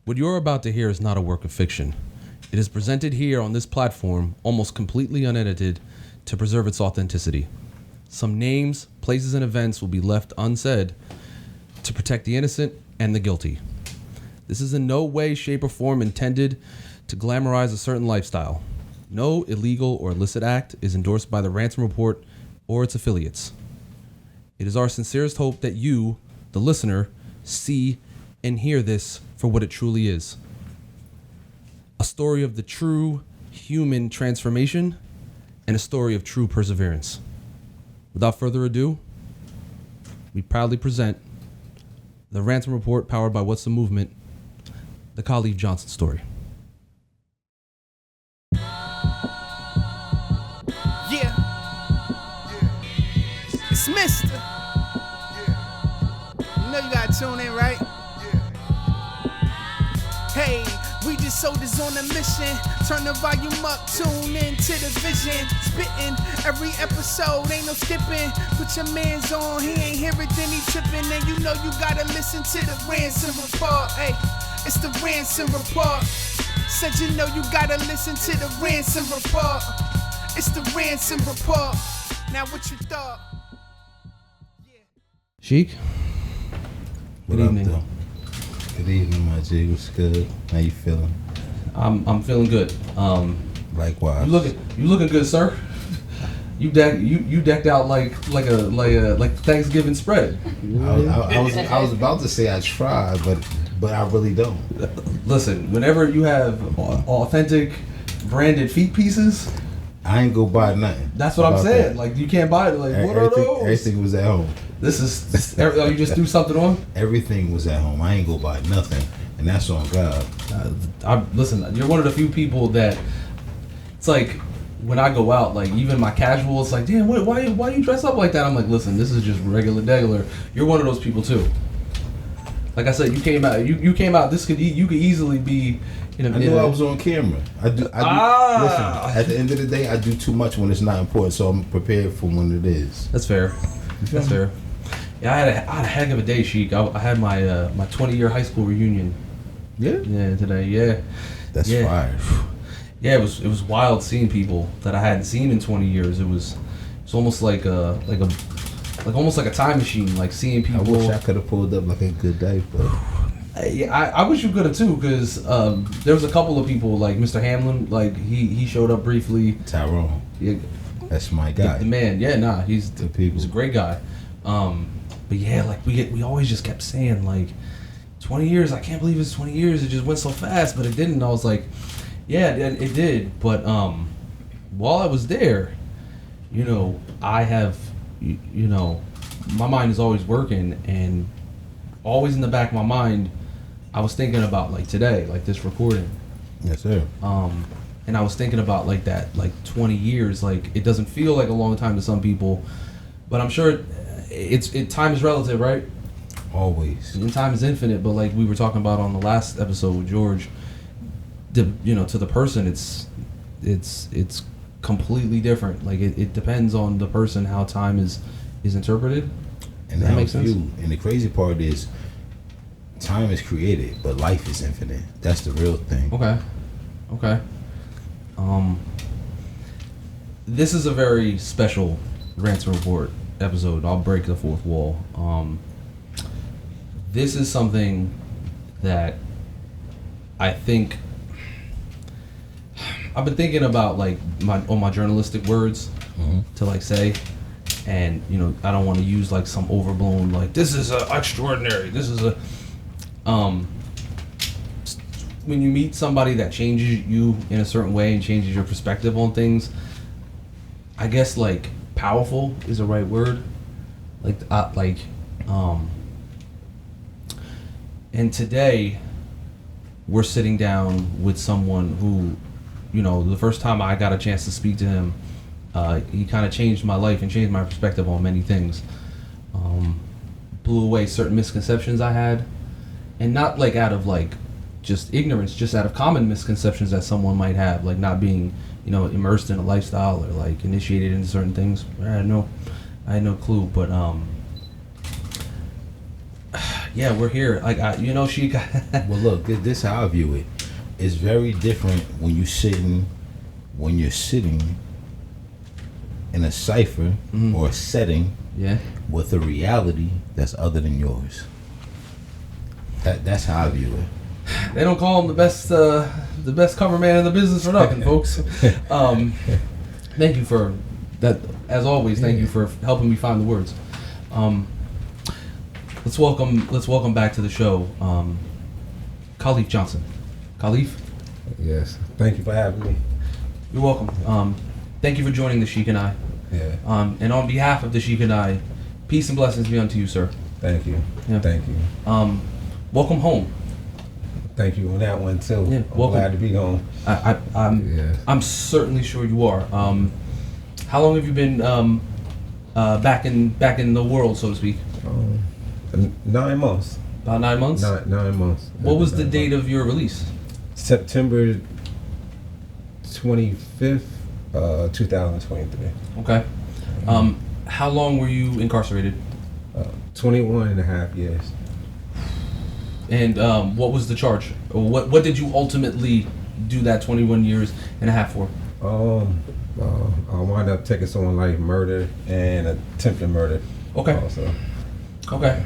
What you're about to hear is not a work of fiction. It is presented here on this platform almost completely unedited to preserve its authenticity. Some names, places, and events will be left unsaid to protect the innocent and the guilty. This is in no way, shape, or form intended to glamorize a certain lifestyle. No illegal or illicit act is endorsed by the Ransom Report or its affiliates. It is our sincerest hope that you, the listener, see and hear this for what it truly is. A story of the true human transformation and a story of true perseverance. Without further ado, we proudly present the Ransom Report powered by What's the Movement, the Khalif Johnson story. Yeah. It's Mister. You know you gotta tune in, right? Hey, we just soldiers on a mission. Turn the volume up, tune in to the vision. Spitting every episode, ain't no skipping. Put your mans on, he ain't hear it, then he tripping. And you know you gotta listen to the Ransom Report. Hey, it's the Ransom Report. Said you know you gotta listen to the Ransom Report. It's the Ransom Report. Now what you thought? Sheik? Good evening. Up, good evening, my G. What's good? How you feeling? I'm feeling good. Likewise. You looking good, sir. You decked out like Thanksgiving spread. I was about to say I try, but I really don't. Listen, whenever you have authentic branded feet pieces, I ain't go buy nothing. that's what I'm saying. That. Like you can't buy it. Like what are those? Everything was at home. This is you just threw something on. Everything was at home. I ain't go buy nothing, and that's on God. Listen, you're one of the few people that it's like when I go out, like even my casual, it's like, damn, why you dress up like that? I'm like, listen, this is just regular. You're one of those people too. Like I said, you came out. You could easily be. I knew I was on camera. I do. Listen, at the end of the day, I do too much when it's not important, so I'm prepared for when it is. That's fair. That's fair. Yeah, I had a heck of a day, Sheik. I had my 20-year high school reunion. Yeah. Yeah, today. Yeah. That's fire. Yeah, it was wild seeing people that I hadn't seen in 20 years. It was almost like almost like a time machine, like seeing people. I wish I could have pulled up like a good day, but. I wish you could have too, because there was a couple of people like Mr. Hamlin, like he showed up briefly. Tyrone. Yeah, that's my guy. The man, he's a great guy. But yeah, like we always just kept saying like 20 years. I can't believe it's 20 years. It just went so fast, but it didn't. I was like, yeah, it did. But while I was there, I have, my mind is always working, and always in the back of my mind, I was thinking about like today, like this recording. Yes, sir. And I was thinking about like that, like 20 years. Like it doesn't feel like a long time to some people, but I'm sure time is relative, right? Always. And time is infinite. But like we were talking about on the last episode with George, to the person, it's completely different. Like it depends on the person how time is interpreted. And that makes sense. And the crazy part is, time is created, but life is infinite. That's the real thing. Okay. This is a very special Ransom Report episode. I'll break the fourth wall. This is something that I think I've been thinking about, like my journalistic words to like say. And I don't want to use like some overblown like this is extraordinary. This is a when you meet somebody that changes you in a certain way and changes your perspective on things, I guess like powerful is the right word. And today we're sitting down with someone who, the first time I got a chance to speak to him, he kind of changed my life and changed my perspective on many things. Blew away certain misconceptions I had, and not like out of like just ignorance, just out of common misconceptions that someone might have, like not being, immersed in a lifestyle or like initiated into certain things. I had no clue, but Yeah, we're here. Like, Sheik. Well, look, this is how I view it. It's very different when you're sitting in a cipher or a setting with a reality that's other than yours. That's how I view it. They don't call him the best cover man in the business for nothing, folks. Thank you for that. As always, thank you for helping me find the words. Let's welcome back to the show, Khalif Johnson. Khalif? Yes. Thank you for having me. You're welcome. Thank you for joining the Sheik and I. Yeah. And on behalf of the Sheik and I, peace and blessings be unto you, sir. Thank you. Yeah. Thank you. Welcome home. Thank you on that one too. Yeah, I'm welcome. glad to be home. I'm certainly sure you are. How long have you been back in the world, so to speak? 9 months. About 9 months? 9 months. What was the date of your release? September 25th, 2023. Okay. How long were you incarcerated? 21 and a half years. And what was the charge? Or what did you ultimately do that 21 years and a half for? I wound up taking someone's life, murder and attempted murder. Okay. Also. Okay.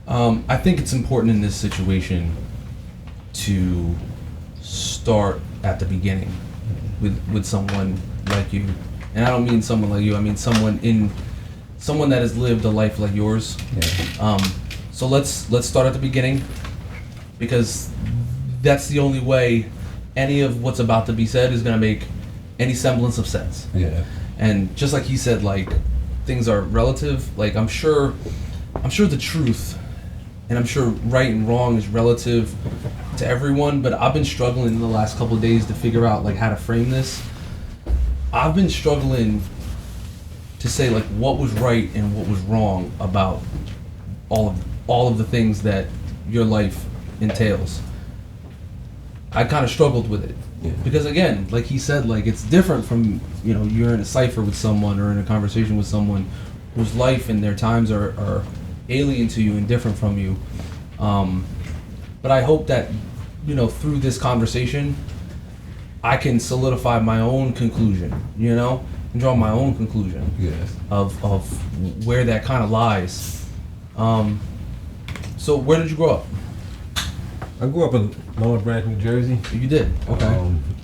I think it's important in this situation to start at the beginning with someone like you. And I don't mean someone like you, I mean someone that has lived a life like yours. Yeah. So let's start at the beginning, because that's the only way any of what's about to be said is going to make any semblance of sense. Yeah. And just like he said, like, things are relative. Like, I'm sure the truth, and I'm sure right and wrong is relative to everyone, but I've been struggling in the last couple of days to figure out, like, how to frame this. I've been struggling to say, like, what was right and what was wrong about all of the things that your life entails. I kind of struggled with it. Yeah. Because again, like he said, like, it's different from, you're in a cipher with someone or in a conversation with someone whose life and their times are alien to you and different from you. But I hope that, through this conversation, I can solidify my own conclusion, and draw my own conclusion of where that kind of lies. So where did you grow up? I grew up in Monmouth Branch, New Jersey. You did? Okay.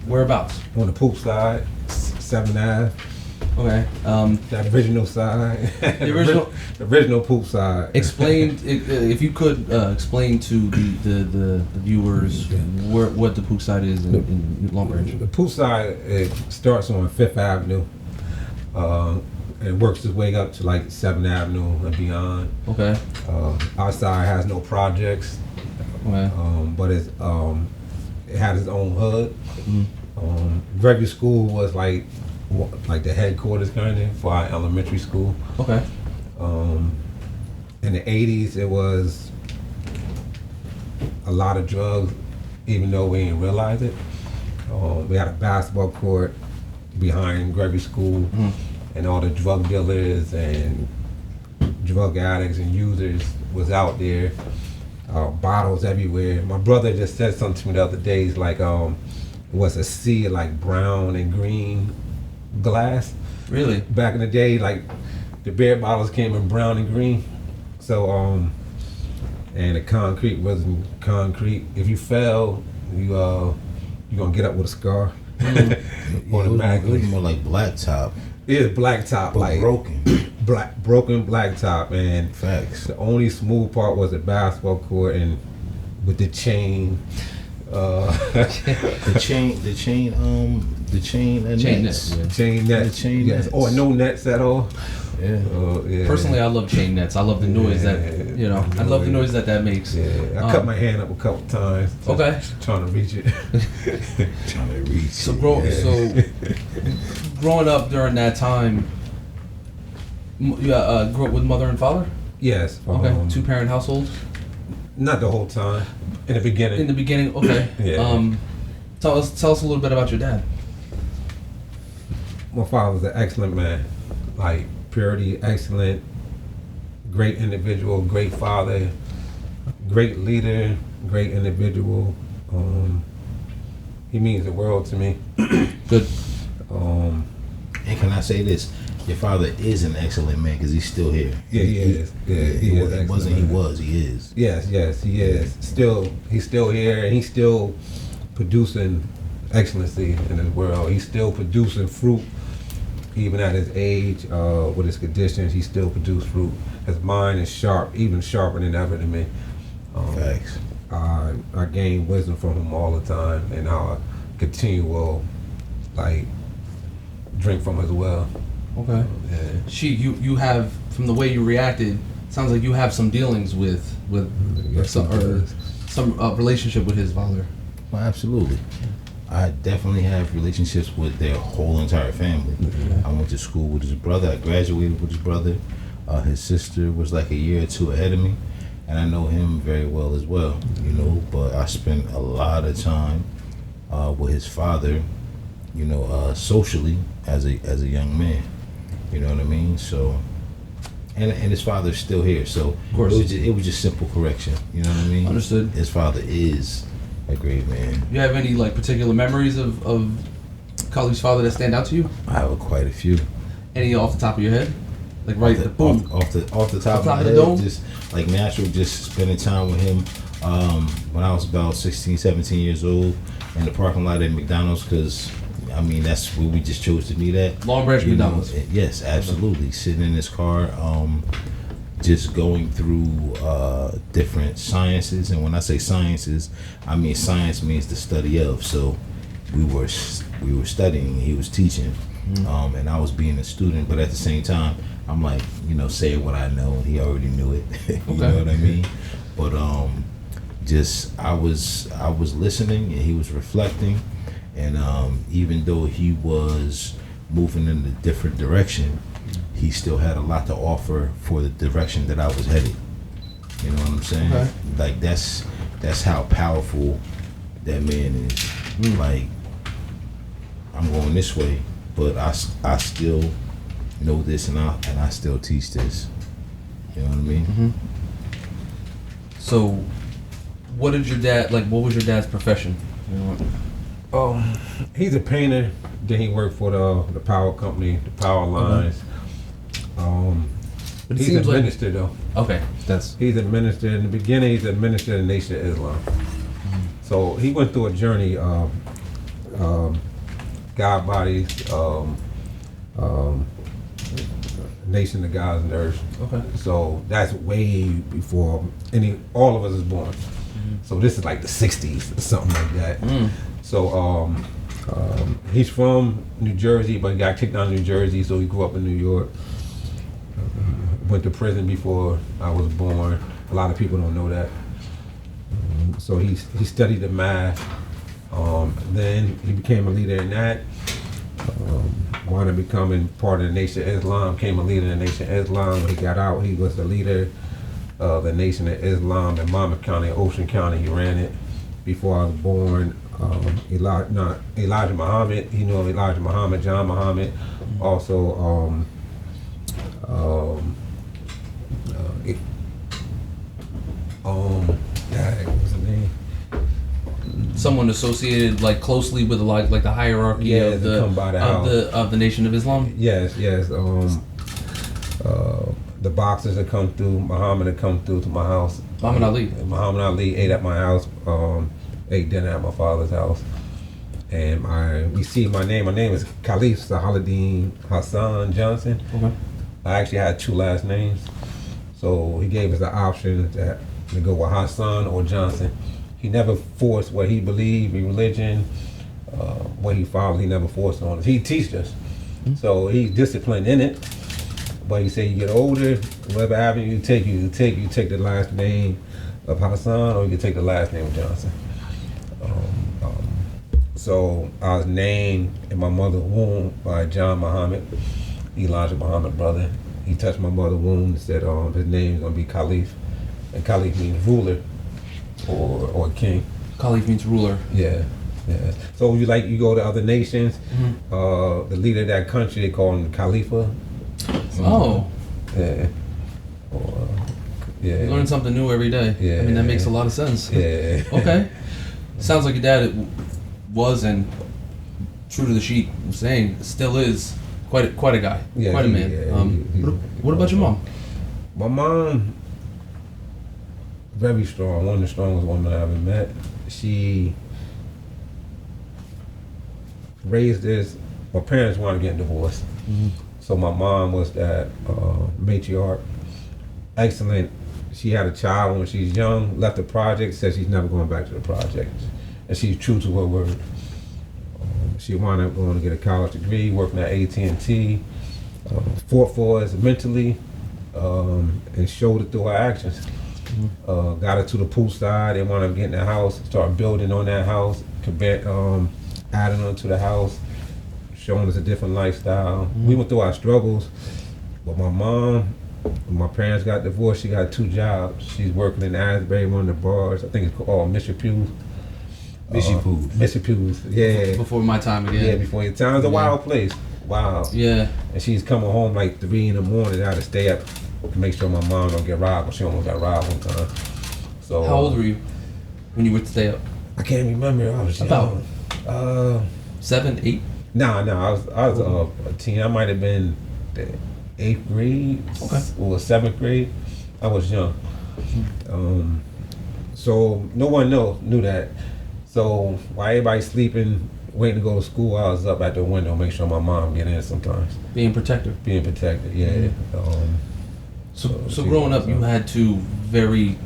Whereabouts? On the poop side, 7th Ave. Okay. That original side. The original? The original poop side. Explain, if you could explain to the viewers what the poop side is in Long Branch. The poop side, it starts on 5th Avenue. And works its way up to like 7th Avenue and beyond. Okay. Our side has no projects. Okay. But it had its own hood. Regular school was like the headquarters kind of for our elementary school. Okay. In the 80s, it was a lot of drugs, even though we didn't realize it. We had a basketball court behind Gregory School, and all the drug dealers and drug addicts and users was out there. Bottles everywhere. My brother just said something to me the other day. He's like, it was a sea of like brown and green glass. Really? Back in the day, like the beer bottles came in brown and green. So, and the concrete wasn't concrete. If you fell, you're gonna get up with a scar. Automatically. It was more like blacktop. It's blacktop, like broken. Broken blacktop, and Facts. the only smooth part was the basketball court and with the chain. The chain nets. Yeah. Chain nets. The chain yes. nets. Or no nets at all. Yeah. Yeah. Personally, I love chain nets. I love the noise that I love the noise that makes. Yeah. I cut my hand up a couple times. Okay. Trying to reach it. Trying to reach. So growing up during that time, grew up with mother and father. Yes. Okay. 2-parent household. Not the whole time. In the beginning. In the beginning, okay. Yeah. Tell us a little bit about your dad. My father was an excellent man. Like purity, excellent, great individual, great father. great leader, great individual. He means the world to me. Good. And can I say this? Your father is an excellent man because he's still here. Yeah, he is. Yeah, he is. Yes, he is. He's still here, and he's still producing excellency in his world. He's still producing fruit, even at his age, with his conditions. He still produces fruit. His mind is sharp, even sharper than ever to me. Facts. I gain wisdom from him all the time, and I'll continue drink from his well. Okay. Yeah. You have, from the way you reacted, sounds like you have some dealings with some relationship with his father. Well, absolutely. I definitely have relationships with their whole entire family. Yeah. I went to school with his brother. I graduated with his brother. His sister was like a year or two ahead of me, and I know him very well as well. You know, but I spent a lot of time with his father. You know, socially as a young man. You know what I mean? So, and his father's still here. So of course, it was just simple correction. You know what I mean? Understood. His father is a great man. You have any particular memories of Khalif's father that stand out to you? I have quite a few. Any off the top of your head? Off the top of my head, dome? just like natural, just spending time with him. When I was about 16, 17 years old, in the parking lot at McDonald's, because I mean that's where we just chose to meet at. Long Branch McDonald's. Yes, absolutely. Okay. Sitting in his car, just going through different sciences, and when I say sciences, I mean science means the study of. So we were studying, he was teaching, and I was being a student, but at the same time, I'm like, saying what I know, and he already knew it. You know what I mean? But just I was listening, and he was reflecting, and even though he was moving in a different direction, he still had a lot to offer for the direction that I was headed. You know what I'm saying? Okay. Like that's how powerful that man is. Like, I'm going this way, but I still know this, and I still teach this. You know what I mean? Mm-hmm. So, what was your dad's profession? He's a painter. Then he worked for the power company, the power lines. But it he's seems a like minister though. Okay, he's a minister. In the beginning, he's a minister of the Nation of Islam. So he went through a journey of God bodies, nation of gods and earth. Okay. So that's way before all of us is born. So this is like the 60s or something like that. So he's from New Jersey, but he got kicked out of New Jersey, so he grew up in New York. Went to prison before I was born. A lot of people don't know that. So he studied the math. Then he became a leader in that. Wound up becoming part of the Nation of Islam, became a leader in the Nation of Islam. When he got out, he was the leader of the Nation of Islam in Monmouth County, Ocean County. He ran it before I was born. Elijah Muhammad, you know Elijah Muhammad, John Muhammad. Also, what's his name? Someone associated closely with the hierarchy of the Nation of Islam. Yes. The boxers that come through, Muhammad that come through to my house. Muhammad Ali ate at my house. Ate dinner at my father's house. And we see my name. My name is Khalif Hassan Johnson. Okay. I actually had two last names. So he gave us the option to go with Hassan or Johnson. He never forced what he believed in religion, what he followed. He never forced on us. He teaches us. So he's disciplined in it. But he said you get older, whatever avenue you take the last name of Hassan, or you can take the last name of Johnson. So I was named in my mother's womb by John Muhammad, Elijah Muhammad brother. He touched my mother's womb and said his name is going to be Khalif. And Khalif means ruler or king. Khalif means ruler. Yeah. So you go to other nations, the leader of that country, they call him Khalifa. Oh. Yeah. Yeah. You learn something new every day. Yeah. I mean, that makes a lot of sense. Yeah. Okay. Sounds like your dad was, and true to the Sheik was saying, still is quite a guy, Yeah, quite a man. What about your mom? My mom, very strong. One of the strongest women I ever met. She raised this. My parents wanted to get divorced, so my mom was that matriarch. Excellent. She had a child when she was young. Left the project. Said she's never going back to the project, and she's true to her word. She wound up going to get a college degree, working at AT&T, fought for us mentally, and showed it through her actions. Got her to the pool side. They wound up getting a house, started building on that house, adding on to the house, showing us a different lifestyle. We went through our struggles, but my mom, when my parents got divorced, she got 2 jobs. She's working in Asbury, one of the bars. I think it's called Mr. Pugh. Mr. Pew's, yeah. Before my time again. Yeah, before your time. It's a wild place. Wow. Yeah. And she's coming home like 3 in the morning. I had to stay up to make sure my mom don't get robbed, but she almost got robbed one time. So. How old were you when you were to stay up? I can't remember. I was about young. 7, 8. No, I was a teen. I might have been the 8th grade. Okay. Or 7th grade. I was young. So no one knew that. So while everybody's sleeping, waiting to go to school, I was up at the window, make sure my mom get in sometimes. Being protected, yeah. So growing up, you had 2 very,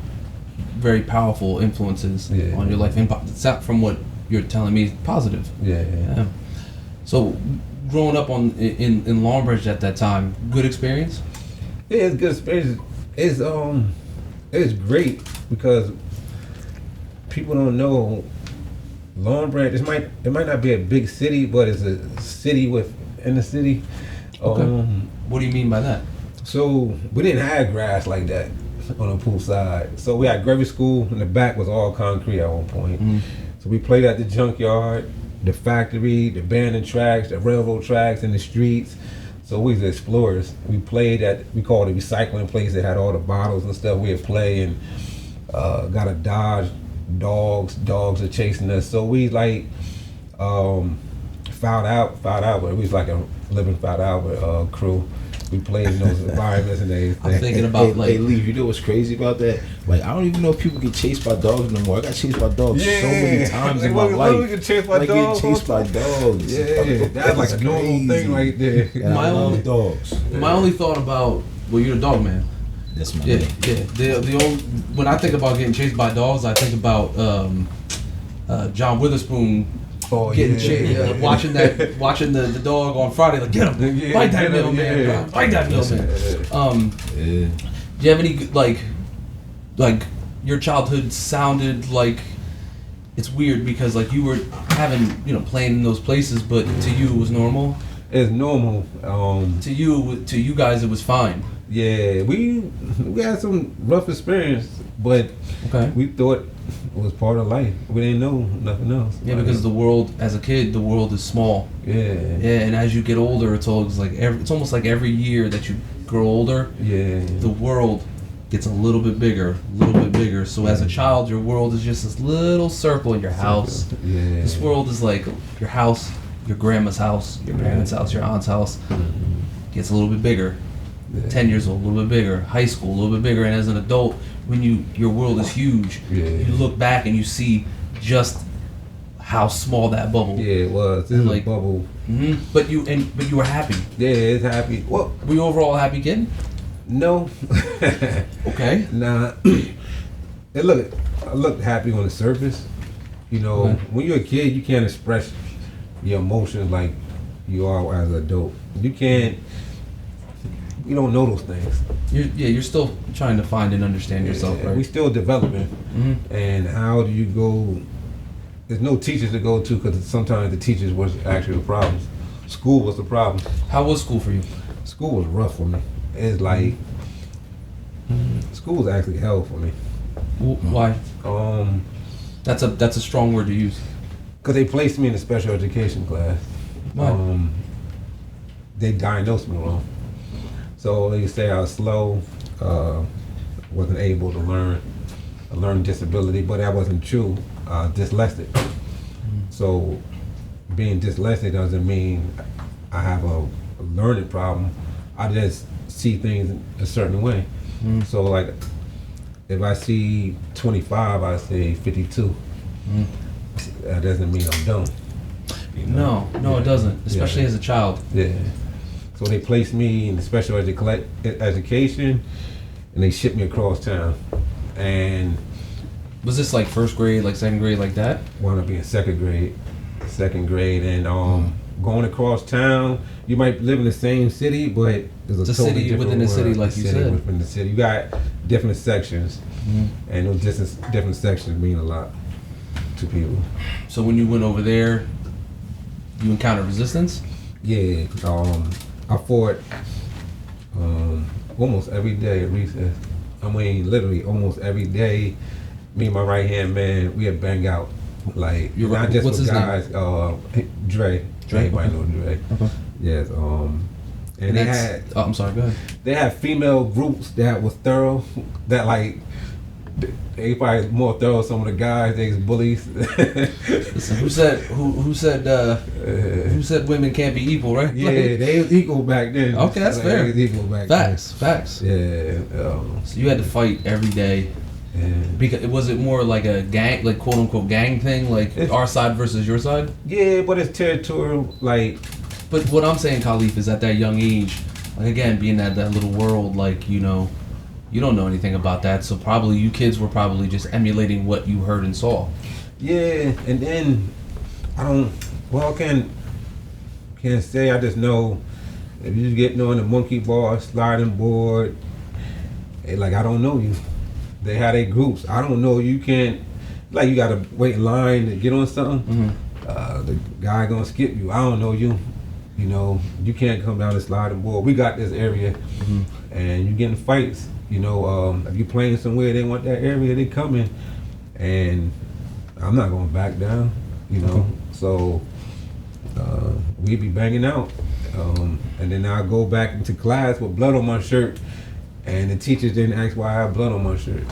very powerful influences on your life. From what you're telling me, positive. Yeah. So growing up in Longbridge at that time, good experience? Yeah, it's good experience. It's great because people don't know Longbridge. It might not be a big city, but it's a city within the city. Okay. What do you mean by that? So we didn't have grass like that on the pool side. So we had Gravy School, and the back was all concrete at one point. So we played at the junkyard, the factory, the abandoned tracks, the railroad tracks, in the streets. So we was explorers. We played we called it a recycling place that had all the bottles and stuff. We'd play and got a Dodge. Dogs are chasing us. So we fouled out, but we was like a living Fouled Out crew. We played in those environments and everything. I'm thinking about Hey, Lee, you know what's crazy about that? Like, I don't even know if people get chased by dogs no more. I got chased by dogs so many times in my life. Get chased by dogs. Getting chased by dogs. Yeah, that's like a normal thing right there. And I love dogs. My only thought about, well, you're a dog man. That's my Yeah, name. yeah. The old, when I think about getting chased by dogs, I think about John Witherspoon getting chased, watching the dog on Friday, like, get him, bite that mailman, bite that mailman. Do you have any like your childhood sounded like? It's weird because like you were playing in those places, but to you it was normal. It's normal. To you guys it was fine. Yeah, we had some rough experience, but we thought it was part of life. We didn't know nothing else. Yeah, because the world, as a kid, the world is small. Yeah. Yeah, and as you get older, it's almost like every year that you grow older, the world gets a little bit bigger. So as a child, your world is just this little circle in your house. Yeah. This world is like your house, your grandma's house, your parents' house, your aunt's house. Gets a little bit bigger. 10 years old, a little bit bigger. High school, a little bit bigger. And as an adult, when your world is huge, you look back and you see just how small that bubble. Yeah, it was. It was like a bubble. Mm-hmm. But you were happy. Yeah, it's happy. Well, were you overall a happy kid? No. Okay. Nah. I looked happy on the surface. You know, when you're a kid, you can't express your emotions like you are as an adult. You don't know those things. You're still trying to find and understand yourself, right? We still developing. And how do you go? There's no teachers to go to because sometimes the teachers was actually the problem. School was the problem. How was school for you? School was rough for me. It's like school was actually hell for me. Why? That's a strong word to use. Because they placed me in a special education class. Why? They diagnosed me wrong. So they say I was slow, wasn't able to learn, a learning disability, but that wasn't true. Dyslexic. So being dyslexic doesn't mean I have a learning problem. I just see things a certain way. So like, if I see 25, I say 52. That doesn't mean I'm dumb. You know? No, it doesn't. Especially as a child. Yeah. So they placed me in special education, and they shipped me across town. And Was this like first grade, like second grade, like that? wound up being second grade, and going across town. You might live in the same city, but there's It's a totally city different within the city, world. like you said. Within the city, you got different sections, and those different sections mean a lot to people. So when you went over there, you encountered resistance? Yeah, I fought almost every day at recess. I mean, literally almost every day. Me and my right hand man, we had bang out. Like, You're not right. just What's with his guys. Dre. Everybody know Dre. Okay. Yes. And they had Oh, I'm sorry. Go ahead. they had female groups that was thorough. That like they probably more thorough. Some of the guys, they was bullies. Listen, who said women can't be equal, right? Yeah, they was equal back then. Okay, that's fair. They was equal back Facts. then. Yeah. So you had to fight every day. Yeah. Because was it more like a gang, like quote unquote gang thing, like our side versus your side? Yeah, but it's territorial. Like, But what I'm saying, Khalif, is at that young age, like again, being that little world, like you don't know anything about that, so probably you kids were probably just emulating what you heard and saw. yeah, and then can't say. I just know if you just getting on the monkey bar, sliding board, like I don't know you. They had their groups. I don't know. You can't, like, you gotta wait in line to get on something. The guy gonna skip you. I don't know you. You know, you can't come down the sliding board. We got this area, and you getting fights. You know, if you playing somewhere, they want that area, they coming, and I'm not gonna back down. You know, so we be banging out, and then I go back into class with blood on my shirt. And the teachers didn't ask why I have blood on my shirt.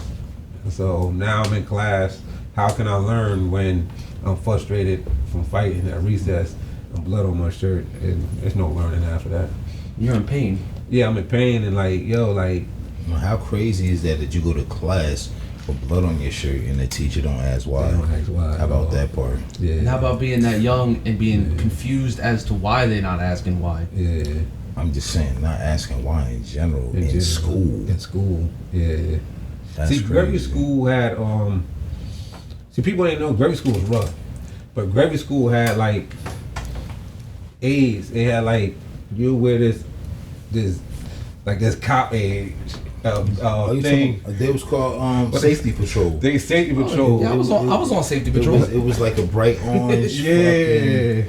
So now I'm in class. How can I learn when I'm frustrated from fighting at recess and blood on my shirt? And there's no learning after that. You're in pain. Yeah, I'm in pain and like, How crazy is that you go to class with blood on your shirt and the teacher don't ask why? They don't ask why. How about that part? Yeah. And how about being that young and being confused as to why they're not asking why? Yeah. I'm just saying, not asking why in general. In school. In school, yeah. That's See, crazy. Gregory School had, people ain't know Gregory School was rough. But Gregory School had like AIDS. They had like, you wear this cop age thing. They was called safety patrol. They safety patrol. Yeah, I was on safety patrol. It was like a bright orange. Yeah.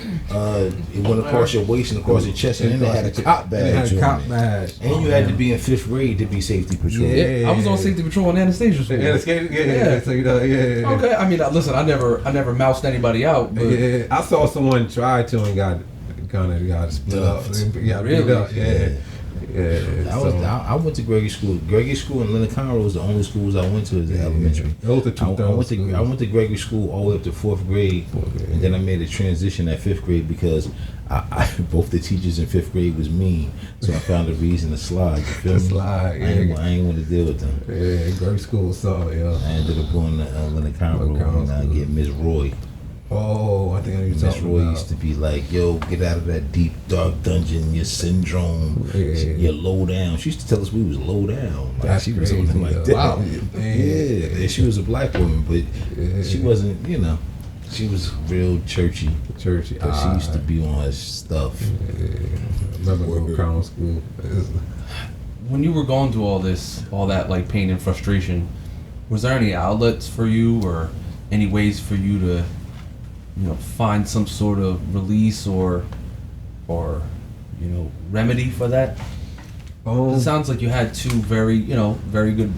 It went across your waist and across your chest, and then they had a cop badge. They had a on cop it. badge. And you had to be in 5th grade to be safety patrol. Yeah, I was on safety patrol in Anastasia school. Yeah. So, you know, yeah. Okay, I mean, listen, I never moused anybody out. But Yeah, I saw someone try to and got split up. Got Really? beat up. Yeah. I went to Gregory School. Gregory School in Lincoln was the only schools I went to as elementary. Those are two I went to Gregory School all the way up to 4th grade, and then I made a transition at 5th grade because I both the teachers in 5th grade was mean, so I found a reason to slide. You feel me? Slide, yeah. I ain't want to deal with them. Yeah, Gregory School saw it, yeah. I ended up going to Lincoln and I get Miss Roy. Oh, I think I need to Miss talk Roy about. used to be like, yo, get out of that deep, dark dungeon, your syndrome, you're low down. She used to tell us we was low down. Like, That's she was crazy, something like yo. that. Wow. Yeah, and she was a black woman, but she wasn't, she was real churchy. Churchy. But she used to be on her stuff. Remember going to school. when you were going through all that like pain and frustration, was there any outlets for you or any ways for you to find some sort of release or remedy for that? It sounds like you had two very good, very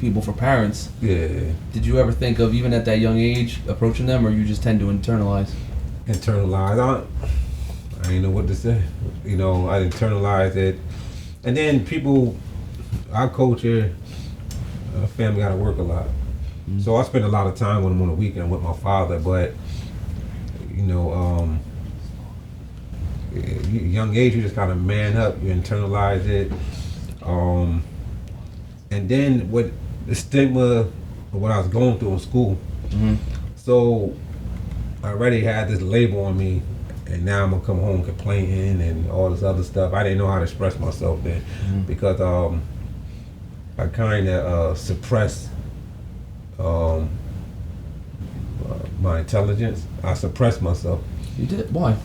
people for parents. Yeah. Did you ever think of, even at that young age, approaching them, or you just tend to internalize? Internalize. I didn't know what to say. I internalized it. And then people, our culture, family got to work a lot. So I spend a lot of time with him on the weekend with my father, but you know, young age, you just kind of man up, you internalize it, and then with the stigma of what I was going through in school, so I already had this label on me, and now I'm gonna come home complaining and all this other stuff. I didn't know how to express myself then, because I kind of suppressed my intelligence. I suppressed myself. You did? Why?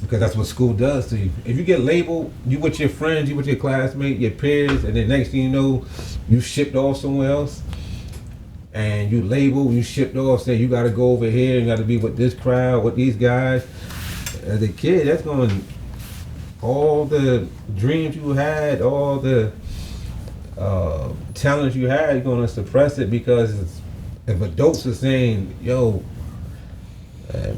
Because that's what school does to you. If you get labeled, you with your friends, you with your classmates, your peers, and then next thing you know, you shipped off somewhere else, and you labeled, you shipped off, say you got to go over here, you got to be with this crowd, with these guys. As a kid, that's going, all the dreams you had, all the talents you had, you're going to suppress it, because if adults are saying, yo,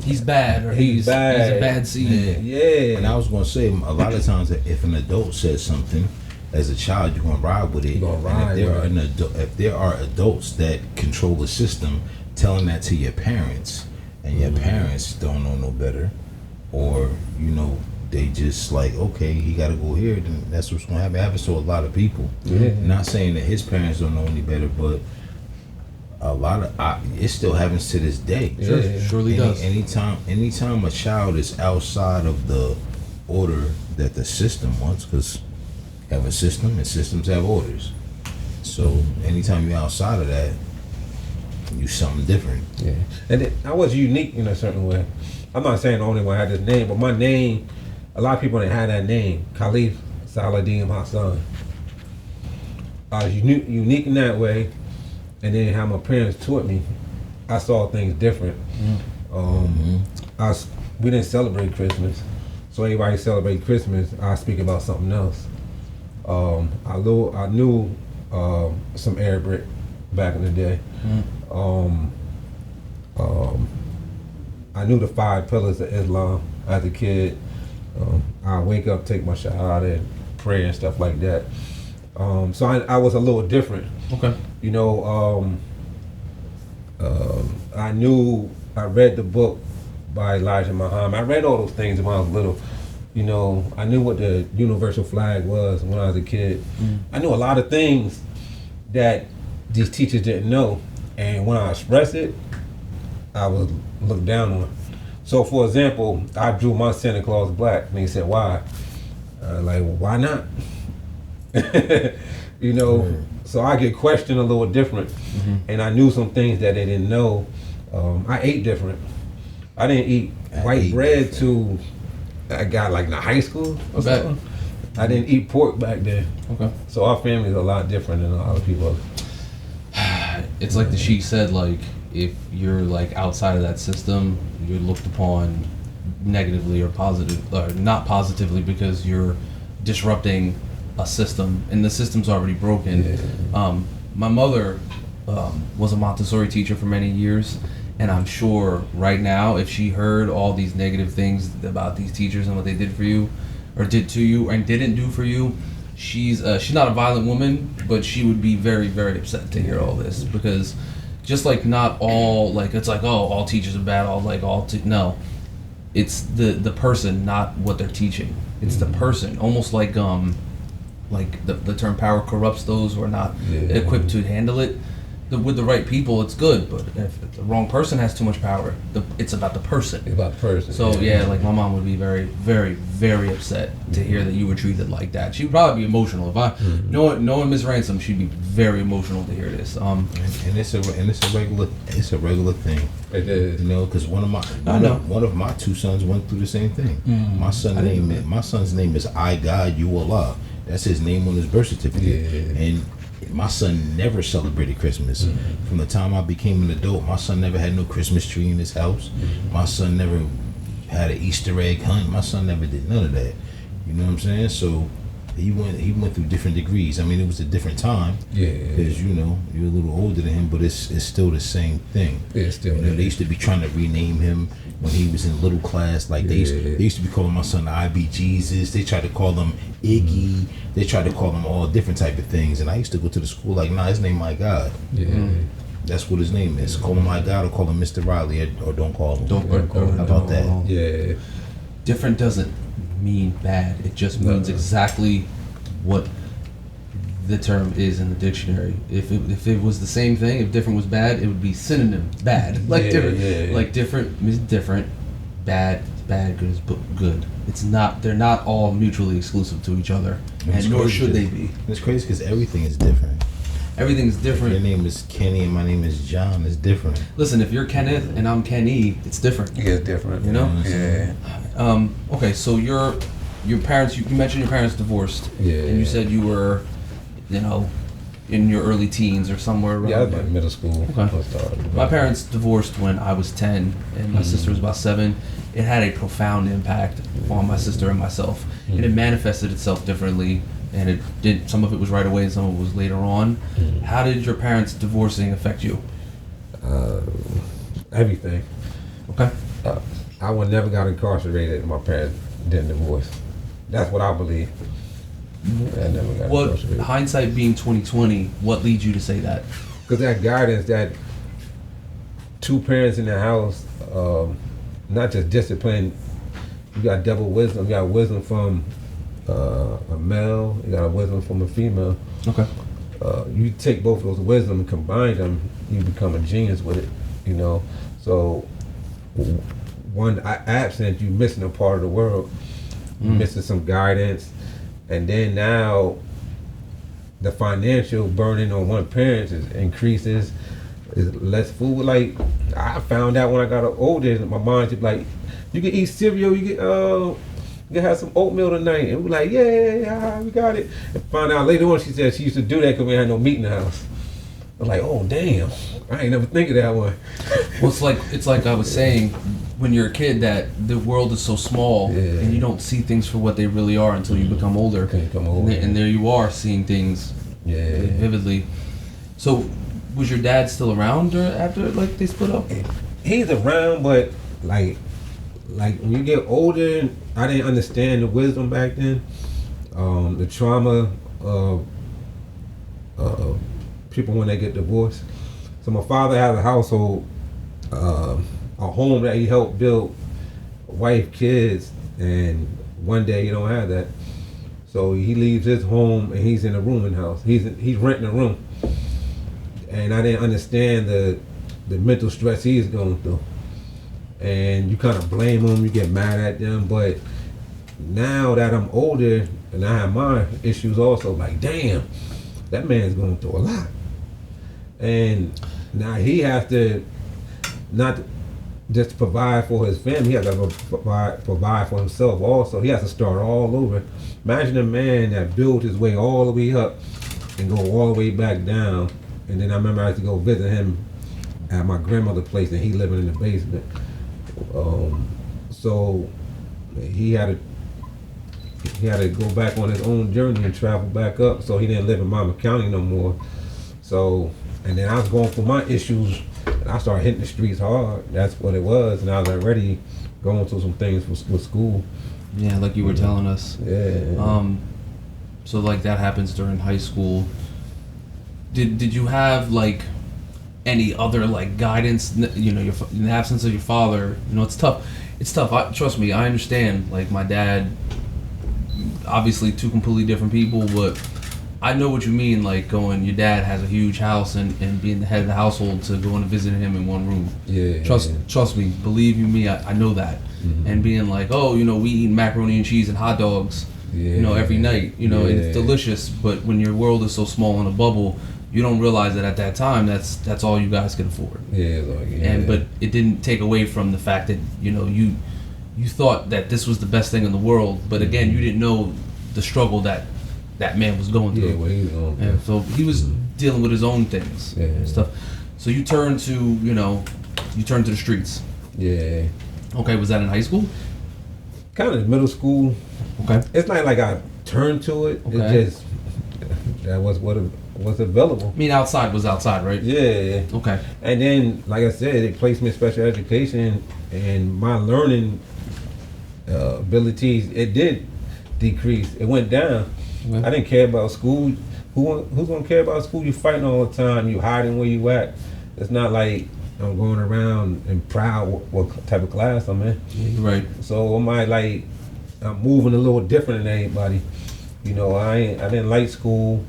he's bad, or he's bad. He's a bad seed. Yeah. And I was gonna say, a lot of times, if an adult says something, as a child, you're gonna ride with it. You're gonna ride and with it. if there are adults that control the system, telling that to your parents, and your parents don't know no better, or you know, they just like, okay, he got to go here, then that's what's gonna happen. It happens to a lot of people. Not saying that his parents don't know any better, but a lot of it still happens to this day. Sure, surely does. Anytime a child is outside of the order that the system wants, because you have a system and systems have orders. So anytime you're outside of that, you something different. Yeah, and I was unique in a certain way. I'm not saying the only one had this name, but my name, a lot of people didn't have that name, Khalif Saladin Hassan. I was unique in that way. And then how my parents taught me, I saw things different. We didn't celebrate Christmas, so everybody celebrate Christmas. I speak about something else. I knew some Arabic back in the day. I knew the 5 pillars of Islam as a kid. I wake up, take my shahada, and pray and stuff like that. So I was a little different. Okay. You know, I read the book by Elijah Muhammad. I read all those things when I was little. You know, I knew what the universal flag was when I was a kid. I knew a lot of things that these teachers didn't know. And when I expressed it, I was looked down on. So, for example, I drew my Santa Claus black. And they said, why? Like, well, why not? You know, so I get questioned a little different, and I knew some things that they didn't know. I ate different. I didn't eat white bread till I got like in high school or something. I didn't eat pork back then. Okay. So our family is a lot different than a lot of people. It's like the Sheik said, like, if you're like outside of that system, you're looked upon negatively or positive, or not positively, because you're disrupting a system, and the system's already broken. My mother was a Montessori teacher for many years, and I'm sure right now, if she heard all these negative things about these teachers and what they did for you, or did to you, and didn't do for you, she's not a violent woman, but she would be very, very upset to hear all this, because just like not all, like, it's like, oh, all teachers are bad, no, it's the person, not what they're teaching. It's the person, almost like the term power corrupts those who are not equipped to handle it. With the right people, it's good, but if the wrong person has too much power, it's about the person. It's about the person. So like my mom would be very, very, very upset to hear that you were treated like that. She would probably be emotional. If I knowing Miss Ransom, she'd be very emotional to hear this. And it's a regular thing. It is. You know, because one of my 2 sons went through the same thing. My son's name is I God You Allah. That's his name on his birth certificate. And my son never celebrated Christmas. From the time I became an adult, my son never had no Christmas tree in his house. My son never had an Easter egg hunt. My son never did none of that. You know what I'm saying? So he went through different degrees. I mean, it was a different time. Yeah. Because you're a little older than him, but it's still the same thing. Yeah, still. They used to be trying to rename him when he was in little class. Like they used to be calling my son IB Jesus. They tried to call him Iggy. They tried to call him all different type of things. And I used to go to the school like, nah, his name my God. Yeah. That's what his name is. Call him my God or call him Mr. Riley or don't call him. How about that? Yeah. Different doesn't mean bad. It just means exactly what the term is in the dictionary. If it was the same thing, if different was bad, it would be synonym bad. Like different, like different means different, bad good is good. It's not. They're not all mutually exclusive to each other, and nor should they be. It's crazy because everything is different. Everything's different. If your name is Kenny and my name is John, it's different. Listen, if you're Kenneth and I'm Kenny, it's different. Yeah, it's different. You know? Yeah. Okay, so your parents, you mentioned your parents divorced. Yeah. And you said you were, in your early teens or somewhere around Yeah, I was there. in middle school. Okay. My parents divorced when I was 10 and my sister was about 7. It had a profound impact on my sister and myself. And it manifested itself differently. And it did. Some of it was right away, and some of it was later on. How did your parents divorcing affect you? Everything. Okay. I would never got incarcerated if my parents didn't divorce. That's what I believe. I never got What incarcerated. hindsight being 2020? What leads you to say that? Because that guidance, that two parents in the house, not just discipline. You got double wisdom. You got wisdom from a male. You got a wisdom from a female. Okay. You take both of those wisdom and combine them, you become a genius with it. So one absent, you missing a part of the world. You missing some guidance, and then now the financial burden on one parent increases. Is less food. Like I found out when I got older, my mom just like, you can eat cereal, you can have some oatmeal tonight, and we're like, yeah, we got it. And found out later on, she said she used to do that because we had no meat in the house. I'm like, oh damn, I ain't never think of that one. Well, it's like I was saying, when you're a kid, that the world is so small, Yeah. and you don't see things for what they really are until you become older. And there you are seeing things vividly. So, was your dad still around after they split up? He's around, but like when you get older, I didn't understand the wisdom back then. The trauma of people when they get divorced. So my father has a household, a home that he helped build, wife, kids, and one day you don't have that. So he leaves his home and he's in a rooming house. He's renting a room. And I didn't understand the mental stress he's going through. And you kind of blame them, you get mad at them. But now that I'm older and I have my issues also, like, damn, that man's going through a lot. And now he has to not just provide for his family, he has to provide for himself also. He has to start all over. Imagine a man that built his way all the way up and go all the way back down. And then I remember I had to go visit him at my grandmother's place, and he living in the basement. So he had to go back on his own journey and travel back up. So he didn't live in Monmouth County no more. So, and then I was going through my issues, and I started hitting the streets hard. That's what it was, and I was already going through some things with school. Yeah, like you were telling us. Yeah. So that happens during high school. Did you have any other guidance? In the absence of your father, it's tough. It's tough. Trust me, I understand. My dad, obviously two completely different people, but I know what you mean. Your dad has a huge house and being the head of the household to go and visit him in one room. Yeah. Trust me, believe you me, I know that. Mm-hmm. And being we eat macaroni and cheese and hot dogs, every night, and it's delicious. But when your world is so small in a bubble, you don't realize that at that time that's all you guys could afford. But it didn't take away from the fact that you thought that this was the best thing in the world. But again, you didn't know the struggle that man was going through. Yeah, what he was going through. And so he was dealing with his own things and stuff. So you turned to the streets. Yeah. Okay, was that in high school? Kind of middle school. Okay. It's not like I turn to it. Okay. It just that was what was available. I mean, outside was outside, right? Yeah. Okay. And then, like I said, they placed me in special education, and my learning abilities, it did decrease. It went down. Okay. I didn't care about school. Who's gonna care about school? You fighting all the time. You hiding where you at. It's not like I'm going around and proud what type of class I'm in. Right. So I'm moving a little different than anybody. You know, I didn't like school.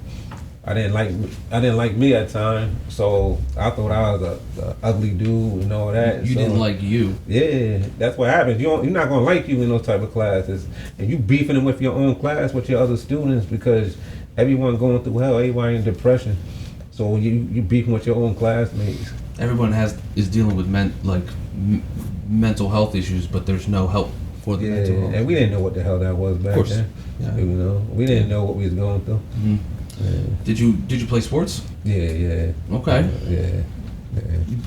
I didn't like me at times. So I thought I was a ugly dude and all that. You didn't like you. Yeah, that's what happens. You're not gonna like you in those type of classes, and you beefing with your own class with your other students because everyone going through hell. Everybody in depression. So you beefing with your own classmates. Everyone is dealing with mental health issues, but there's no help for the mental health. And we didn't know what the hell that was back course. then. Yeah. You know, we didn't know what we was going through. Mhm. Yeah. Did you play sports? Yeah. Okay. Yeah.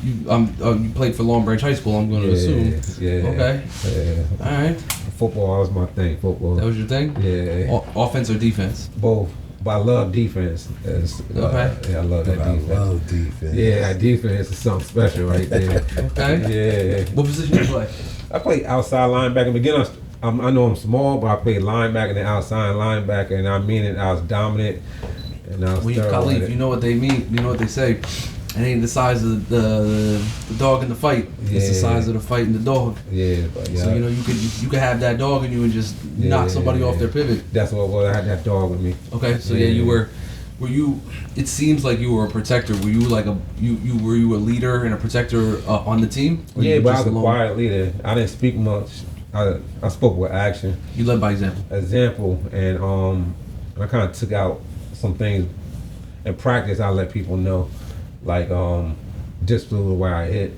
You played for Long Branch High School. I'm going to assume. Yeah. Okay. Yeah. All right. Football was my thing. Football. That was your thing. Yeah. Offense or defense? Both. But I love defense. Okay. Yeah, I love that defense. I love defense. Yeah, that defense is something special right there. Okay. Yeah. What position did you play? I played outside linebacker. Beginner, I know I'm small, but I played linebacker and outside linebacker, and I mean it. I was dominant, and I was When you thorough at Khalif, it. you know what they mean. You know what they say. It ain't the size of the dog in the fight. It's the Yeah. size of the fight in the dog. Yeah, but yeah. So you know you could have that dog in you and just knock somebody off their pivot. That's what it was. I had that dog with me. Okay, so yeah, you were you? It seems like you were a protector. Were you like were you a leader and a protector on the team? Or Yeah, you were but I just was a alone? quiet leader. I didn't speak much. I spoke with action, You led by example. and I kind of took out some things in practice. I let people know, like just through where I hit.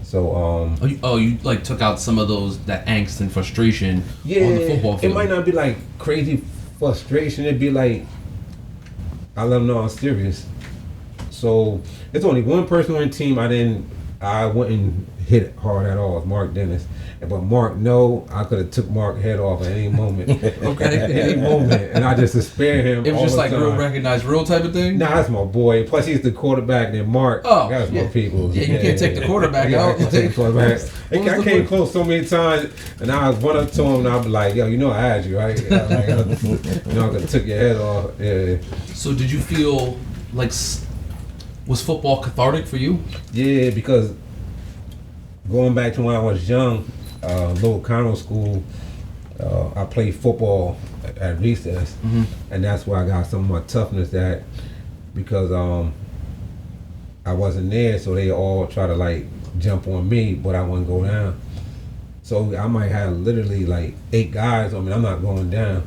So You like took out some of that angst and frustration on the football field. It might not be like crazy frustration. It'd be like I let them know I'm serious. So it's only one person on the team I wouldn't hit hard at all. It's Mark Dennis. But Mark, no, I could have took Mark's head off at any moment. Okay. At any moment, and I just spare him. It was all just the like time. real recognized real type of thing. Nah, that's my boy. Plus, he's the quarterback. Then Mark, Oh, that's yeah. my people. Yeah, you can't take the quarterback Yeah, out. I can't take the quarterback. What was I the came boy- close so many times, and I went up to him, and I'd be like, "Yo, you know I had you, right? Yeah, like, I could have took your head off." Yeah, So did you feel like was football cathartic for you? yeah, because going back to when I was young, Little Conroe School, I played football at recess, and that's where I got some of my toughness at, because I wasn't there, so they all try to like jump on me, but I wouldn't go down. So I might have literally like 8 guys on me. I'm not going down.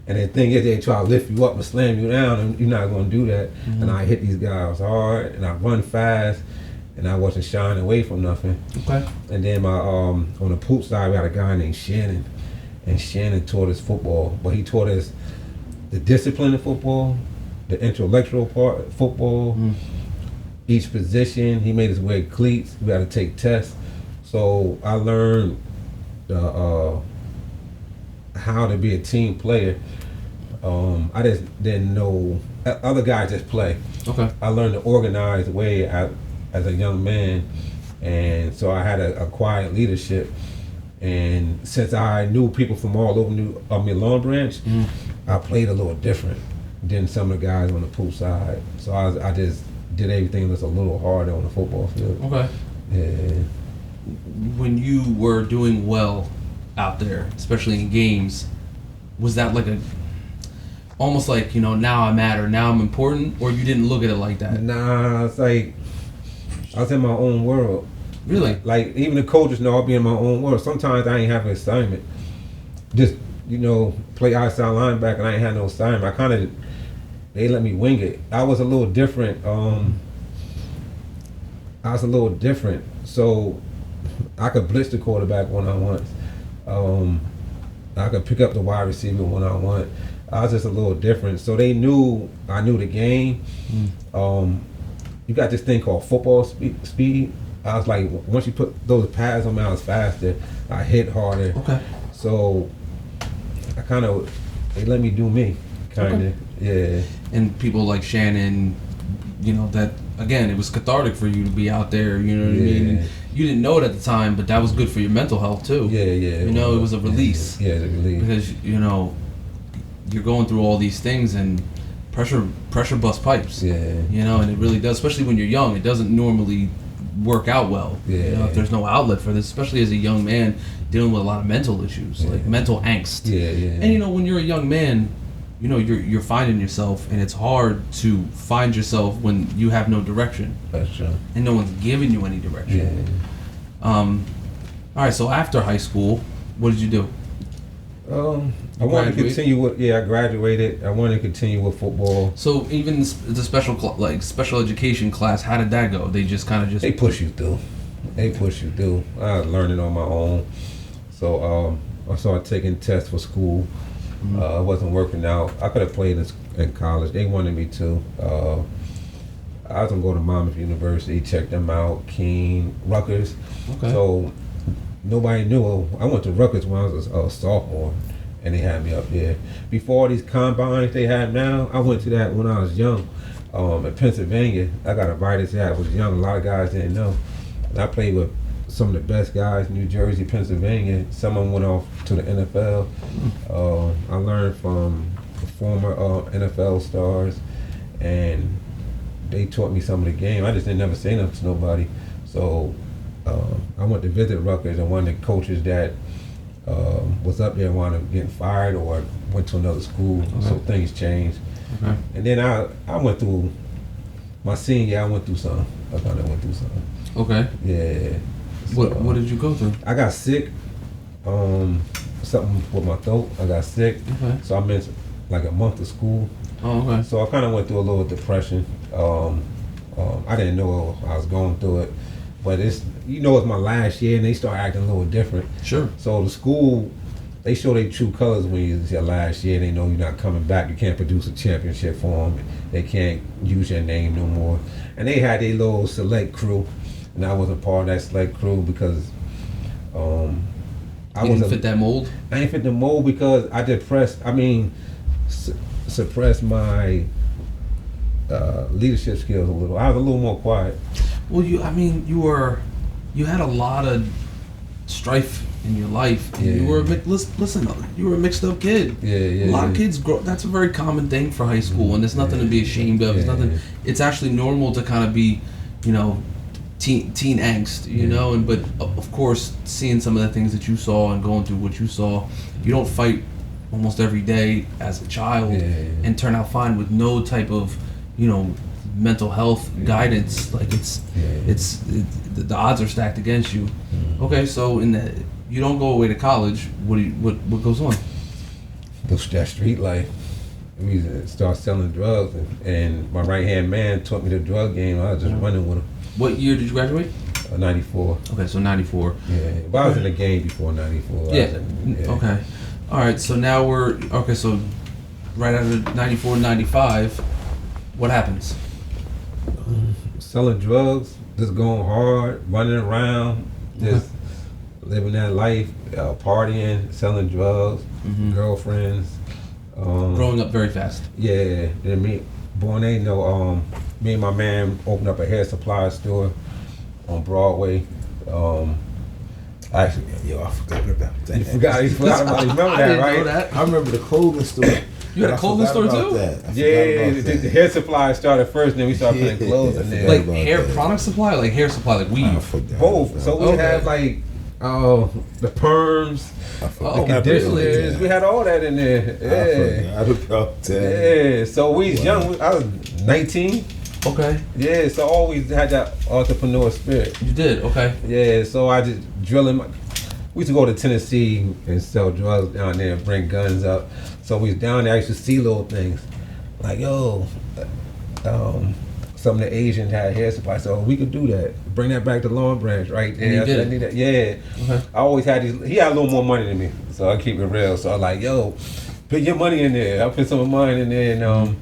And the thing is, they try to lift you up and slam you down, and you're not going to do that. And I hit these guys hard, and I run fast, and I wasn't shying away from nothing. Okay. And then my on the poop side, we had a guy named Shannon, and Shannon taught us football, but he taught us the discipline of football, the intellectual part of football, each position. He made us wear cleats. We had to take tests. So I learned how to be a team player. I just didn't know. Other guys just play. Okay. I learned the organized way as a young man, and so I had a quiet leadership. And since I knew people from all over Long Branch, I played a little different than some of the guys on the pool side. So I just did everything that's a little harder on the football field. Okay. Yeah. When you were doing well out there, especially in games, was that like almost like, now I matter, now I'm important, or you didn't look at it like that? Nah, it's like I was in my own world. Really? Like even the coaches know I'll be in my own world. Sometimes I ain't have an assignment. Just play outside linebacker, and I ain't had no assignment. They let me wing it. I was a little different. So I could blitz the quarterback when I want. I could pick up the wide receiver when I want. I was just a little different. So they knew I knew the game. You got this thing called football speed. I was like, once you put those pads on me, I was faster. I hit harder. Okay. So I kind of they let me do me, kind of. Yeah. And people like Shannon, you know, that again, it was cathartic for you to be out there. You know what I mean? And you didn't know it at the time, but that was good for your mental health too. Yeah. You know, it was a release. Yeah, the release. Because you know, you're going through all these things and pressure bust pipes. Yeah. You know, and it really does, especially when you're young. It doesn't normally work out well. Yeah. You know, if there's no outlet for this, especially as a young man dealing with a lot of mental issues, like mental angst. Yeah. And you know, when you're a young man, you know, you're finding yourself, and it's hard to find yourself when you have no direction. That's true. And no one's giving you any direction. Yeah. All right, so after high school, what did you do? I wanted to continue with, I graduated. I wanted to continue with football. So even the special education class, how did that go? They just kind of They push you through. I was learning on my own. So I started taking tests for school. I wasn't working out. I could have played in college. They wanted me to. I was going to go to Monmouth University, check them out, Keene, Rutgers. Okay. So nobody knew. I went to Rutgers when I was a sophomore, and they had me up there. Before these combines they have now, I went to that when I was young. In Pennsylvania, I got invited to that. I was young. A lot of guys didn't know. And I played with some of the best guys, New Jersey, Pennsylvania. Some of them went off to the NFL. I learned from former NFL stars, and they taught me some of the game. I just didn't never say nothing to nobody. So I went to visit Rutgers, and one of the coaches that was up there wound up getting fired or went to another school. Okay. So things changed. Okay. And then I went through my senior year. I went through something. I kind of went through something. Okay. Yeah. What did you go through? I got sick. Something with my throat. I got sick. Okay. So I missed like a month of school. Oh, okay. So I kind of went through a little depression. I didn't know I was going through it, but it's my last year, and they start acting a little different. Sure. So the school, they show their true colors when it's your last year. They know you're not coming back. You can't produce a championship for them. They can't use your name no more. And they had their little select crew, and I wasn't part of that select crew because I didn't fit that mold. I didn't fit the mold because I suppressed my leadership skills a little. I was a little more quiet. Well, you had a lot of strife in your life. And you were you were a mixed up kid. Yeah. A lot of kids grow. That's a very common thing for high school, and there's nothing to be ashamed of. It's nothing. It's actually normal to kind of be, teen angst, you know. And but of course, seeing some of the things that you saw and going through what you saw, you don't fight almost every day as a child and turn out fine with no type of, mental health guidance. Like the odds are stacked against you. Okay, so you don't go away to college. What goes on? That street life. We start selling drugs, and my right hand man taught me the drug game. I was just running with him. What year did you graduate? 94. Okay, so 94. Yeah, but I was in the game before 94. Yeah. Okay. All right. So now so right after 94, 95, what happens? Selling drugs, just going hard, running around, just living that life, partying, selling drugs, girlfriends. Growing up very fast. Yeah. Then me and my man opened up a hair supply store on Broadway. I forgot about that. You forgot about it. You remember that, right? Know that. I remember the clothing store. You had a clothing store too? The hair supply started first, and then we started putting clothes in there. Like hair product supply, like hair supply, like weave. Both. So we had like the perms, the conditioners. We had all that in there. Yeah. I forgot about that. Yeah. So we was young. I was 19. Okay. Yeah. So I always had that entrepreneur spirit. You did. Okay. Yeah. So I just drilling. We used to go to Tennessee and sell drugs down there and bring guns up. So we was down there. I used to see little things like, some of the Asians had hair supply, so we could do that. Bring that back to Long Branch right there. And you did. Yeah. Okay. I always had these. He had a little more money than me, so I keep it real. So I'm like, put your money in there. I put some of mine in there, and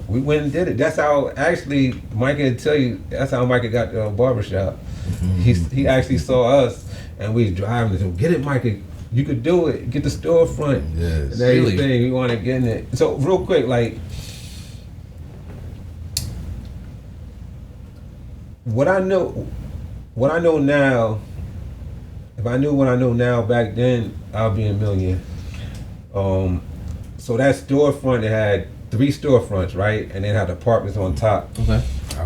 we went and did it. That's how actually Micah would tell you. That's how Micah got the barbershop. He actually saw us, and we was driving. And said, "Get it, Micah. You could do it. Get the storefront Yes. and everything. Really? We want to get in it. So real quick, like what I know now. If I knew what I know now back then, I'll be a millionaire. So that storefront, it had 3 storefronts, right? And it had apartments on top. Okay. I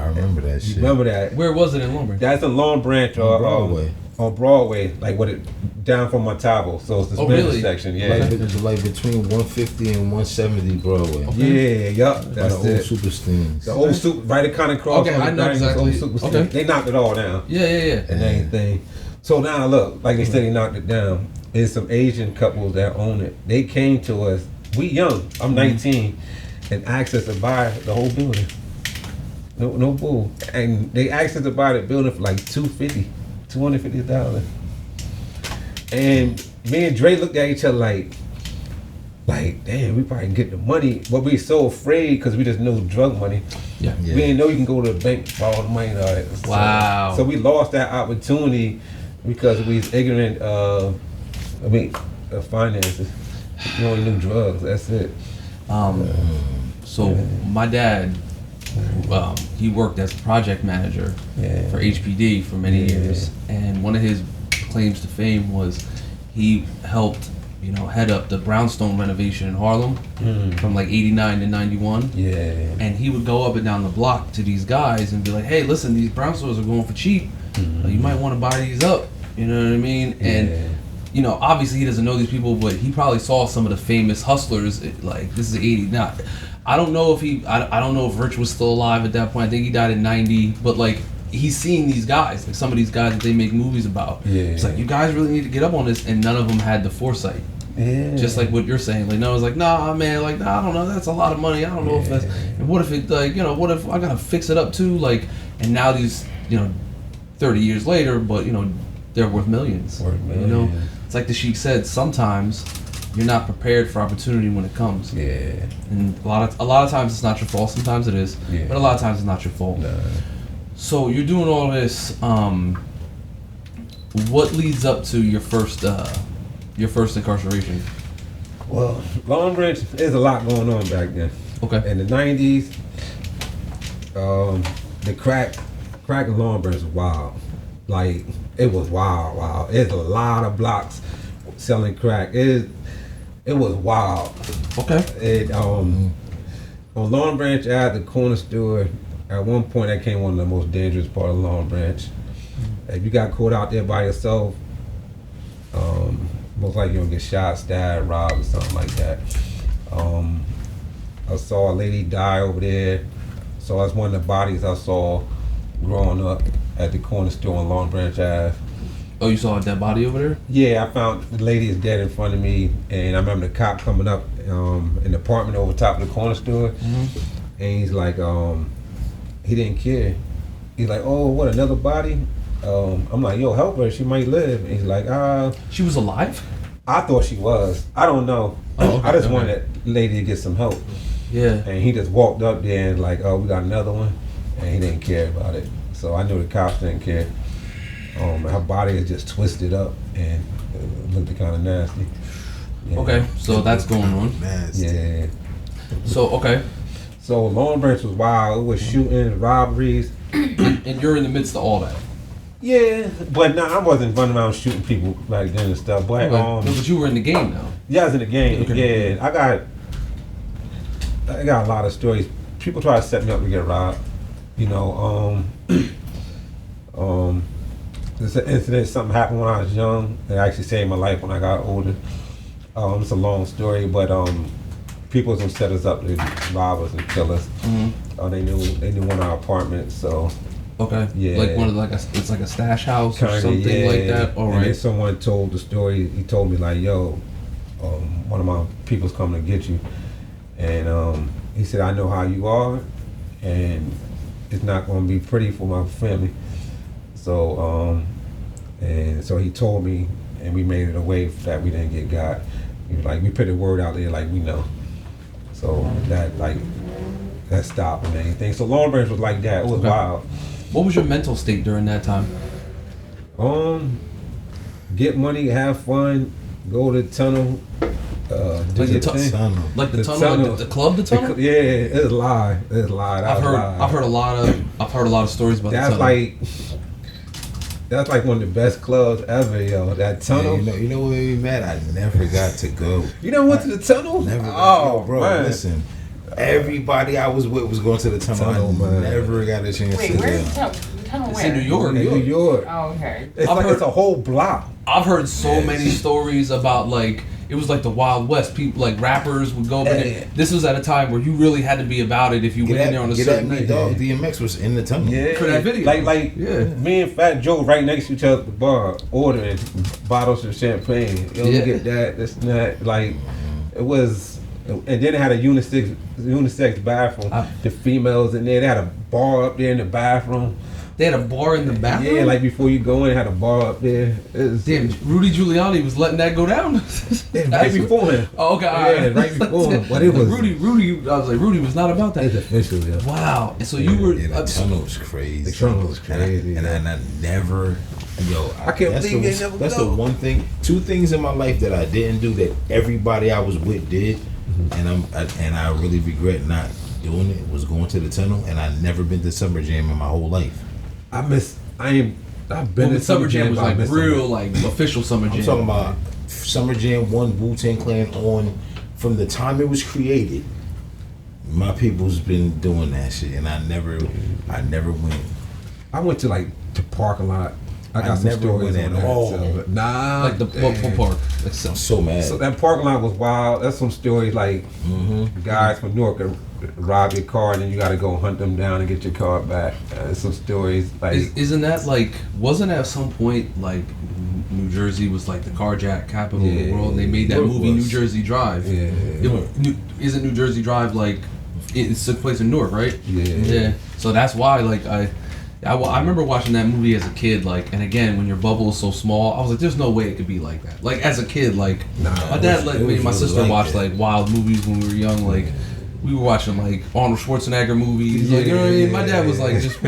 remember that You shit. remember that? Where was it in Lombard? That's a Long Branch or Broadway. On Broadway, like what it down from Montavo. So it's the Oh, Spanish really? section. Yeah. Like between 150 and 170 Broadway. Yeah, yup. By That's the old it. super stings. The old super, right? Kind of cross. Okay, on the I know thing, exactly. Old super Okay. Stings. They knocked it all down Yeah. and everything. So now look, like they said, they knocked it down. There's some Asian couples that own it. They came to us. We young. I'm 19, and asked us to buy the whole building. No bull. And they asked us to buy the building for like $250,000. And me and Dre looked at each other like, damn, we probably can get the money, but we so afraid because we just know drug money. Yeah. Yeah. We didn't know you can go to the bank for all the money. And all that. Wow. So we lost that opportunity because we was ignorant of finances. We only knew drugs. That's it. So my dad, he worked as a project manager Yeah. for HPD for many Yeah. years, and one of his claims to fame was he helped, head up the brownstone renovation in Harlem from like '89 to '91. Yeah. And he would go up and down the block to these guys and be like, "Hey, listen, these brownstones are going for cheap. You might want to buy these up." You know what I mean? And obviously he doesn't know these people, but he probably saw some of the famous hustlers. Like, this is '89. I don't know if I don't know if Rich was still alive at that point. I think he died in '90. But like, he's seeing these guys, like some of these guys that they make movies about. Yeah. It's like, you guys really need to get up on this, and none of them had the foresight. Yeah. Just like what you're saying. Like, no, it's like, nah, man. Like, nah, I don't know. That's a lot of money. I don't know if that's. And what if it, like, what if I gotta fix it up too? Like, and now these, 30 years later, but they're worth millions. It's like the Sheik said. Sometimes you're not prepared for opportunity when it comes. Yeah. And a lot of times it's not your fault. Sometimes it is. Yeah. But a lot of times it's not your fault. Nah. So you're doing all this. What leads up to your first incarceration? Well, Long Branch, there's a lot going on back then. Okay. In the 90s, the crack in Long Branch was wild. Like, it was wild. There's a lot of blocks selling crack. It was wild. Okay. On Long Branch, I had the corner store. At one point, that came one of the most dangerous part of Long Branch. If you got caught out there by yourself, most likely you're gonna get shot, stabbed, robbed, or something like that. I saw a lady die over there. So that's one of the bodies I saw growing up at the corner store on Long Branch Ave. Oh, you saw a dead body over there? Yeah, I found the lady is dead in front of me, and I remember the cop coming up in the apartment over top of the corner store, and he's like, he didn't care. He's like, oh, what, another body? I'm like, yo, help her, she might live. And he's like, She was alive? I thought she was. I don't know. Oh, okay, I just okay. wanted that lady to get some help. Yeah. And he just walked up there and like, oh, we got another one, and he didn't care about it. So I knew the cops didn't care. Her body is just twisted up and it looked kind of nasty. Yeah. Okay, so that's going on. Nasty. Yeah. So, okay. So Long Branch was wild. It was shootings, robberies. And you're in the midst of all that. Yeah, but no, I wasn't running around shooting people back then and stuff. But No, but you were in the game now. yeah, I was in the game. Okay. Yeah, I got a lot of stories. People try to set me up to get robbed. This incident, something happened when I was young. It actually saved my life when I got older. It's a long story, but people was gonna set us up to rob us and kill us. They knew one of our apartments, so Okay. Yeah. Like one of it's like a stash house or kinda, something yeah. like that. All And then right. someone told the story. He told me like, "Yo, one of my people's coming to get you," and he said, "I know how you are, and it's not going to be pretty for my family." So, and so he told me, and we made it a way that we didn't get got. He was like, we put the word out there like we know. So that stopped and anything. So Long Branch was like that. It was Okay. wild. What was your mental state during that time? get money, have fun, go to the tunnel. Do Like your the thing. Tunnel. Like the tunnel, like the club, the tunnel. Yeah, it's live. It's live. I've heard a lot of stories about That's the tunnel. that's like one of the best clubs ever, yo. That tunnel. Yeah, you know what made me mad? I never got to go. You never went to the tunnel? Never. Oh, Yo, bro, man. listen. Everybody I was with was going to the tunnel. Man. I never got a chance Wait, to where's go. the tunnel? The tunnel It's where? in New York. In New York. Oh, okay. It's I've like heard- it's a whole block. I've heard so Yes. many stories about like it was like the Wild West. People like rappers would go, but Yeah. this was at a time where you really had to be about it if you went in there on a Get certain at me, night. dog. DMX was in the tunnel. Yeah. For that video. Like Yeah. me and Fat Joe right next to each other at the bar, ordering bottles of champagne. You know, Yeah. get that, this and that. Like, it was, and then it had a unisex bathroom. The females in there, they had a bar up there in the bathroom. They had a bar in the bathroom. Yeah, like before you go in, it had a bar up there. It was, Damn, Rudy Giuliani was letting that go down. right before him. Oh, okay, all Yeah, right. right before him. But it was Rudy. I was like, Rudy was not about It's that. official, yeah. Wow. And so you were. Yeah, the tunnel was crazy. The tunnel was crazy, And I never, yo, I can't that's believe the, you never That's go. the one thing, two things in my life that I didn't do that everybody I was with did, and I really regret not doing it. Was going to the tunnel, and I never been to Summer Jam in my whole life. I've been Well, to Summer Jam was but I like missed real, them. like official Summer Jam. I'm talking about Summer Jam 1 Wu-Tang Clan on from the time it was created. My people's been doing that shit, and I never went. I went to like the parking lot. I got some never stories went on at that. all. So, nah, like the what park. Like, I'm so mad. So that parking lot was wild. That's some stories like guys from Newark rob your car and then you got to go hunt them down and get your car back. Some stories like Isn't that like? Wasn't at some point like New Jersey was like the carjack capital of the world? And they made that It movie was. New Jersey Drive. Yeah. Isn't New Jersey Drive like? It took place in Newark, right? Yeah. So that's why like I remember watching that movie as a kid, like, and again, when your bubble is so small, I was like, there's no way it could be like that. Like, as a kid, like, my dad, like, me and my sister watched, like, wild movies when we were young, like, we were watching, like, Arnold Schwarzenegger movies, like, you know what I mean? My dad was like, just,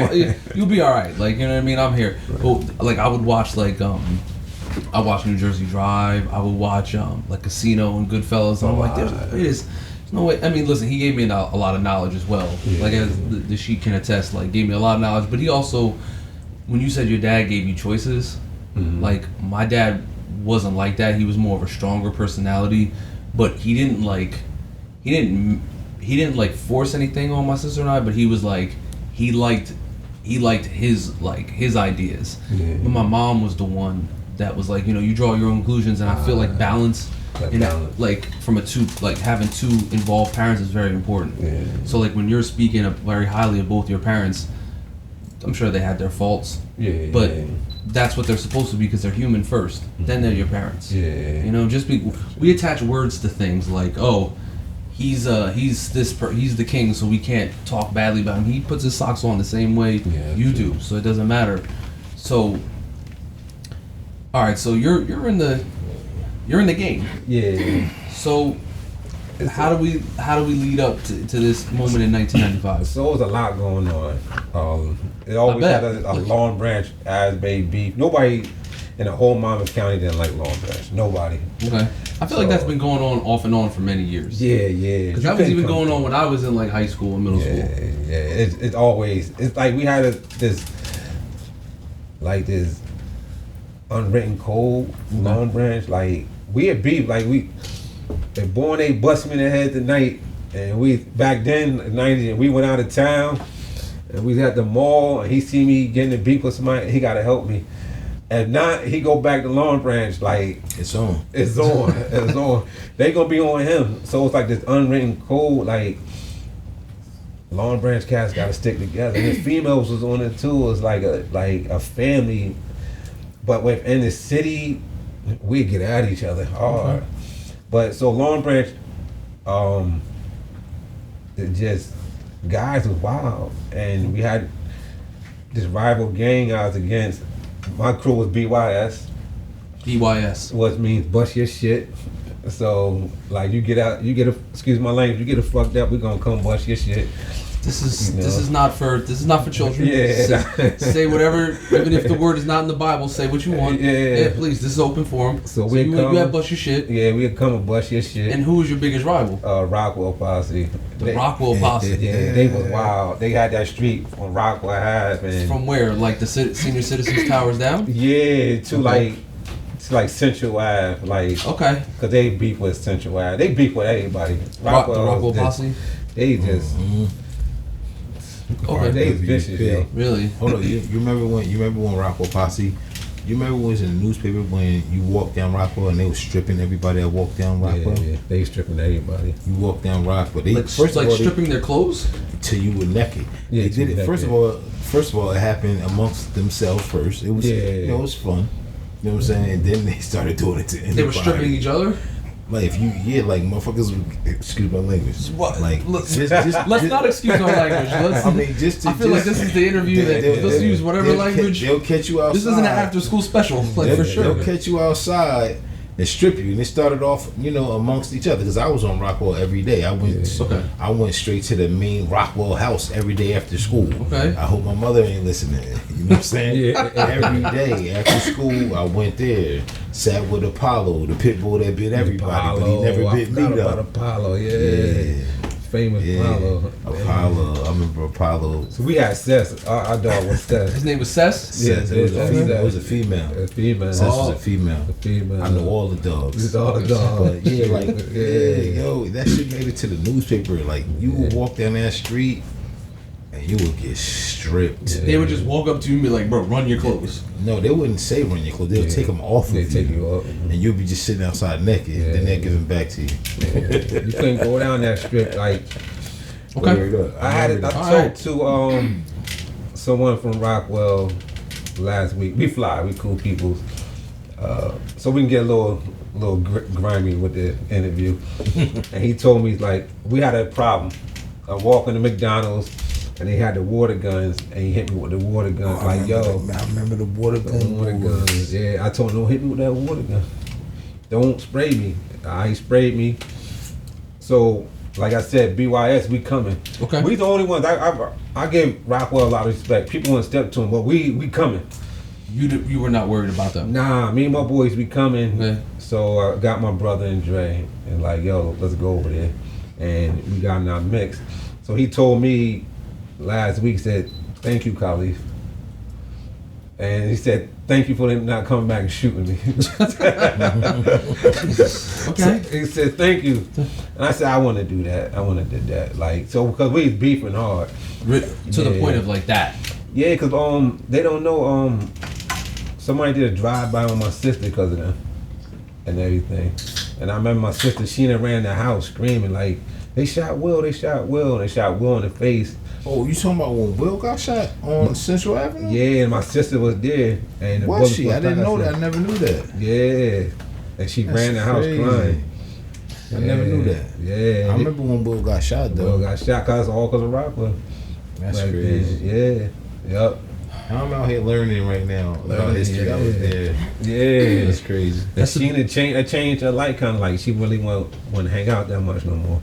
you'll be alright, like, you know what I mean? I'm here. But, like, I would watch, like, I watched New Jersey Drive, I would watch, like, Casino and Goodfellas, and I'm like, there's no way. I mean, listen, he gave me a lot of knowledge as well. Yeah. Like, as the Sheik can attest, like, gave me a lot of knowledge. But he also, when you said your dad gave you choices, like, my dad wasn't like that. He was more of a stronger personality, but he didn't force anything on my sister and I. But he was like, he liked his ideas. Yeah. But my mom was the one that was like, you know, you draw your own conclusions, and I feel like balance. And like from having two involved parents is very important. Yeah. So like when you're speaking very highly of both your parents, I'm sure they had their faults, but that's what they're supposed to be because they're human first. Then they're your parents. Yeah. You know, we attach words to things like, oh, he's the king, so we can't talk badly about him. He puts his socks on the same way you do, so it doesn't matter. So, all right, so you're in the game. Yeah. So how do we lead up to this moment in 1995? So it was a lot going on. It always had a Long Branch Asbury beef. Nobody in the whole Monmouth County didn't like Long Branch. Nobody. Okay. I feel like that's been going on off and on for many years. Yeah. Because that was even going on when I was in like high school and middle school. Yeah. It's always. It's like we had this unwritten code. Long Branch. Like we had beef. Like they born they bust me in the head tonight, and we back then in the 90s, and we went out of town, and we was at the mall, and he see me getting a beef with somebody, he gotta help me. If not, he go back to Long Branch, like It's on. it's on. They gonna be on him. So it's like this unwritten code, like Long Branch cats gotta stick together. And the females was on it too. It was like a family, but within the city, we get at each other hard. But so Long Branch, it just guys was wild, and we had this rival gang I was against. My crew was BYS. BYS. What means bust your shit. So like you get excuse my language, you get it fucked up, we gonna come bust your shit. This is You know? this is not for children. Yeah. Say whatever, even if the word is not in the Bible. Say what you want. Yeah. Please. This is open forum. So we you come- have bust your shit. Yeah, we'll come and bust your shit. And who is your biggest rival? Rockwell Posse. The Rockwell Posse. Yeah, they was wild. They had that street on Rockwell Ave, and From where? Like the senior citizens towers down? yeah, to Okay. like Central Ave, like Okay. cause they beef with Central Ave. They beef with everybody. The Rockwell just- Posse? They just Okay. they vicious, yo. Really? Hold on, you remember when Rockwell Posse? You remember when it was in the newspaper when you walked down Rockwell and they was stripping everybody that walked down Rockwell? Yeah, they stripping everybody. You walked down Rockwell. They Like, first of all, stripping their clothes? till you were naked. Yeah, they till did you it. First of all, it happened amongst themselves first. It was, it was fun. You know what I'm saying? And then they started doing it to anybody. They were stripping each other? Like if you, like motherfuckers. Excuse my language. What? Like Look, just Let's not excuse our language. Let's, I mean, just to, I feel like this is the interview that let's use whatever language. They'll catch you outside. This isn't an after school special, like for sure. They'll catch you outside and strip you. And it started off, amongst each other. Because I was on Rockwell every day. I went straight to the main Rockwell house every day after school. Okay. I hope my mother ain't listening. You know what I'm saying? Yeah. Every day after school, I went there. Sat with Apollo, the pit bull that bit everybody, but he never bit me though. About Apollo, yeah. Famous Apollo. Apollo. I remember Apollo. So we had Sess. Our dog was Sess. His name was Sess? Yeah, It was a female. It was a female. A female. Sess was a female. A female. I know all the dogs. It's all the dogs. But yo, that shit made it to the newspaper. Like you would walk down that street and you would get stripped. They would just walk up to you and be like, bro, run your clothes. No, they wouldn't say run your clothes. They'll take them off They of take you. you up. And you'll be just sitting outside naked. Yeah. Then they'll give them back to you. You couldn't go down that strip. Like Okay. I talked to someone from Rockwell last week. We fly. We cool people. So we can get a little grimy with the interview. And he told me like we had a problem. I walked into McDonald's. And they had the water guns, and he hit me with the water guns. I remember the water guns. Yeah, I told him, don't hit me with that water gun. Don't spray me. He sprayed me. So, like I said, BYS, we coming. Okay. We the only ones. I give Rockwell a lot of respect. People want to step to him, but we coming. You were not worried about them? Nah, me and my boys, we coming. Yeah. So I got my brother and Dre, and like, yo, let's go over there. And we got in our mix. So he told me last week, said, thank you, Khalif. And he said, thank you for them not coming back and shooting me. Okay. He said, thank you. And I said, I want to do that. I want to do that. Like, so, because we was beefing hard. To the point of like that. Yeah, because they don't know, somebody did a drive-by on my sister because of them and everything. And I remember my sister, Sheena, ran the house screaming, like, they shot Will, and they shot Will in the face. Oh, you talking about when Will got shot on Central Avenue? Yeah, and my sister was there. And the Was bullets she? was I didn't know past that. I her. never knew that. Yeah. And she That's ran the house crazy. crying. I never knew that. Yeah. I remember when Will got shot though. Will got shot all because of Rockwell. That's Back crazy. then. Yeah. Yep. I'm out here learning right now about history. I was there. Yeah. That's crazy. And Sheena changed her life kind of like she really won't hang out that much no more.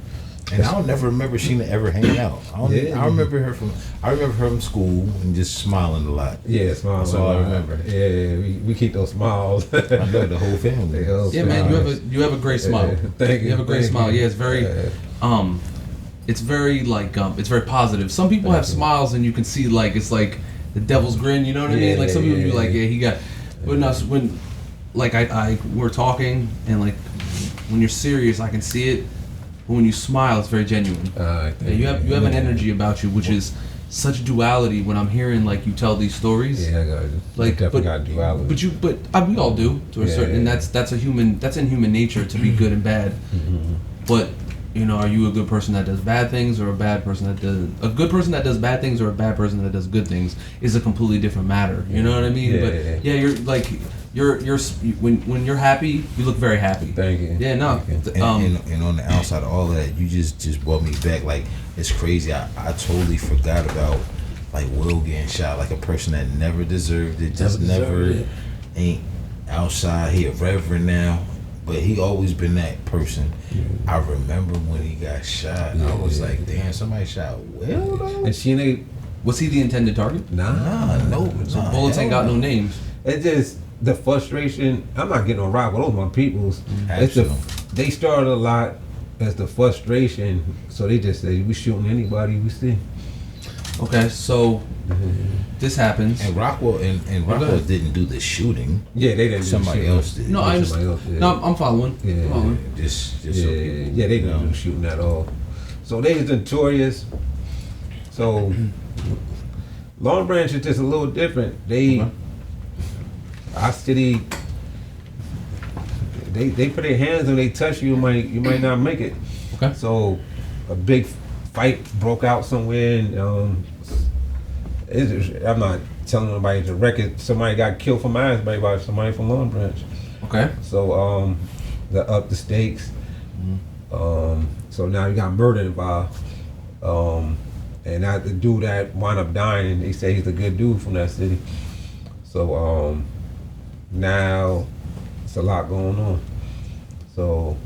And I don't never remember Sheena ever hanging out. Yeah. I remember her from school and just smiling a lot. Yeah, smile. That's all I remember. Yeah, we keep those smiles. I know the whole family. Yeah, man, you have a great smile. Thank you. You have a great Thank smile. you. Yeah, it's very it's very like it's very positive. Some people have smiles and you can see like it's like the devil's grin, you know what I mean? Like some people be like, yeah, he got when like I we're talking and like when you're serious I can see it. But when you smile, it's very genuine. Yeah, you have an energy about you, which is such duality. When I'm hearing like you tell these stories, Yeah, I got it. like Definitely got duality. But we all do to a certain, and that's in human nature to be good and bad. But are you a good person that does bad things or a bad person that does a good person that does bad things or a bad person that does good things is a completely different matter. You know what I mean? But you're like. When you're happy, you look very happy. Thank you. Yeah, no. And on the outside of all of that, you just brought me back. Like it's crazy. I totally forgot about like Will getting shot. Like a person that never deserved it. Just never ain't outside. He a reverend now. But he always been that person. I remember when he got shot. I was like, damn, somebody shot Will though. And she ain't. Was he the intended target? Nah, no. So bullets ain't got no names. It's just the frustration. I'm not getting on rock with those my peoples. They started a lot as the frustration. So they just say we shooting anybody we see. Okay, so this happens. And Rockwell didn't do the shooting. Yeah, they didn't. Somebody else did. No, I understand. No, I'm following. Yeah, I'm following. Just yeah, so people, they didn't do the shooting at all. So they was notorious. So Long Branch is just a little different. Our city, they put their hands on, they touch you, you might not make it. Okay. So a big fight broke out somewhere, and I'm not telling nobody the record. Somebody got killed from Asbury by somebody from Long Branch. Okay. So they up the stakes. So now you got murder involved. And that the dude that wound up dying, they say he's a good dude from that city. So now it's a lot going on. So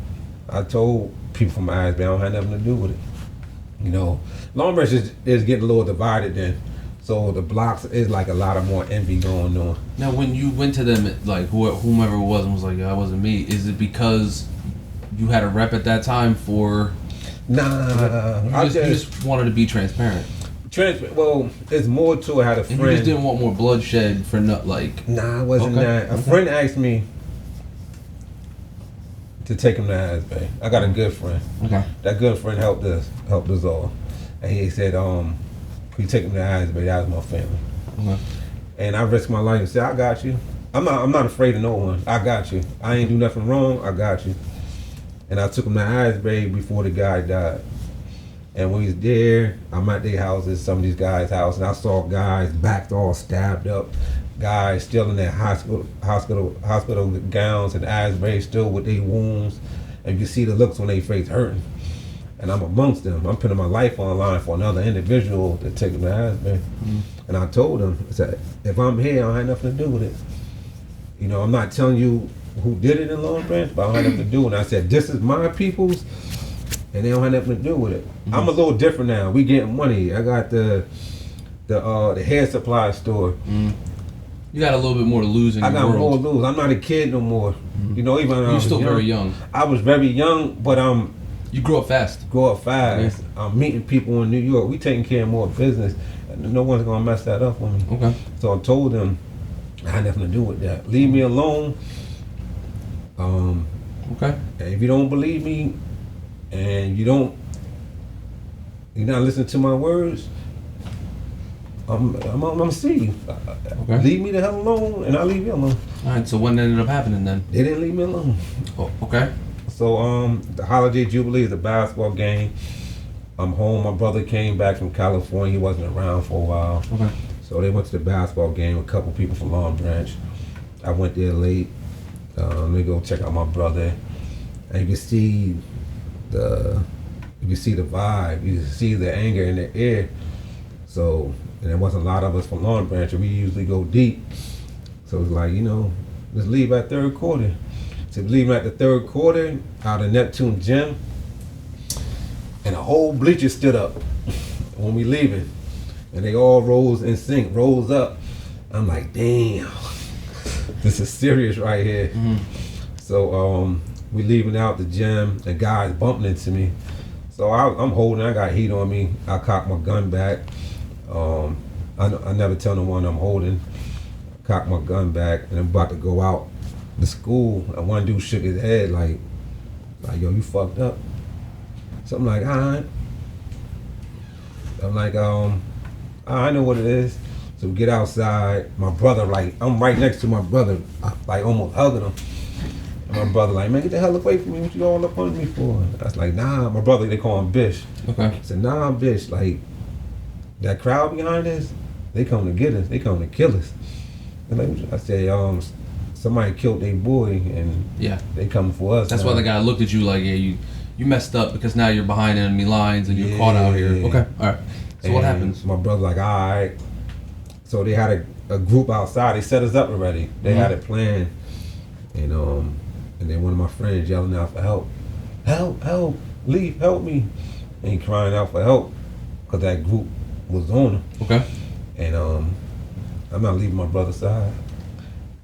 I told people from Asbury I don't have nothing to do with it. You know, Long Branch is getting a little divided then. So the blocks is like a lot of more envy going on. Now, when you went to them, like whomever it was, and was like, "Yeah, that wasn't me," is it because you had a rep at that time for? Nah, you just wanted to be transparent. Well, it's more to it. I had a friend. And you just didn't want more bloodshed for not like. Nah, it wasn't that. A friend asked me to take him to Asbury. I got a good friend. Okay. That good friend helped us all, and he said, "Can you take him to Asbury? That was my family." Okay. And I risked my life and said, "I got you. I'm not afraid of no one. I got you. I ain't do nothing wrong. I got you." And I took him to Asbury before the guy died. And when he was there, I'm at their houses, some of these guys' houses, and I saw guys backed all stabbed up, guys still in their hospital gowns and Asbury still with their wounds, and you see the looks on their face hurting. And I'm amongst them. I'm putting my life on the line for another individual to take them to Asbury. And I told them, I said, if I'm here, I don't have nothing to do with it. You know, I'm not telling you who did it in Long Branch, but I don't have nothing to do with it. And I said, this is my people's, and they don't have nothing to do with it. I'm a little different now. We getting money. I got the hair supply store. You got a little bit more to lose in I your got world. more to lose. I'm not a kid no more. You know, even You're still very young. I was very young, but you grew up fast. Yeah. I'm meeting people in New York. We taking care of more business. No one's gonna mess that up for me. Okay. So I told them I had nothing to do with that. Leave me alone. Okay. And if you don't believe me, and you're not listening to my words, I'm gonna see you. Okay. Leave me the hell alone, and I'll leave you alone. All right. So what ended up happening then? They didn't leave me alone. Oh, okay. So the Holiday Jubilee is a basketball game. I'm home. My brother came back from California. He wasn't around for a while. Okay. So they went to the basketball game with a couple people from Long Branch. I went there late. Let me go check out my brother. And you can see the vibe. You can see the anger in the air. So, and there wasn't a lot of us from Long Branch. We usually go deep. So it's like, let's leave at third quarter. So leaving at the third quarter out of Neptune Gym, and the whole bleacher stood up when we leaving, and they all rose in sync, rose up. I'm like, damn, this is serious right here. Mm-hmm. So we leaving out the gym, and guys bumping into me. So I'm holding, I got heat on me. I cock my gun back. I never tell no one I'm holding. Cock my gun back, and I'm about to go out the school, and one dude shook his head like, yo, you fucked up. So I'm like, all right. I'm like, I know what it is. So we get outside. My brother, I'm right next to my brother, almost hugging him. And my brother, man, get the hell away from me. What you all up on me for? I was like, nah. My brother, they call him Bish. Okay. I said, nah, Bish. That crowd behind us, they come to get us. They come to kill us. And I said, somebody killed their boy, and they coming for us. That's now. why the guy looked at you like, yeah, you messed up because now you're behind enemy lines and you're caught out here. Okay, all right. So what happens? My brother all right. So they had a group outside. They set us up already. They had it planned, and then one of my friends yelling out for help. Help, Leaf, help me. And he crying out for help because that group was on him. Okay. And I'm not leaving my brother's side.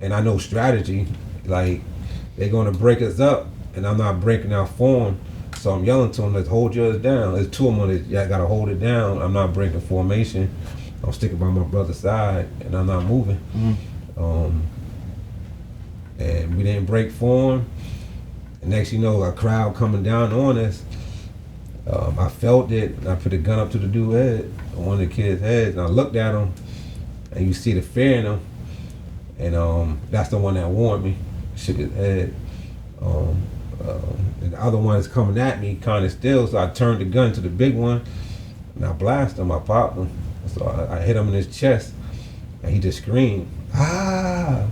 And I know strategy, like they're gonna break us up and I'm not breaking our form. So I'm yelling to them, let's hold yours down. There's two of them that y'all gotta hold it down. I'm not breaking formation. I'm sticking by my brother's side and I'm not moving. And we didn't break form. And next you know, a crowd coming down on us. I felt it, and I put a gun up to the dude's head, on one of the kids' heads, and I looked at him, and you see the fear in him, and that's the one that warned me, shook his head. And the other one is coming at me kind of still, so I turned the gun to the big one, and I blasted him, I popped him. So I hit him in his chest, and he just screamed, ah,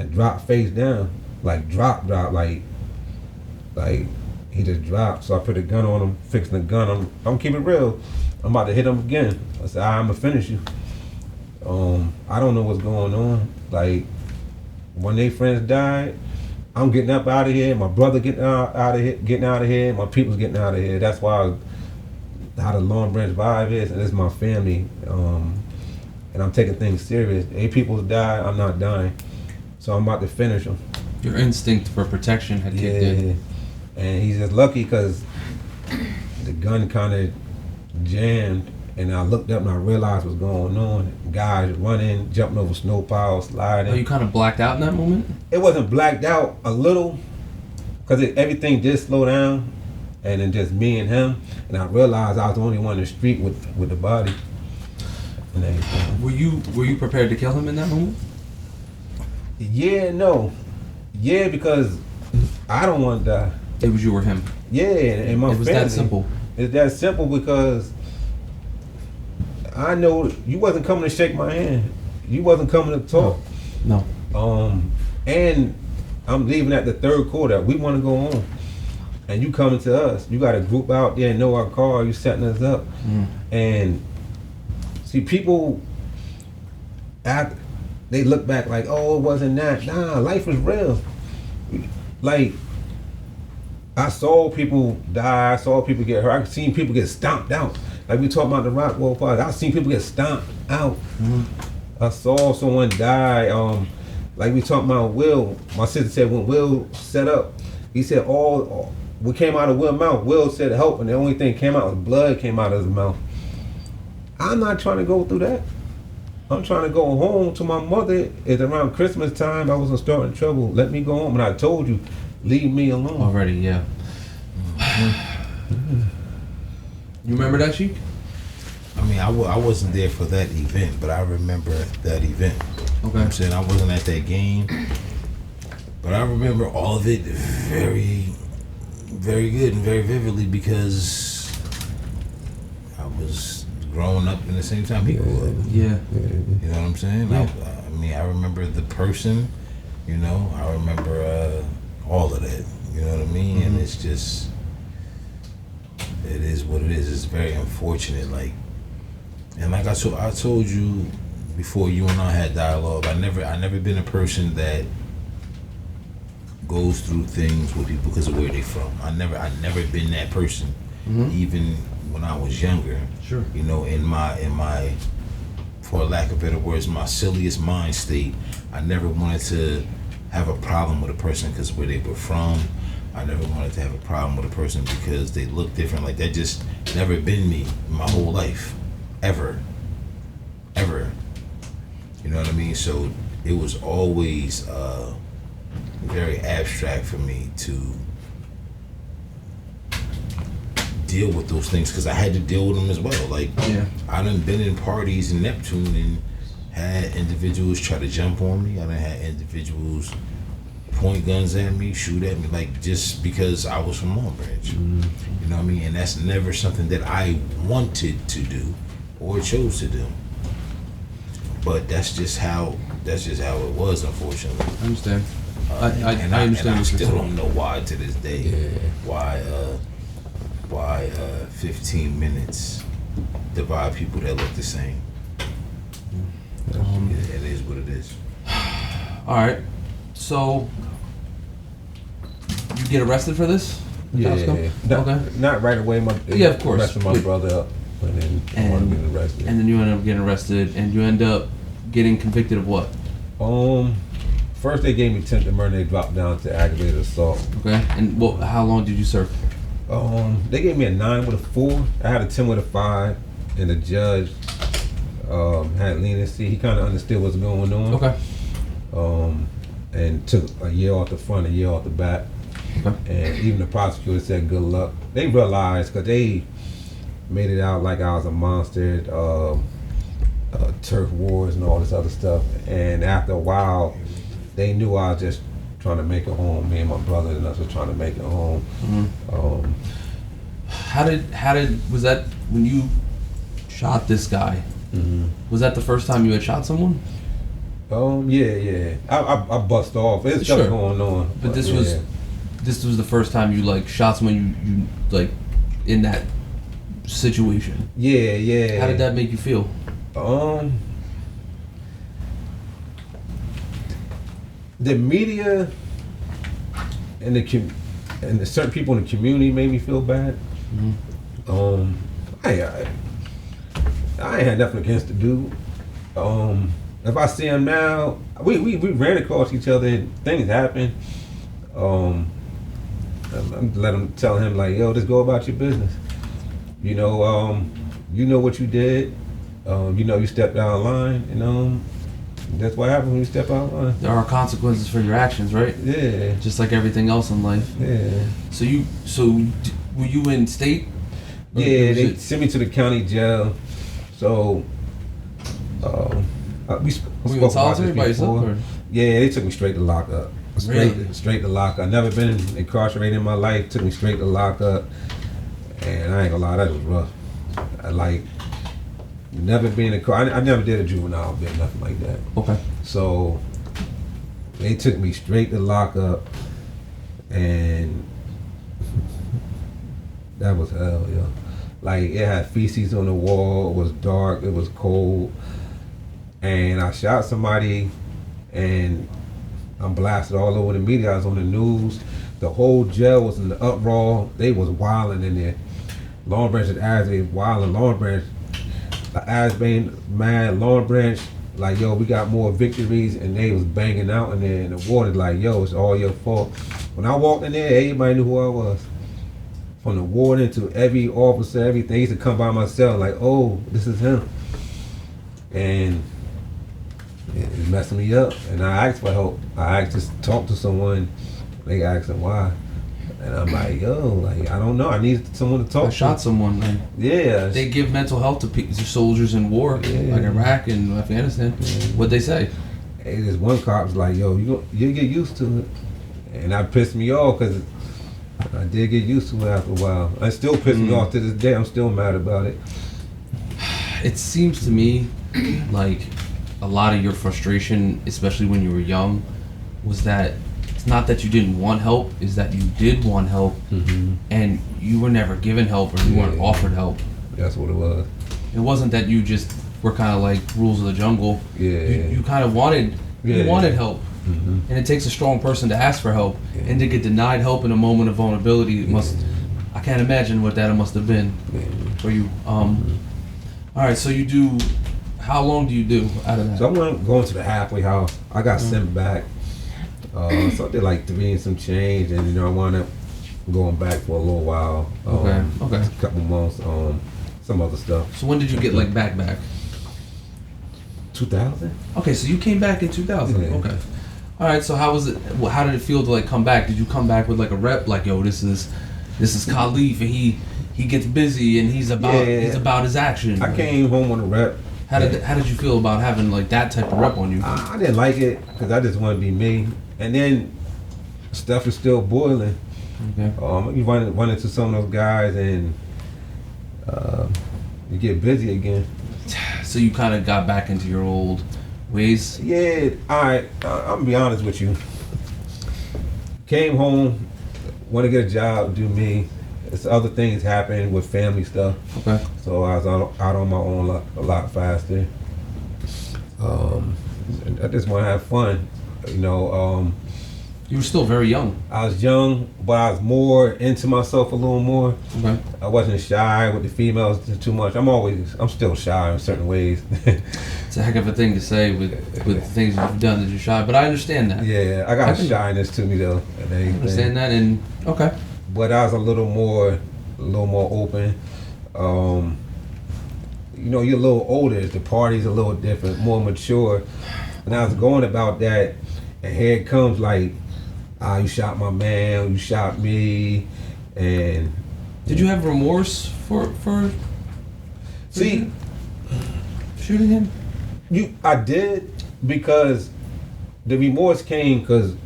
and dropped face down, like drop, like he just dropped. So I put a gun on him, fixing the gun. I'm gonna keep it real. I'm about to hit him again. I said, I'm gonna finish you. I don't know what's going on. Like, when they friends died, I'm getting up out of here. My brother getting out of here. My people's getting out of here. That's why how the Long Branch vibe is, and it's my family. And I'm taking things serious. 8 people died. I'm not dying. So I'm about to finish them. Your instinct for protection had kicked in. And he's just lucky because the gun kind of jammed, and I looked up and I realized what's going on. Guys running, jumping over snow piles, sliding. Oh, you kind of blacked out in that moment? It wasn't blacked out, a little, because everything did slow down, and then just me and him, and I realized I was the only one in the street with the body and everything. Were you prepared to kill him in that moment? Yeah, no. Yeah, because I don't want to die. It was you or him? Yeah, and my family. It was that simple? It's that simple because I know you wasn't coming to shake my hand. You wasn't coming to talk. No. And I'm leaving at the 3rd quarter. We want to go on. And you coming to us. You got a group out there, know our car, you setting us up. And see, people they look back like, oh, it wasn't that. Nah, life was real. Like, I saw people die, I saw people get hurt, I seen people get stomped out. Like we talking about the Rockwell Fire, I seen people get stomped out. I saw someone die, like we talking about Will. My sister said when Will set up, he said all what came out of Will's mouth, Will said help, and the only thing came out was blood came out of his mouth. I'm not trying to go through that. I'm trying to go home to my mother. It's around Christmas time, I wasn't starting trouble. Let me go home, and I told you, leave me alone. Already, yeah. You remember that, Sheik? I mean, I wasn't there for that event, but I remember that event. Okay. I'm saying I wasn't at that game, but I remember all of it very, very good and very vividly because I was growing up in the same time he grew up. Yeah. You know what I'm saying? Yeah. I mean, I remember the person, you know, I remember all of that, you know what I mean? And it's just, it is what it is. It's very unfortunate, like, and like I told you before you and I had dialogue, I never been a person that goes through things with people because of where they from. I never been that person, even when I was younger. Sure. You know, in my, for lack of better words, my silliest mind state, I never wanted to have a problem with a person because of where they were from. I never wanted to have a problem with a person because they look different. Like, that just never been me my whole life, ever. You know what I mean? So it was always very abstract for me to deal with those things because I had to deal with them as well. Like, I done been in parties in Neptune and had individuals try to jump on me. I done had individuals point guns at me, shoot at me, like, just because I was from Long Branch. You know what I mean? And that's never something that I wanted to do or chose to do. But that's just how it was, unfortunately. I understand. I understand. And I still don't know why to this day. Why 15 minutes divide people that look the same. It is what it is. All right. So get arrested for this? Yeah. Okay. Not right away. Yeah, of course. Arrested my brother up, and then I wanted to get arrested. And then you end up getting arrested, and you end up getting convicted of what? First they gave me attempted murder. They dropped down to aggravated assault. Okay. And how long did you serve? They gave me a 9 with a 4. I had a 10 with a 5, and the judge had leniency. He kind of understood what's going on. Okay. And took a year off the front, a year off the back. Okay. And even the prosecutor said good luck. They realized, because they made it out like I was a monster, turf wars and all this other stuff. And after a while, they knew I was just trying to make it home. Me and my brother and us were trying to make it home. Mm-hmm. How did was that when you shot this guy? Mm-hmm. Was that the first time you had shot someone? Yeah. I bust off. There's stuff going on. But this was the first time you like shot someone you like in that situation. Yeah. How did that make you feel? The media and the certain people in the community made me feel bad. Mm-hmm. I ain't had nothing against the dude. If I see him now, we ran across each other and things happen. I'm tell him like, yo, just go about your business. You know what you did. You stepped out of line, that's what happens when you step out of line. There are consequences for your actions, right? Yeah. Just like everything else in life. Yeah. So were you in state? Yeah, they sent me to the county jail. So, we spoke in solitary by yourself? Or? Yeah, they took me straight to lockup. Straight to lockup. I've never been incarcerated in my life. Took me straight to lockup. And I ain't gonna lie, that was rough. Never been in I never did a juvenile bit, nothing like that. Okay. So they took me straight to lockup, and that was hell, yo. Like, it had feces on the wall, it was dark, it was cold, and I shot somebody, and I'm blasted all over the media. I was on the news. The whole jail was in the uproar. They was wilding in there. Long Branch and Asbury wilding. Long Branch, Asbury mad. Long Branch, like, yo, we got more victories, and they was banging out in there. And the warden like, yo, it's all your fault. When I walked in there, everybody knew who I was. From the warden to every officer, everything. They used to come by my cell like, oh, this is him. And it messed me up. And I asked for help. I asked to talk to someone. They asked him why. And I'm like, yo, like, I don't know. I need someone to talk to. I shot someone, man. Yeah. They give mental health to soldiers in war, like Iraq and Afghanistan. What'd they say? Hey, this one cop was like, yo, you get used to it. And that pissed me off because I did get used to it after a while. It still pissed me off to this day. I'm still mad about it. It seems to me like a lot of your frustration, especially when you were young, was that it's not that you didn't want help, is that you did want help, and you were never given help or you weren't offered help. That's what it was. It wasn't that you just were kind of like rules of the jungle. Yeah. You kind of wanted help. And it takes a strong person to ask for help, and to get denied help in a moment of vulnerability. I can't imagine what that must have been for you. All right, so you do. How long do you do out of that? So I'm going to the halfway house. I got sent back. So I did like 3 and some change, and I wound up going back for a little while. Okay. A couple months. Some other stuff. So when did you get like back? 2000. Okay, so you came back in 2000. Yeah. Okay. All right. So how was it? How did it feel to like come back? Did you come back with like a rep? Like, yo, this is Khalif, and he gets busy, and he's about his action. I came home on a rep. How did you feel about having like that type of rep on you? I didn't like it because I just want to be me. And then stuff is still boiling. Okay. You run into some of those guys, and you get busy again. So you kind of got back into your old ways? Yeah, I'm gonna be honest with you. Came home, want to get a job, do me. It's other things happening with family stuff. Okay. So I was out on my own a lot faster. I just want to have fun. You were still very young. I was young, but I was more into myself a little more. Okay. I wasn't shy with the females too much. I'm still shy in certain ways. It's a heck of a thing to say with the things you've done that you're shy, but I understand that. Yeah, I got shyness to me though. I understand that, and okay. But I was a little more open. You know, you're a little older. The party's a little different, more mature. And I was going about that, and here it comes like, you shot my man, you shot me, and did you have remorse for see shooting him? I did, because the remorse came because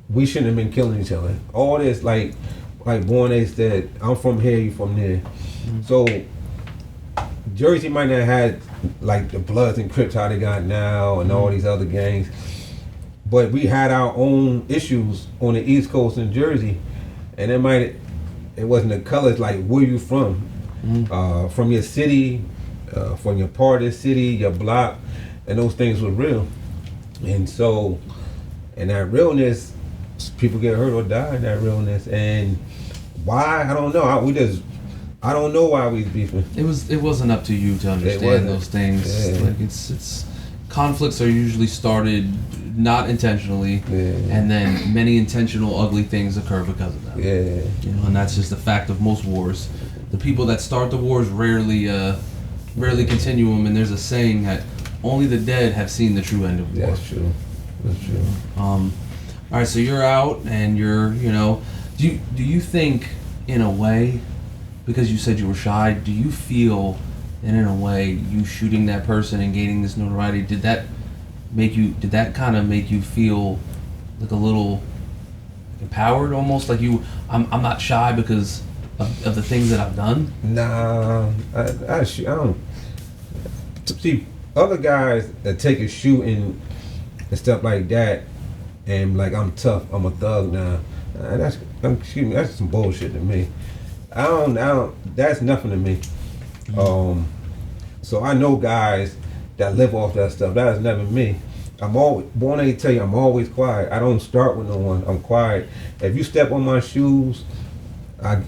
we shouldn't have been killing each other. All this like Born said, I'm from here, you from there. Mm-hmm. So Jersey might not have had like the Bloods and Crips how they got now and all these other gangs. But we had our own issues on the East Coast in Jersey, and it wasn't the colors, like where you from, from your city, from your part of the city, your block, and those things were real. And so, and that realness, people get hurt or die in that realness. And why, I don't know. I don't know why we was beefing. It wasn't up to you to understand those things. Yeah. Like it's conflicts are usually started not intentionally, and then many intentional ugly things occur because of that. Yeah. You know, and that's just the fact of most wars. The people that start the wars rarely continue them, and there's a saying that only the dead have seen the true end of war. That's true. All right, so you're out, and you're, you know, do you think in a way, because you said you were shy, do you feel that in a way you shooting that person and gaining this notoriety, did that kind of make you feel like a little empowered, almost like I'm not shy because of the things that I've done? Nah, I don't. See, other guys that take a shooting and stuff like that, and like I'm tough, I'm a thug now. That's some bullshit to me. I don't. That's nothing to me. So I know guys that live off that stuff. That is never me. I'm always born to tell you, I'm always quiet. I don't start with no one. I'm quiet. If you step on my shoes, I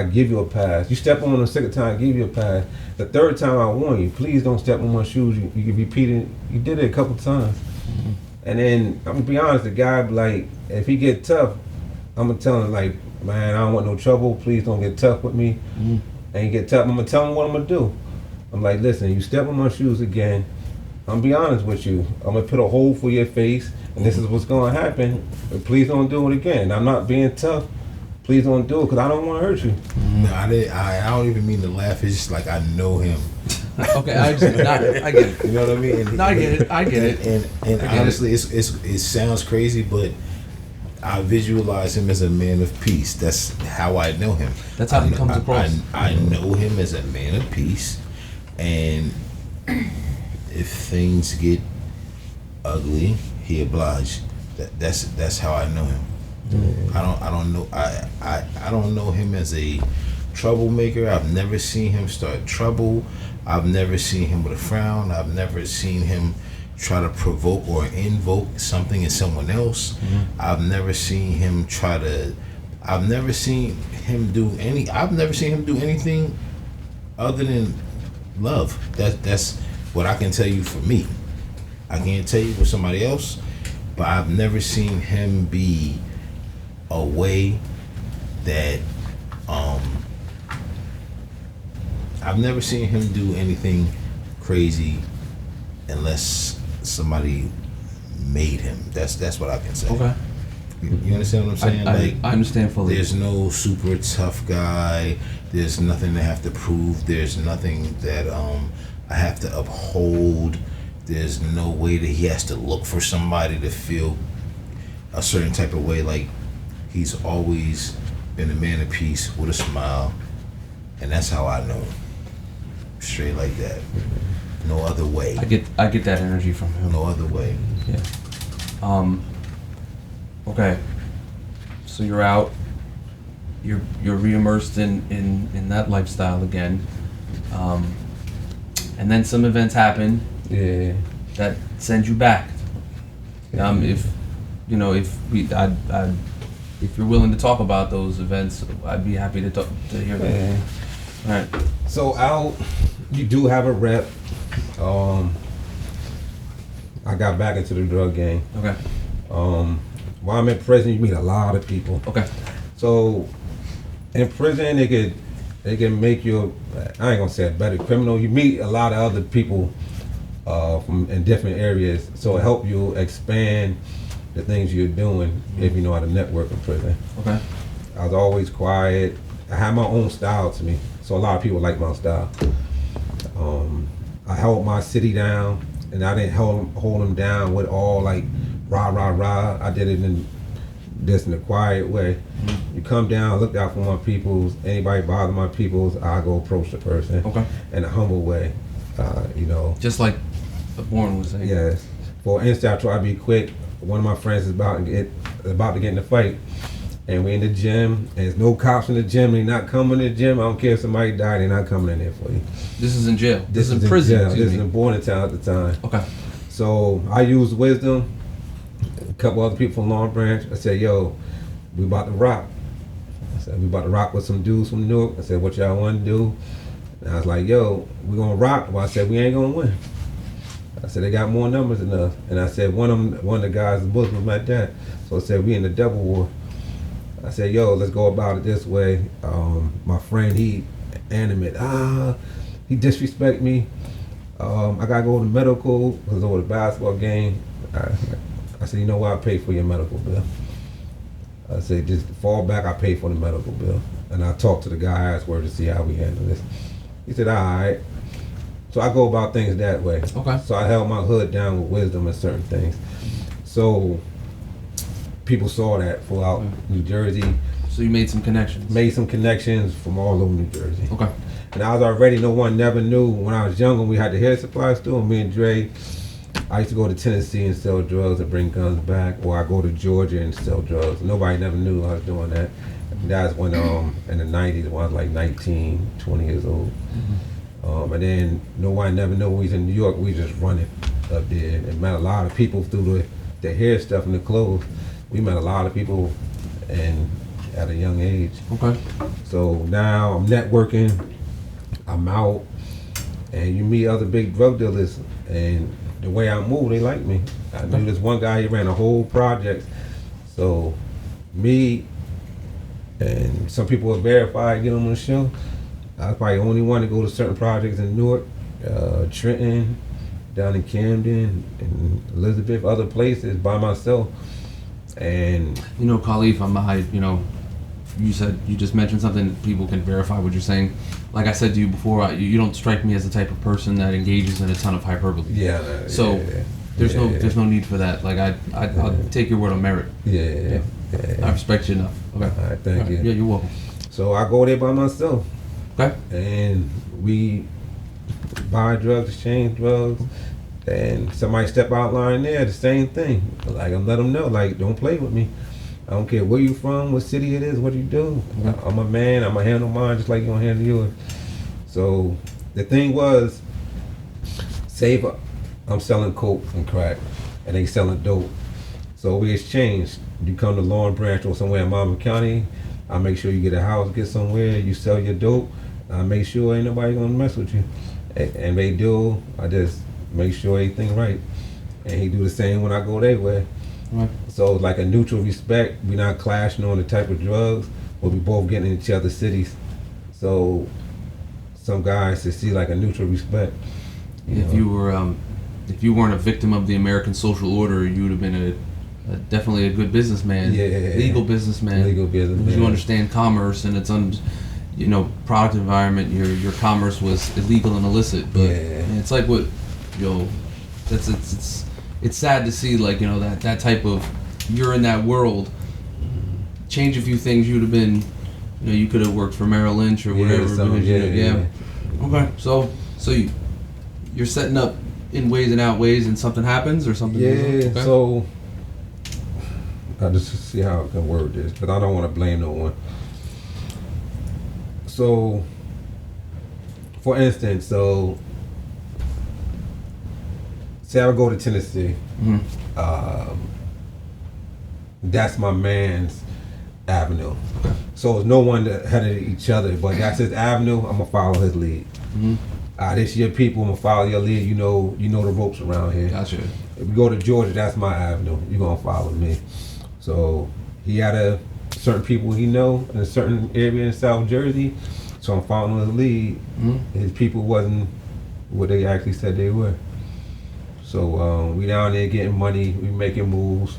give you a pass. You step on them the second time, I give you a pass. The third time, I warn you, please don't step on my shoes. You can repeat it. You did it a couple times. Mm-hmm. And then, I'm gonna be honest, the guy, like, if he get tough, I'm gonna tell him, like, man, I don't want no trouble. Please don't get tough with me. Mm-hmm. And you get tough, I'm gonna tell him what I'm gonna do. I'm like, listen, you step on my shoes again, I'm gonna be honest with you. I'm gonna put a hole for your face, and this is what's gonna happen. But please don't do it again. I'm not being tough. Please don't do it, because I don't want to hurt you. No, I don't even mean to laugh. It's just like I know him. Okay, I get it. You know what I mean? I get it. And honestly, it sounds crazy, but I visualize him as a man of peace. That's how I know him. That's how he comes across. I know him as a man of peace, and if things get ugly, he oblige. That's how I know him. I don't know him as a troublemaker. I've never seen him start trouble. I've never seen him with a frown. I've never seen him try to provoke or invoke something in someone else. Mm-hmm. I've never seen him do anything other than love. That's what I can tell you for me. I can't tell you for somebody else, but I've never seen him be a way that I've never seen him do anything crazy unless somebody made him. That's what I can say. Okay. You understand what I'm saying? I understand fully. There's no super tough guy. There's nothing to have to prove. There's nothing that I have to uphold. There's no way that he has to look for somebody to feel a certain type of way. Like, he's always been a man of peace with a smile, and that's how I know him. Straight like that. No other way. I get that energy from him. No other way. Yeah. Okay. So you're out. You're re-immersed in that lifestyle again. And then some events happen. Yeah. That send you back. if you're willing to talk about those events, I'd be happy to hear them. Yeah. All right. So you do have a rep. I got back into the drug game. Okay. While I'm in prison, you meet a lot of people. Okay. So in prison, they can make you, I ain't gonna say a better criminal. You meet a lot of other people from in different areas, so it help you expand the things you're doing if you know how to network in prison. Okay. I was always quiet. I had my own style to me, so a lot of people like my style. I held my city down, and I didn't hold them down with all like rah rah rah. I did it in a quiet way. You come down, look out for my peoples. Anybody bother my peoples, I go approach the person. Okay. In a humble way, Just like the Born was saying. Yes. For instance, I try to be quick. One of my friends is about to get in a fight, and we in the gym, and there's no cops in the gym. They're not coming to the gym. I don't care if somebody died. They're not coming in there for you. This is in jail. This is in prison. Jail. This is in Bordentown at the time. Okay. So I used wisdom. A couple other people from Long Branch. I said, "Yo, we about to rock." I said, "We about to rock with some dudes from Newark." I said, "What y'all want to do?" And I was like, "Yo, we gonna rock." Well, I said, "We ain't gonna win." I said, "They got more numbers than us." And I said, one of the guys, the Muslim, was my dad. So I said, "We in the devil war." I said, "Yo, let's go about it this way." My friend, he animate. He disrespect me. I gotta go to medical because over the basketball game. I said, "You know what? I'll pay for your medical bill." I said, "Just fall back. I pay for the medical bill." And I talked to the guy afterwards to see how we handle this. He said, "All right." So I go about things that way. Okay. So I held my hood down with wisdom and certain things. So people saw that throughout New Jersey. So you made some connections. Made some connections from all over New Jersey. Okay. And I was already, no one never knew. When I was younger, we had the hair supply store. Me and Dre, I used to go to Tennessee and sell drugs and bring guns back, or I go to Georgia and sell drugs. Nobody never knew I was doing that. And that's when, in the 90s, when I was like 19, 20 years old. And then no one never knew we was in New York. We just running up there and met a lot of people through the hair stuff and the clothes. We met a lot of people and at a young age. Okay. So now I'm networking, I'm out, and you meet other big drug dealers, and the way I move, they like me. I knew this one guy, he ran a whole project. So me and some people were verified, get on the show. I was probably the only one to go to certain projects in Newark, Trenton, down in Camden, and Elizabeth, other places by myself. And Khalif, you just mentioned something that people can verify what you're saying. Like I said to you before, you don't strike me as the type of person that engages in a ton of hyperbole. Yeah. So there's no need for that. Like I'll take your word on merit. Yeah. I respect you enough. Okay. All right, thank you. Yeah, you're welcome. So I go there by myself. Okay. And we buy drugs, exchange drugs, and somebody step out line there, the same thing. Like I'm let them know, like don't play with me. I don't care where you from, what city it is, what you do. Okay. I'm a man, I'm gonna handle mine just like you gonna handle yours. So the thing was, I'm selling coke and crack, and they selling dope. So we exchange. You come to Long Branch or somewhere in Monmouth County, I make sure you get a house, get somewhere, you sell your dope, I make sure ain't nobody gonna mess with you. And they do, I just make sure everything right. And he do the same when I go their way. Right. So it's like a neutral respect. We not clashing on the type of drugs, but we both getting in each other's cities. So some guys to see like a neutral respect. If you weren't a victim of the American social order, you would have been definitely a good businessman. Legal businessman. Legal businessman. Because you understand commerce and its product environment. Your commerce was illegal and illicit. But it's like what it's sad to see that type of, you're in that world. Change a few things, you'd have been, you could have worked for Merrill Lynch or whatever. Okay, so you're setting up in ways and out ways, and something happens or something. Okay. So I just see how I can word this, but I don't want to blame no one. So, for instance, say I would go to Tennessee. that's my man's avenue. So it's no one that had each other, but that's his avenue. I'm gonna follow his lead. This your people, I'm gonna follow your lead. You know the ropes around here. Gotcha. If we go to Georgia, that's my avenue. You're gonna follow me. So he had certain people he know in a certain area in South Jersey. So I'm following his lead. His people wasn't what they actually said they were. So we down there getting money, we making moves,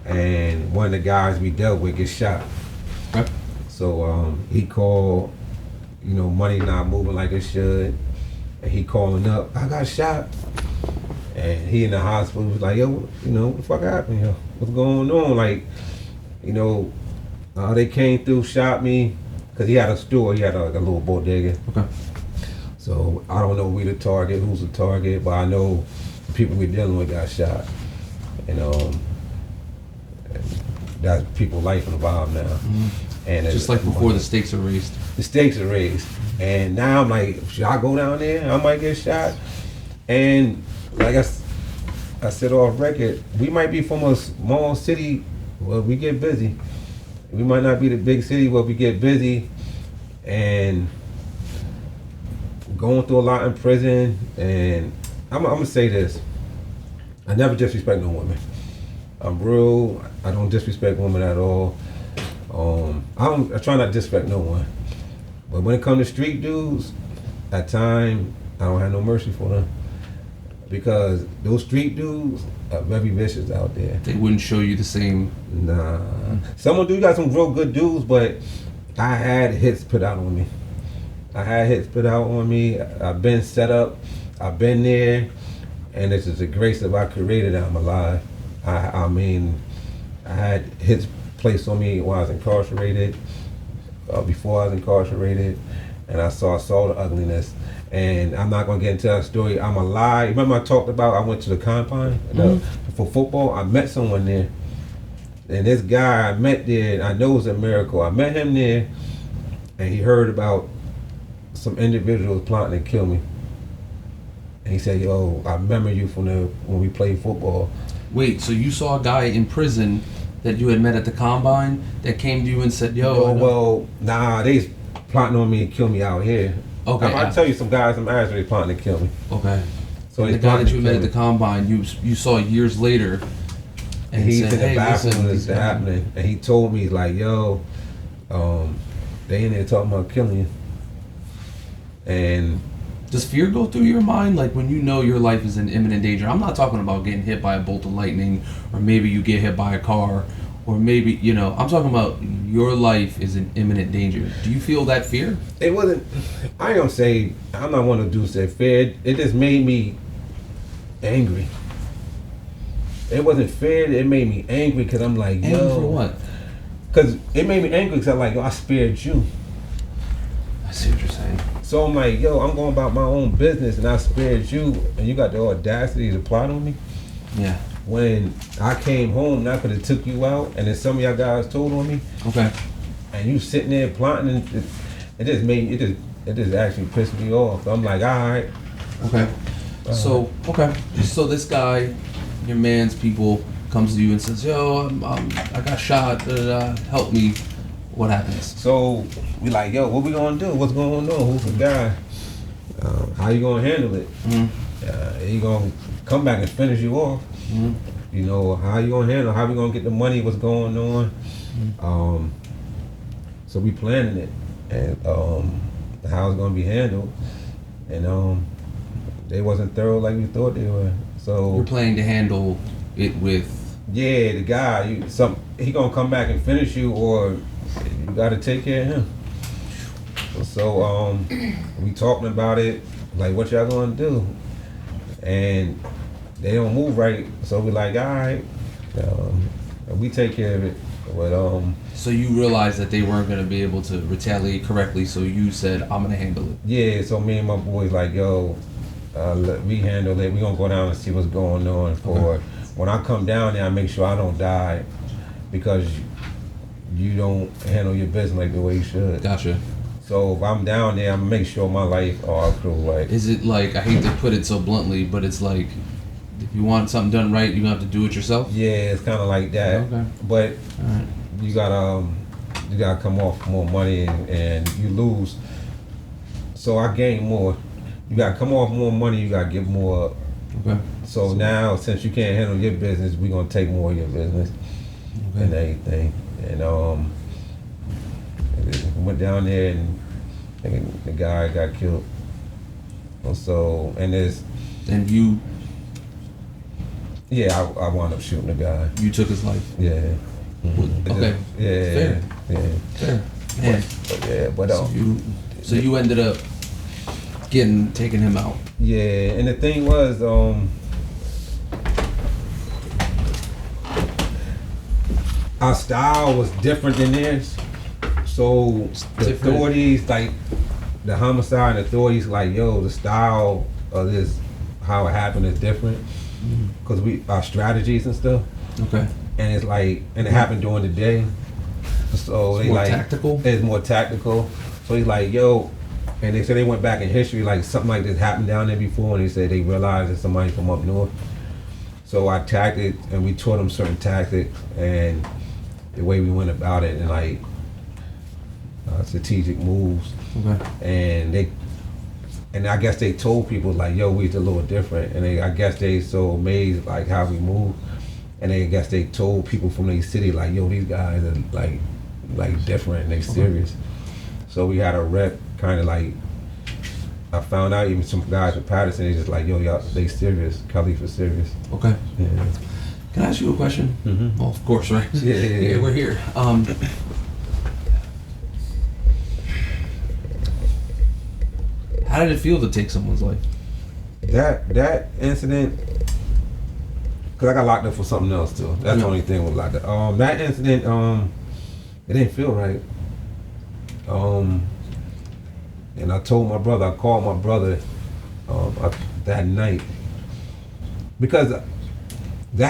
and one of the guys we dealt with gets shot. Okay. So he called, money not moving like it should, and he calling up, I got shot. And he in the hospital was like, yo, what the fuck happened, yo? What's going on? Like, they came through, shot me, because he had a store, he had a little bodega. Okay. So I don't know we the target, who's the target, but I know the people we're dealing with got shot. And that's people's life involved now. And Just like before the stakes are raised. The stakes are raised. And now I'm like, should I go down there? I might get shot. And like I said off record, we might be from a small city where we get busy. We might not be the big city where we get busy and going through a lot in prison. And I'm gonna say this. I never disrespect no women. I'm real. I don't disrespect women at all. I try not to disrespect no one. But when it comes to street dudes, at times I don't have no mercy for them. Because those street dudes are very vicious out there. They wouldn't show you the same. Nah. Some of you got some real good dudes, but I had hits put out on me. I've been set up. I've been there. And it's just a grace that I created that I'm alive. I mean, I had hits placed on me while I was incarcerated, before I was incarcerated, and I saw the ugliness. And I'm not gonna get into that story. I'm alive. Remember I talked about I went to the combine for football. I met someone there, and this guy I met there, I know it's a miracle. I met him there, and he heard about some individuals plotting to kill me. And he said, "Yo, I remember you from when we played football." Wait, so you saw a guy in prison that you had met at the combine that came to you and said, "Yo"? Well, nah, they plotting on me to kill me out here. Okay. I'll tell you some guys, some actually plotting to kill me. Okay. So and the guy that you met at the combine, you saw years later, and he's said, in the "Hey, bathroom when listen, it's happening," and he told me like, "Yo, they in there talking about killing you." And does fear go through your mind, like when you know your life is in imminent danger? I'm not talking about getting hit by a bolt of lightning, or maybe you get hit by a car, or maybe, I'm talking about your life is in imminent danger. Do you feel that fear? it wasn't. I don't say I'm not one of those that fear. It just made me angry. It wasn't fear. It made me angry because I'm like, yo. Angry for what? Because it made me angry because I'm like, yo, I spared you. I see what you're saying. So I'm like, yo, I'm going about my own business and I spared you, and you got the audacity to plot on me. Yeah. When I came home, and I could have took you out, and then some of y'all guys told on me. Okay. And you sitting there plotting, and it just made it just actually pissed me off. So I'm like, all right. Okay. So this guy, your man's people, comes to you and says, "Yo, I got shot. Help me." What happens? So we like, yo, what we gonna do? What's going on? Who's the guy? How you gonna handle it? He gonna come back and finish you off? How you gonna handle? How we gonna get the money? What's going on? So we planning it, and how it's gonna be handled, and they wasn't thorough like we thought they were. So you're planning to handle it with? Yeah, the guy. He gonna come back and finish you, or you gotta take care of him. So we talking about it, like what y'all gonna do, and they don't move right. So we like, all right, we take care of it. But so you realized that they weren't gonna be able to retaliate correctly. So you said, "I'm gonna handle it." Yeah. So me and my boys like, yo, we handle it. We gonna go down and see what's going on. For when I come down there, I make sure I don't die because you don't handle your business like the way you should. Gotcha. So if I'm down there, I'm make sure my life, our crew, like. Is it like, I hate to put it so bluntly, but it's like if you want something done right, you have to do it yourself. Yeah, it's kind of like that. Okay. But All right. you gotta come off more money and you lose. So I gain more. You gotta come off more money. You gotta give more up. Okay. So now, since you can't handle your business, we're gonna take more of your business and everything. And went down there and the guy got killed. So And you I wound up shooting the guy. took his life. Yeah. Okay. Yeah. Fair. Man. But So you ended up taking him out. yeah, and the thing was, our style was different than theirs. So the Different. authorities, like the homicide authorities, like, yo, the style of this, how it happened is different, because our strategies and stuff, Okay. and it's like, and it happened during the day. So It's they more like tactical? It's more tactical. So he's like, yo, and they said they went back in history, like something like this happened down there before, and they said they realized it's somebody from up north. So I tactic, and we taught them certain tactics and the way we went about it, and like strategic moves. Okay. And I guess they told people like, yo, we's a little different, and I guess they so amazed like how we move, and I guess they told people from the city like, yo, these guys are like different and they serious. So we had a rep kind of like, I found out even some guys from Patterson, they just like, yo, y'all, they serious. Khalif is serious. Okay. Yeah. Can I ask you a question? Mm-hmm. Well, of course, right? Yeah. We're here. How did it feel to take someone's life? That incident, cause I got locked up for something else too. That's the only thing was locked up. That incident, it didn't feel right. And I told my brother, I called my brother that night, because that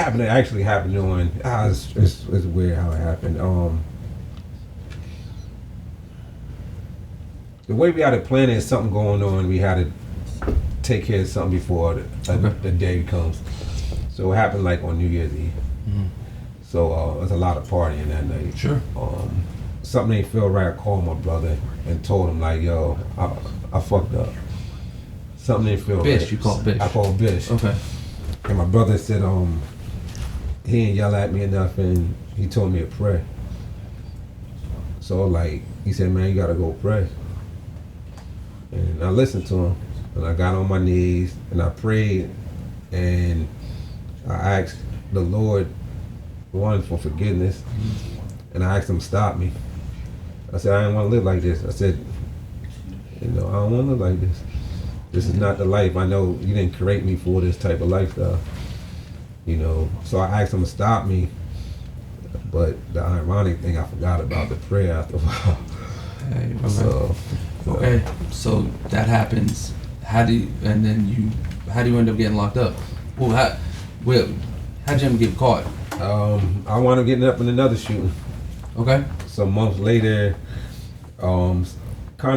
happened. It actually happened during. It's weird how it happened. The way we had it planned is something going on. We had to take care of something before the day comes. So it happened like on New Year's Eve. Mm-hmm. So there's a lot of partying that night. Sure. Something didn't feel right. I called my brother and told him like, yo, I fucked up. Something didn't feel right. Bish, you called Bish. I called Bish. Okay. And my brother said, he didn't yell at me enough, and he told me to pray. So like, he said, man, you gotta go pray. And I listened to him, and I got on my knees, and I prayed, and I asked the Lord, one, for forgiveness, and I asked him to stop me. I said, I didn't want to live like this. I said, I don't want to live like this. This is not the life. I know you didn't create me for this type of lifestyle. So I asked him to stop me, but the ironic thing, I forgot about the prayer after a while. Okay. So that happens. How do you end up getting locked up? Well, how'd you ever get caught? I wound up getting up in another shooting. Okay. Some months later, kind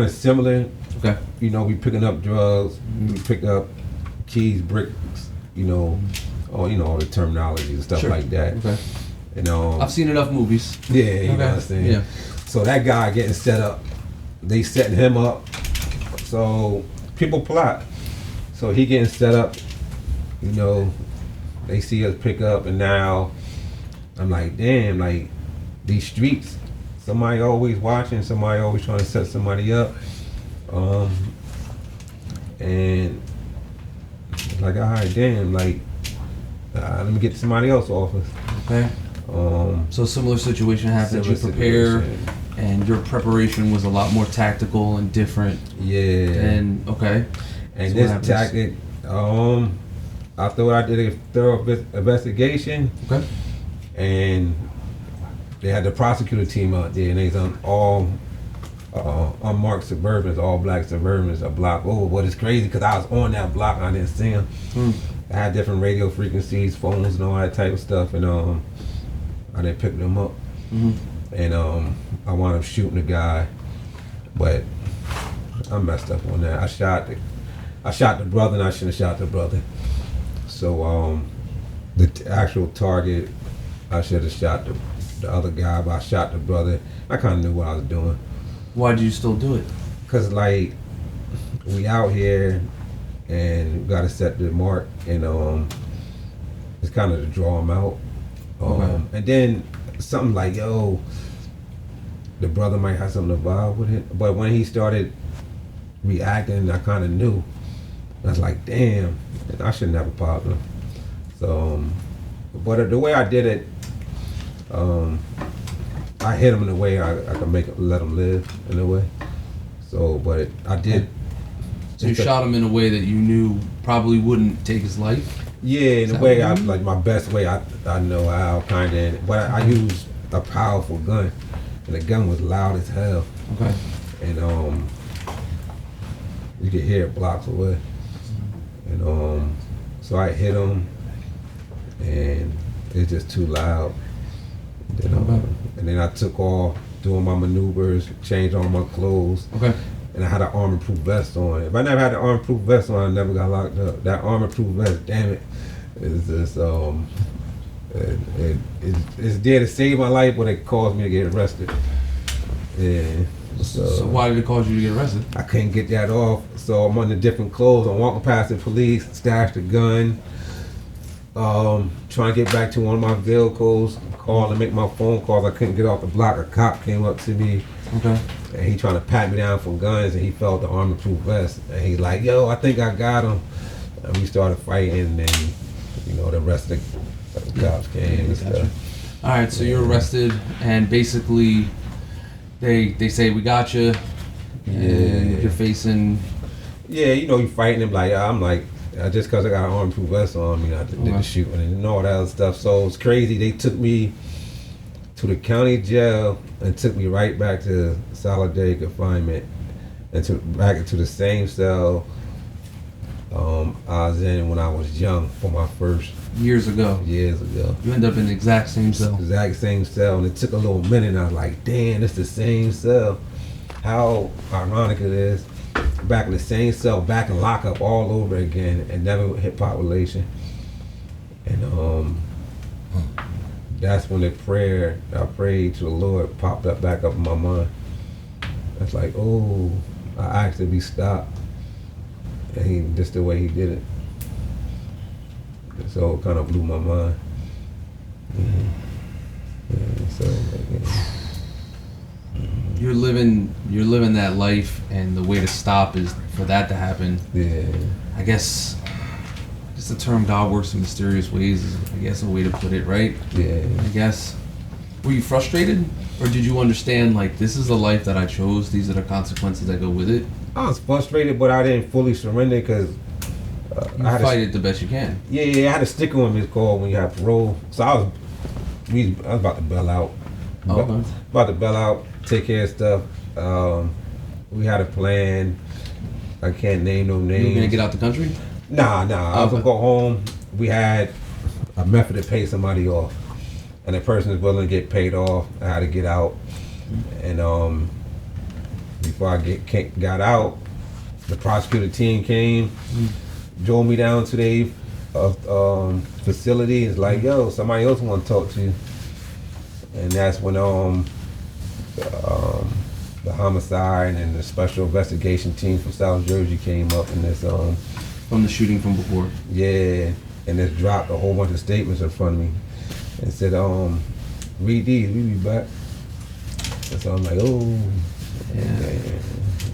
of similar. Okay. We picking up drugs. We picked up keys, bricks. All the terminology and stuff like that. Okay. I've seen enough movies. Yeah, you know what I'm saying. Yeah. So that guy getting set up, they setting him up. So people plot. So he getting set up. They see us pick up, and now I'm like, damn, like these streets. Somebody always watching. Somebody always trying to set somebody up. And like, all right, damn, like, let me get somebody else office. Okay. So similar situation happened. You prepare, and your preparation was a lot more tactical and different. Yeah. And okay. And So this tactic, after I did a thorough investigation, okay, and they had the prosecutor team out there, and they done all unmarked Suburbans, all black Suburbans, a block over. What is crazy, because I was on that block and I didn't see them. I had different radio frequencies, phones, and all that type of stuff, and I didn't pick them up. And I wound up shooting the guy, but I messed up on that. I shot the brother, and I shouldn't have shot the brother. So the actual target, I should have shot the other guy, but I shot the brother. I kind of knew what I was doing. Why did you still do it? Cause like we out here and we gotta set the mark, and it's kind of to draw him out. Okay. And then something like, yo, the brother might have something to vibe with it. But when he started reacting, I kind of knew. I was like, damn, I shouldn't have a problem. So, but the way I did it, I hit him in a way I could let him live in a way. So, but I did. So you shot him in a way that you knew probably wouldn't take his life? Yeah, in a way, like my best way I know how, kind of. But I used a powerful gun, and the gun was loud as hell. Okay. And you could hear it blocks away. And so I hit him, and it's just too loud. And then I took off, doing my maneuvers, changed all my clothes. Okay. And I had an armor-proof vest on. If I never had the armor-proof vest on, I never got locked up. That armor-proof vest, damn it, is just it's there to save my life, but it caused me to get arrested. Yeah. So why did it cause you to get arrested? I couldn't get that off, so I'm under different clothes. I'm walking past the police, stashed a gun, trying to get back to one of my vehicles, call and make my phone calls. I couldn't get off the block. A cop came up to me. Okay. And he trying to pat me down for guns, and he felt the armor-proof vest. And he's like, yo, I think I got him. And we started fighting, and then, the rest of the cops came and stuff. All right, so you're arrested, and basically they say, we got you, and you're facing... Yeah, you fighting him like, I'm like, just because I got an armor-proof vest on me, I did the shooting and all that other stuff. So it's crazy. They took me to the county jail and took me right back to solitary confinement and back into the same cell I was in when I was young for my first... Years ago. You end up in the exact same cell. Exact same cell, and it took a little minute, and I was like, damn, it's the same cell. How ironic it is. Back in the same cell, back in lockup all over again, and never hit population. And that's when the prayer I prayed to the Lord popped up back up in my mind. That's like, oh, I asked to be stopped. And just the way he did it. So it kind of blew my mind. You're living that life, and the way to stop is for that to happen. Yeah. I guess the term God works in mysterious ways is, I guess, a way to put it, right? Yeah. I guess. Were you frustrated, or did you understand, like, this is the life that I chose, these are the consequences that go with it? I was frustrated, but I didn't fully surrender because you fight it the best you can. Yeah, I had a sticker on me called when you have parole. So I was about to bail out. Okay. About to bail out, take care of stuff. We had a plan. I can't name no names. You were gonna get out the country? Nah. I was gonna go home. We had a method to pay somebody off, and the person is willing to get paid off. I had to get out, and before I got out, the prosecutor team came, drove me down to the facility. It's like, yo, somebody else want to talk to you, and that's when the homicide and the special investigation team from South Jersey came up in this from the shooting from before. Yeah, and just dropped a whole bunch of statements in front of me and said, read these, we be back. And so I'm like, oh. Yeah.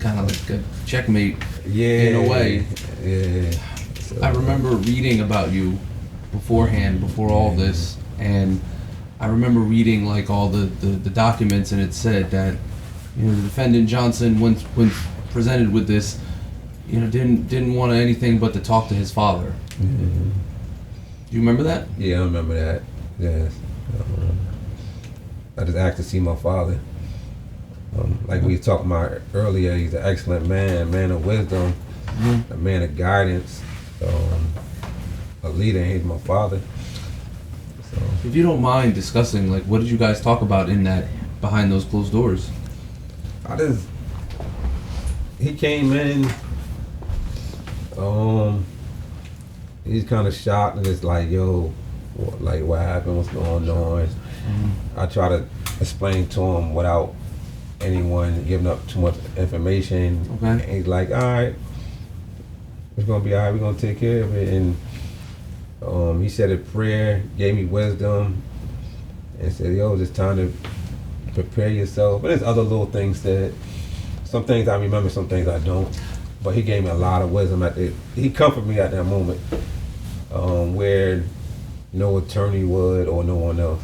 Kind of like a checkmate. Yeah. In a way. Yeah. So, I remember reading about you beforehand, before all this, and I remember reading like all the documents, and it said that, the defendant Johnson, when presented with this, didn't want anything but to talk to his father. Mm-hmm. Do you remember that? Yeah, I remember that. Yes. I just asked to see my father. Like we were talking about earlier, he's an excellent man of wisdom, a man of guidance, a leader, and he's my father. So. If you don't mind discussing, like, what did you guys talk about in that, behind those closed doors? He came in, he's kind of shocked, and it's like, yo, what happened? What's going on? I try to explain to him without anyone giving up too much information. Okay. And he's like, all right, it's gonna be all right. We're gonna take care of it. And he said a prayer, gave me wisdom, and said, yo, it's time to prepare yourself. But there's other little things that, some things I remember, some things I don't. But he gave me a lot of wisdom he comforted me at that moment, where no attorney would or no one else.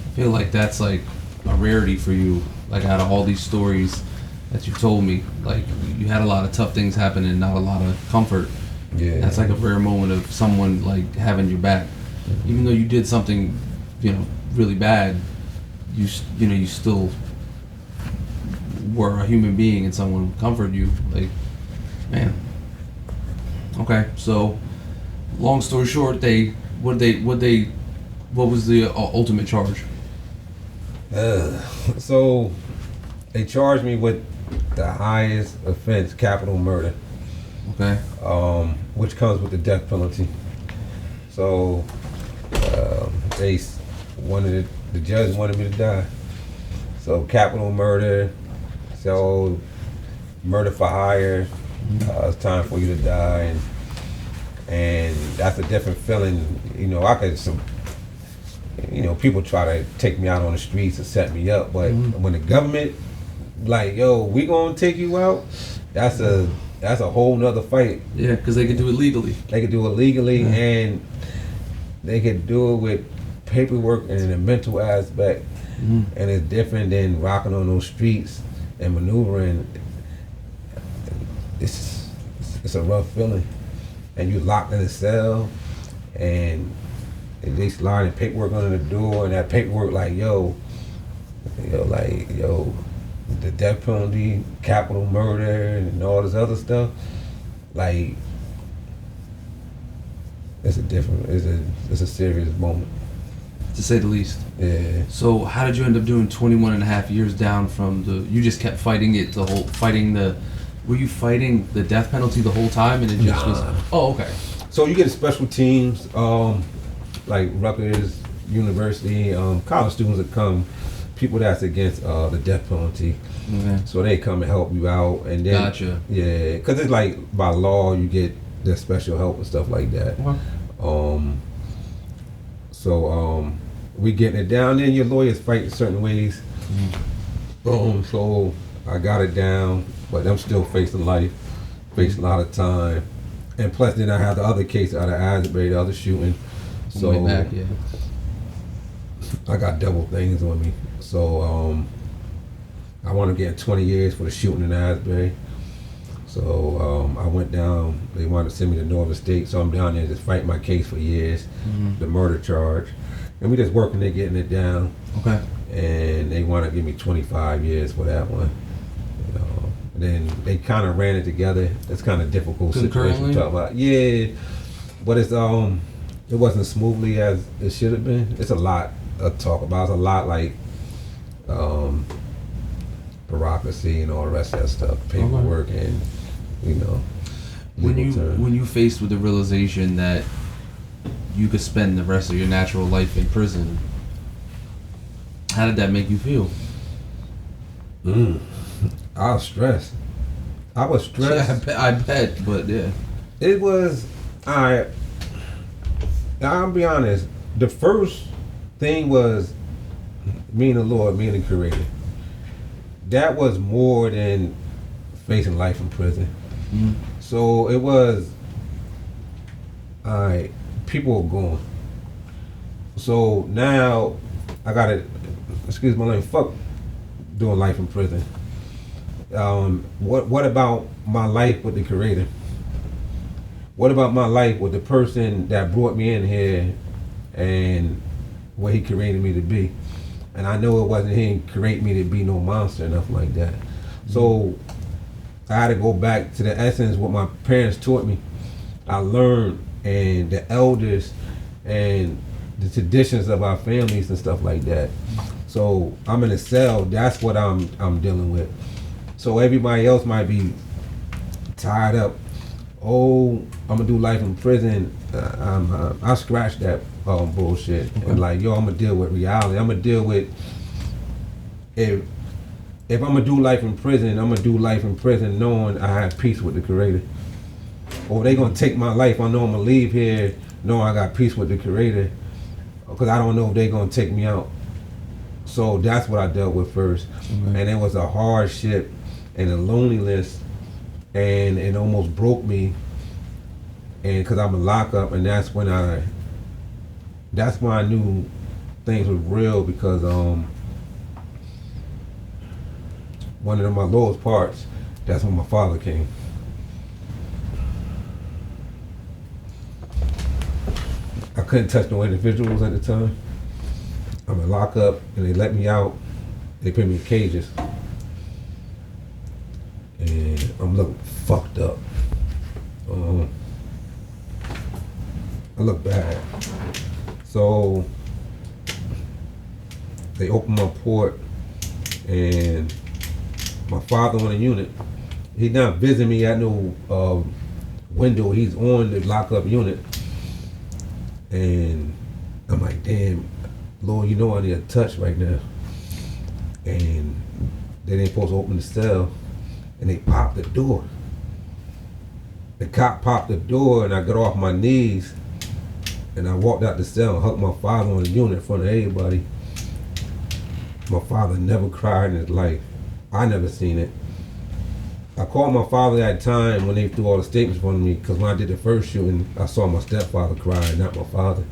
I feel like that's like a rarity for you. Like out of all these stories that you told me, like you had a lot of tough things happen and not a lot of comfort. Yeah. That's like a rare moment of someone like having your back, even though you did something, really bad. You still were a human being and someone comforted you. Like, man. Okay, so long story short, what was the ultimate charge? So they charged me with the highest offense, capital murder. Okay. Which comes with the death penalty. So the judge wanted me to die. So capital murder, so murder for hire. It's time for you to die, and that's a different feeling. People try to take me out on the streets and set me up, but when the government, like, yo, we gonna take you out, that's a whole nother fight. Yeah, because they could do it legally. They could do it legally, and they could do it with paperwork and a mental aspect, and it's different than rocking on those streets and maneuvering. It's a rough feeling, and you locked in a cell, and they sliding paperwork under the door, and that paperwork like, yo, the death penalty, capital murder, and all this other stuff, like, it's a serious moment, to say the least. Yeah. So how did you end up doing 21 and a half years down from you just kept fighting it, were you fighting the death penalty the whole time and it just was, oh, okay. So you get special teams, like Rutgers University, college students that come, people that's against the death penalty. Okay. So they come and help you out, and then Gotcha. Yeah, because it's like by law you get the special help and stuff like that. Okay. So we getting it down. Then your lawyers fight certain ways. So I got it down, but I'm still facing life, facing a lot of time, and plus then I have the other case out of Asbury, the other shooting. So way back, yeah. I got double things on me. So I want to get 20 years for the shooting in Asbury. So I went down. They wanted to send me to Northern State, so I'm down there just fighting my case for years, the murder charge, and we just working there getting it down. Okay. And they want to give me 25 years for that one. And then they kind of ran it together. It's kind of difficult situation to talk about. Yeah, but it wasn't smoothly as it should have been. It's a lot to talk about. It's a lot like bureaucracy and all the rest of that stuff, paperwork, and when you faced with the realization that you could spend the rest of your natural life in prison, how did that make you feel? I was stressed. Yeah, I bet, but yeah. It was, I'll be honest, the first thing was me and the Lord, me and the Creator. That was more than facing life in prison. So it was, people are gone. So now I gotta, excuse my language, fuck doing life in prison. What about my life with the Creator? What about my life with the person that brought me in here and what he created me to be? And I know it wasn't him create me to be no monster or nothing like that. So I had to go back to the essence what my parents taught me. I learned, and the elders and the traditions of our families and stuff like that. So I'm in a cell. That's what I'm dealing with. So everybody else might be tied up. Oh, I'm gonna do life in prison, I scratched that bullshit. Okay. And like, yo, I'm gonna deal with reality. I'm gonna deal with if I'm gonna do life in prison, I'm gonna do life in prison knowing I have peace with the Creator. Or they gonna take my life, I know I'm gonna leave here knowing I got peace with the Creator, because I don't know if they gonna take me out. So that's what I dealt with first. Okay. And it was a hardship and a loneliness, and it almost broke me. And because I'm in lockup, and that's when I knew things were real, because one of my lowest parts, that's when my father came. I couldn't touch no individuals at the time. I'm in lockup, and they let me out. They put me in cages, and I'm looking fucked up. I look bad. So they opened my port, and my father on the unit, he's not visiting me at no window. He's on the lockup unit, and I'm like, damn, Lord, you know I need a touch right now. And they ain't supposed to open the cell, and they popped the door. The cop popped the door, and I got off my knees, and I walked out the cell and hugged my father on the unit in front of everybody. My father never cried in his life. I never seen it. I called my father that time when they threw all the statements from me, because when I did the first shooting, I saw my stepfather cry, not my father.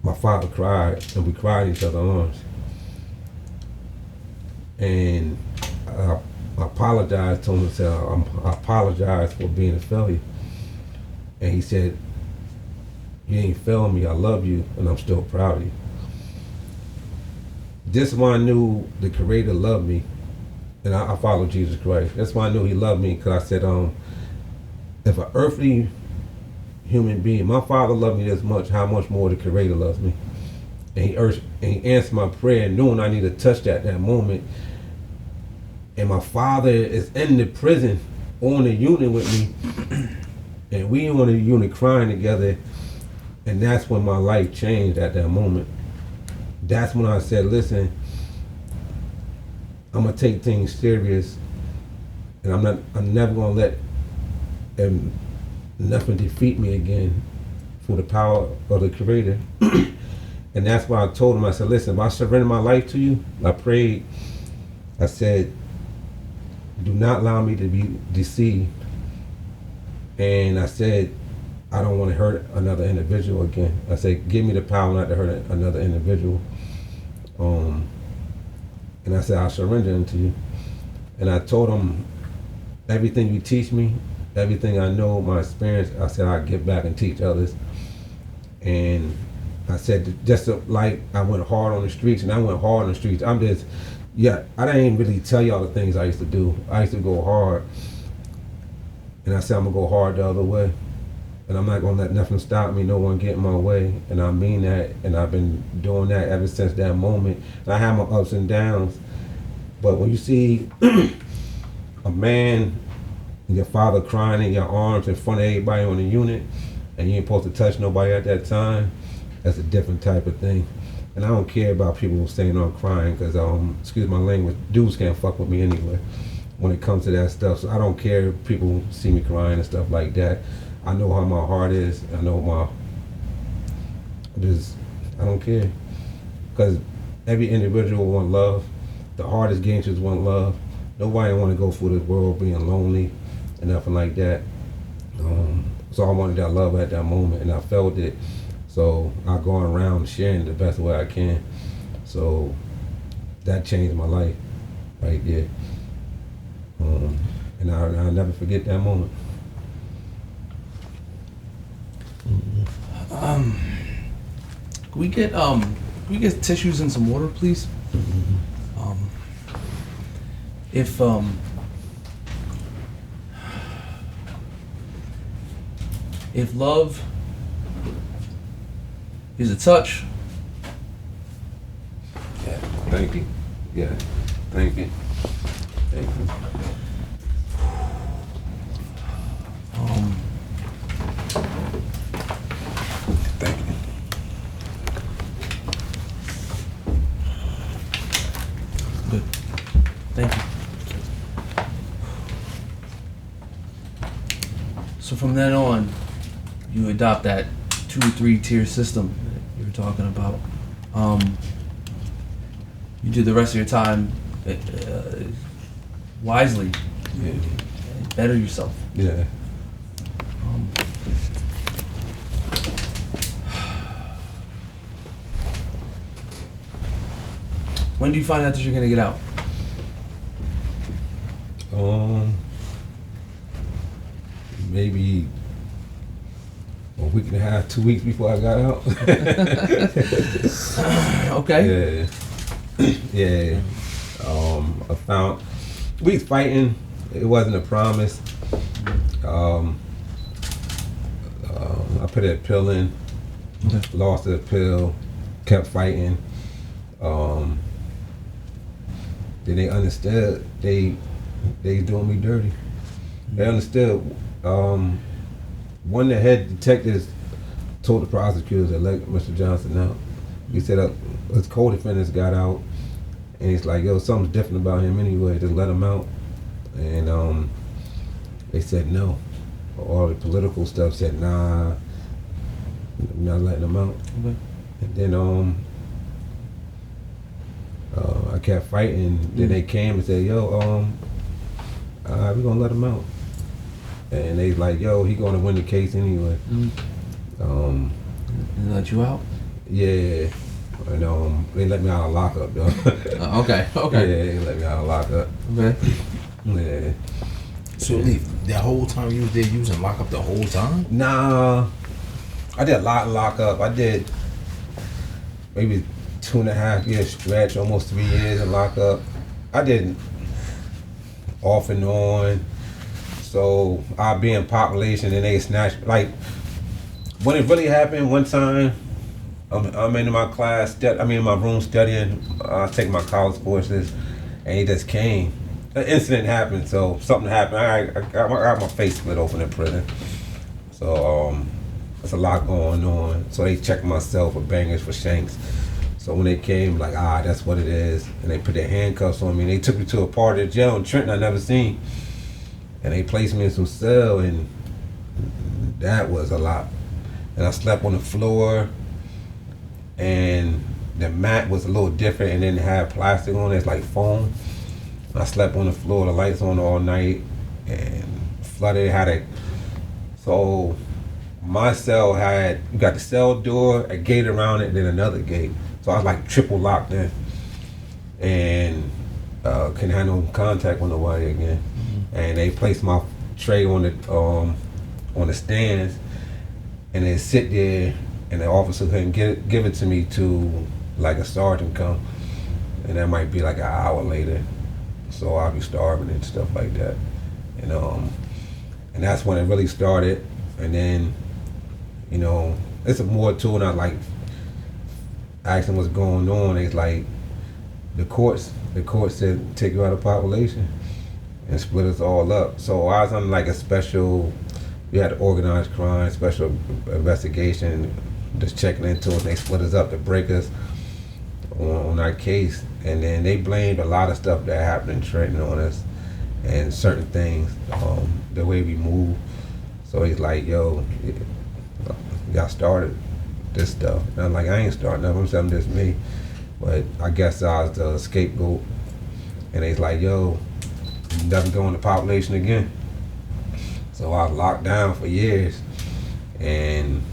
My father cried, and we cried in each other's arms. And I apologized to him and said, I apologize for being a failure. And he said, you ain't failing me, I love you, and I'm still proud of you. This is when I knew the Creator loved me, and I followed Jesus Christ. That's why I knew He loved me, because I said, if an earthly human being, my father loved me this much, how much more the Creator loves me? And he answered my prayer, knowing I need to touch that moment. And my father is in the prison on the unit with me, and we on the unit crying together. And that's when my life changed at that moment. That's when I said, listen, I'm gonna take things serious, and I'm never gonna let nothing defeat me again for the power of the Creator. And that's why I told him, I said, listen, if I surrender my life to you, I prayed, I said, do not allow me to be deceived. And I said, I don't want to hurt another individual again. I said, give me the power not to hurt another individual. And I said, I'll surrender unto you. And I told him, everything you teach me, everything I know, my experience, I said, I'll give back and teach others. And I said, just like I went hard on the streets, and I went hard on the streets. I didn't really tell y'all the things I used to do. I used to go hard. And I said, I'm gonna go hard the other way. And I'm not gonna let nothing stop me, no one get in my way. And I mean that, and I've been doing that ever since that moment. And I have my ups and downs. But when you see a man and your father crying in your arms in front of everybody on the unit, and you ain't supposed to touch nobody at that time, that's a different type of thing. And I don't care about people staying on crying, because, excuse my language, dudes can't fuck with me anyway when it comes to that stuff. So I don't care if people see me crying and stuff like that. I know how my heart is. I know I don't care. Because every individual want love. The hardest gangsters want love. Nobody want to go through this world being lonely and nothing like that. So I wanted that love at that moment, and I felt it. So I go around sharing the best way I can. So that changed my life right there. And I'll never forget that moment. Can we get tissues and some water, please? If love is a touch. Yeah, thank you. Yeah, thank you. Thank you. Good. Thank you. So from then on, you adopt that 2 or 3 tier system that you were talking about. You did the rest of your time wisely. Yeah. Better yourself. Yeah. When do you find out that you're gonna get out? Maybe a week and a half, 2 weeks before I got out. Okay. Yeah. I found we was fighting. It wasn't a promise. I put a pill in, lost the pill, kept fighting. Then they understood they doing me dirty. They understood. One of the head detectives told the prosecutors that let Mr. Johnson out. He said his co-defendants got out, and he's like, yo, something's different about him anyway, just let him out. And they said no. All the political stuff said, nah, I'm not letting him out. Okay. And then I kept fighting. Then they came and said, yo, we're gonna let him out. And they like, yo, he gonna win the case anyway. And let you out? Yeah. And they let me out of lockup though. Okay. Yeah, they let me out of lockup. Okay. Yeah. So that whole time you was there, you was in lockup the whole time? Nah, I did a lot in lockup. I did maybe 2.5 years stretch, almost 3 years in lockup. I did off and on. So I'd be in population and they snatch, like, when it really happened one time, I'm in my class, in my room studying, I was taking my college courses, and he just came. An incident happened, so something happened. I got my face split open in prison. So there's a lot going on. So they checked myself for bangers, for shanks. So when they came, like, that's what it is. And they put their handcuffs on me. And they took me to a part of the jail in Trenton I never seen. And they placed me in some cell, and that was a lot. And I slept on the floor, and the mat was a little different and didn't have plastic on it. It's like foam. I slept on the floor, the lights on all night, and flooded. So my cell you got the cell door, a gate around it, and then another gate. So I was like triple locked in, and couldn't have no contact with nobody again. Mm-hmm. And they placed my tray on the stands, and they sit there, and the officer couldn't give it to me to like a sergeant come, and that might be like an hour later. So I'll be starving and stuff like that, and that's when it really started. And then, it's more to it. I like asking what's going on. It's like the court said take you out of population and split us all up. So I was on like a special. We had organized crime, special investigation, just checking into it. And they split us up to break us on our case. And then they blamed a lot of stuff that happened in Trenton on us and certain things, the way we move. So he's like, yo, y'all started this stuff. And I'm like, I ain't starting nothing, I'm saying this me. But I guess I was the scapegoat. And he's like, yo, you never go in the population again. So I was locked down for years. And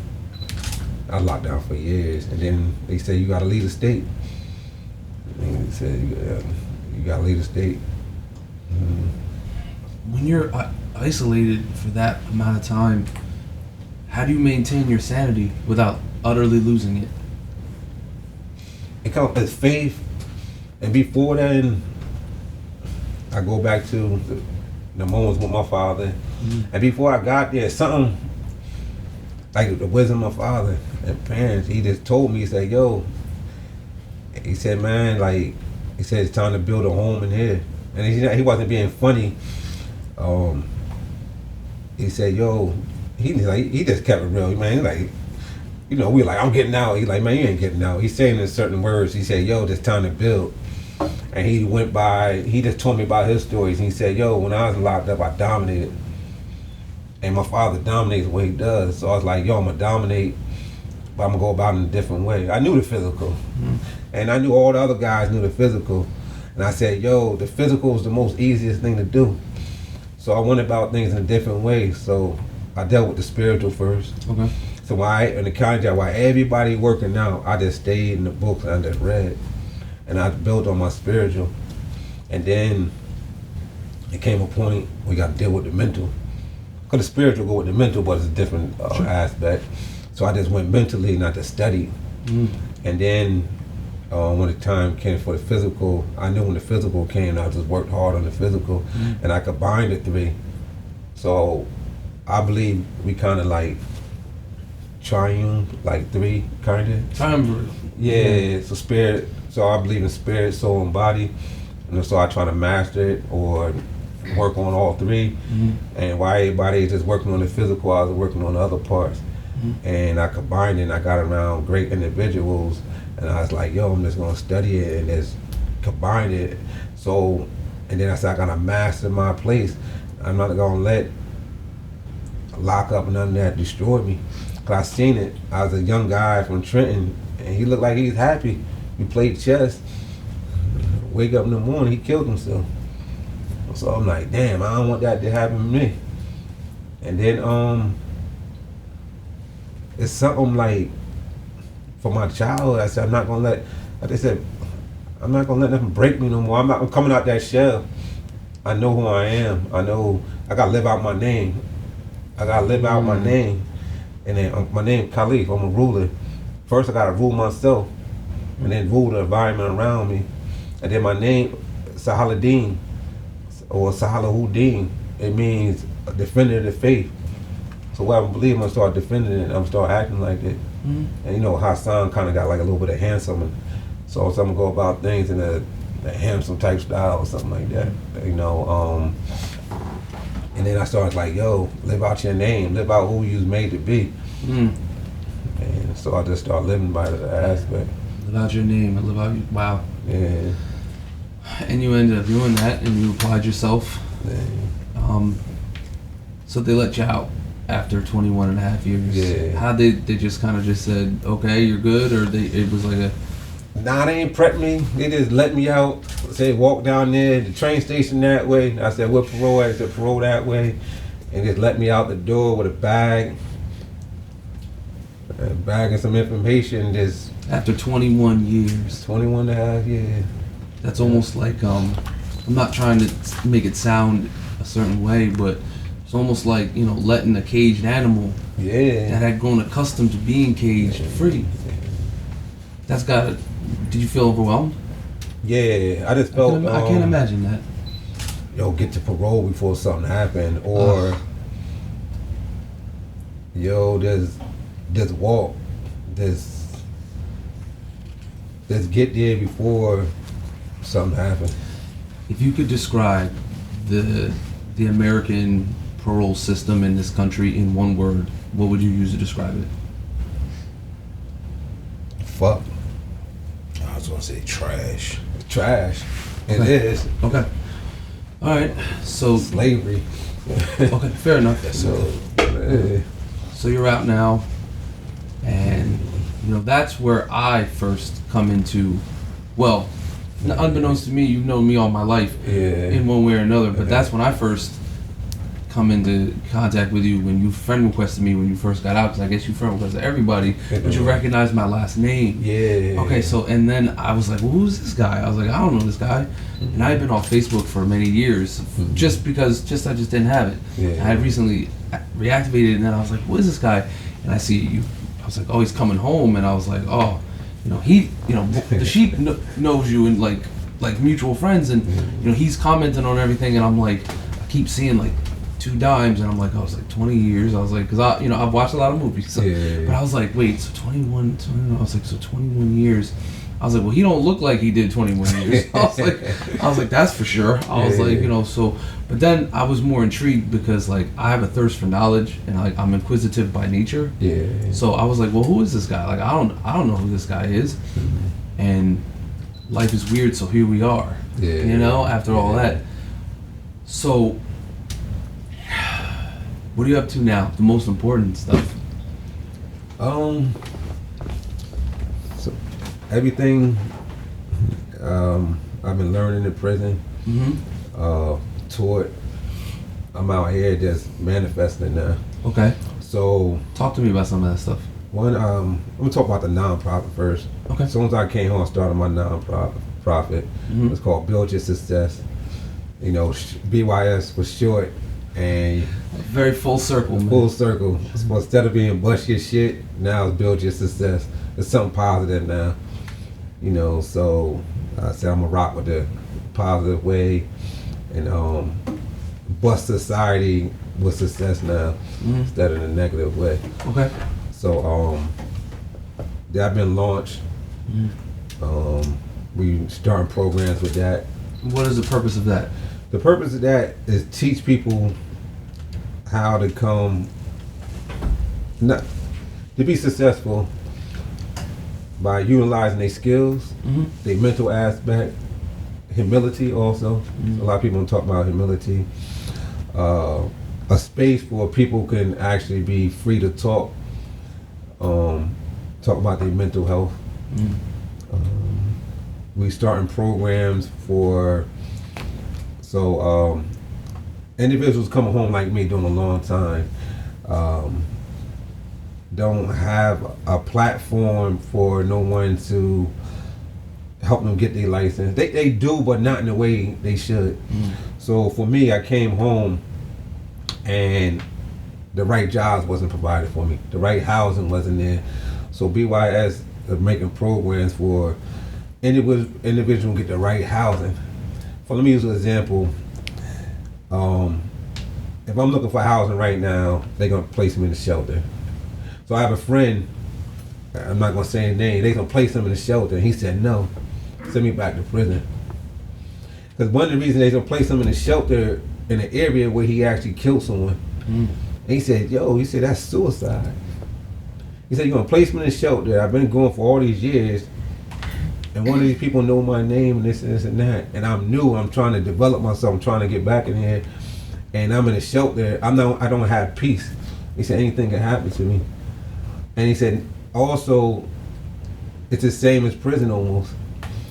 then they said, you gotta leave the state. And he said, you gotta leave the state. When you're isolated for that amount of time, how do you maintain your sanity without utterly losing it? It comes with faith. And before then, I go back to the moments with my father. Mm-hmm. And before I got there, something like the wisdom of my father and parents, he just told me, he said, yo, he said, man, like, he said, it's time to build a home in here. And he wasn't being funny. He said, yo, he just kept it real, man. He like, we like, I'm getting out. He like, man, you ain't getting out. He's saying in certain words, he said, yo, it's time to build. And he just told me about his stories. He said, yo, when I was locked up, I dominated. And my father dominates what he does. So I was like, yo, I'm going to dominate, but I'm going to go about it in a different way. I knew the physical. And I knew all the other guys knew the physical. And I said, yo, the physical is the most easiest thing to do. So I went about things in a different way. So I dealt with the spiritual first. Okay. So while everybody working out, I just stayed in the books and I just read. And I built on my spiritual. And then it came a point where you got to deal with the mental. Because the spiritual go with the mental, but it's a different aspect. So I just went mentally, not to study. And then when the time came for the physical, I knew when the physical came, I just worked hard on the physical. And I combined the three. So I believe we kind of like triune, like three, kind of. Triumvirate. Yeah, so spirit. So I believe in spirit, soul, and body. And so I try to master it or work on all three. And while everybody is just working on the physical, I was working on the other parts. And I combined it and I got around great individuals. And I was like, yo, I'm just going to study it and just combine it. So, and then I said, I got to master my place. I'm not going to let lock up and none of that destroy me. Because I seen it. I was a young guy from Trenton and he looked like he was happy. We played chess. Wake up in the morning, he killed himself. So I'm like, damn, I don't want that to happen to me. And then it's something like for my childhood. I said, I'm not gonna let. Like they said, I'm not gonna let nothing break me no more. I'm coming out that shell. I know who I am. I know I gotta live out my name. I gotta live out my name. And then my name Khalif. I'm a ruler. First, I gotta rule myself, and then rule the environment around me. And then my name, Sahaluddin, or Sahaluddin, it means a defender of the faith. So what I believe, I'm gonna start defending it, I'm gonna start acting like it. And you know, Hassan kind of got like a little bit of handsome, and so I'm gonna go about things in a handsome type style or something like that. You know, and then I started like, yo, live out your name, live out who you was made to be. And so I just started living by that aspect. Live out your name and live out your, wow. Yeah. And you ended up doing that and you applied yourself. Yeah. So they let you out after 21 and a half years. Yeah. How they just kind of just said, okay, you're good, or it was like a... Nah, they ain't prepped me. They just let me out. Said walk down there, the train station that way. I said, what parole? I said, parole that way. And just let me out the door with a bag and some information. Just After 21 years. 21 and a half years. That's almost like, I'm not trying to make it sound a certain way, but it's almost like, you know, letting a caged animal that had grown accustomed to being caged free. That's gotta... Did you feel overwhelmed? Yeah, I just felt... I can't imagine that. Yo, get to parole before something happened, or yo, just walk, just get there before something happened. If you could describe the American parole system in this country in one word, what would you use to describe it? Fuck. I was gonna say trash. Trash. It Okay. is. Okay. All right. So Slavery. okay, fair enough. Yeah. So you're out now, and you know that's where I first come into. Well, unbeknownst to me, you've known me all my life in one way or another. But that's when I first come into contact with you, when you friend requested me when you first got out, because I guess you friend requested everybody, but you recognized my last name. Yeah. Okay, so and then I was like, well, who's this guy? I was like, I don't know this guy. And I had been off Facebook for many years, just because I just didn't have it. Yeah. I had recently reactivated it, and then I was like, what is this guy? And I see you. I was like, oh, he's coming home, and I was like, oh, you know, the sheep knows you and like mutual friends, and you know, he's commenting on everything, and I'm like, I keep seeing like 2 dimes, and I'm like, I was like 20 years. I was like, because I've watched a lot of movies, so, but I was like, wait, so 21. I was like, so 21 years. I was like, well, he don't look like he did 21 years. I was like, that's for sure. I was like, you know, so, but then I was more intrigued because like I have a thirst for knowledge, and like I'm inquisitive by nature. Yeah. So I was like, well, who is this guy? Like I don't know who this guy is. And life is weird, so here we are. Yeah. You know, after all that. So, what are you up to now? The most important stuff. So everything I've been learning in prison, taught, I'm out here just manifesting now. Okay. So Talk to me about some of that stuff. one, I'm gonna talk about the nonprofit first. Okay. As soon as I came home, I started my nonprofit. It's called Build Your Success. You know, BYS was short, and Very full circle, man. full circle. So instead of being bust your shit, now it's Build Your Success. It's something positive now. You know, so I said I'm gonna rock with the positive way and bust society with success now instead of the negative way. Okay. So that been launched. We starting programs with that. What is the purpose of that? The purpose of that is teach people how to to be successful by utilizing their skills, their mental aspect, humility also. A lot of people don't talk about humility. A space where people can actually be free to talk about their mental health. We starting programs for individuals coming home like me doing a long time don't have a platform for no one to help them get their license. They do, but not in the way they should. So for me, I came home and the right jobs wasn't provided for me. The right housing wasn't there. So BYS is making programs for individuals get the right housing. Let me use an example. If I'm looking for housing right now, they're gonna place me in a shelter. So I have a friend, I'm not gonna say his name, they're gonna place him in a shelter. And he said, no, send me back to prison. Because one of the reasons they're gonna place him in a shelter in an area where he actually killed someone. And he said, that's suicide. He said, you're gonna place me in a shelter. I've been going for all these years. And one of these people know my name and this and that. And I'm new, I'm trying to develop myself, I'm trying to get back in here. And I'm in a shelter, I don't have peace. He said, anything can happen to me. And he said, also, it's the same as prison almost.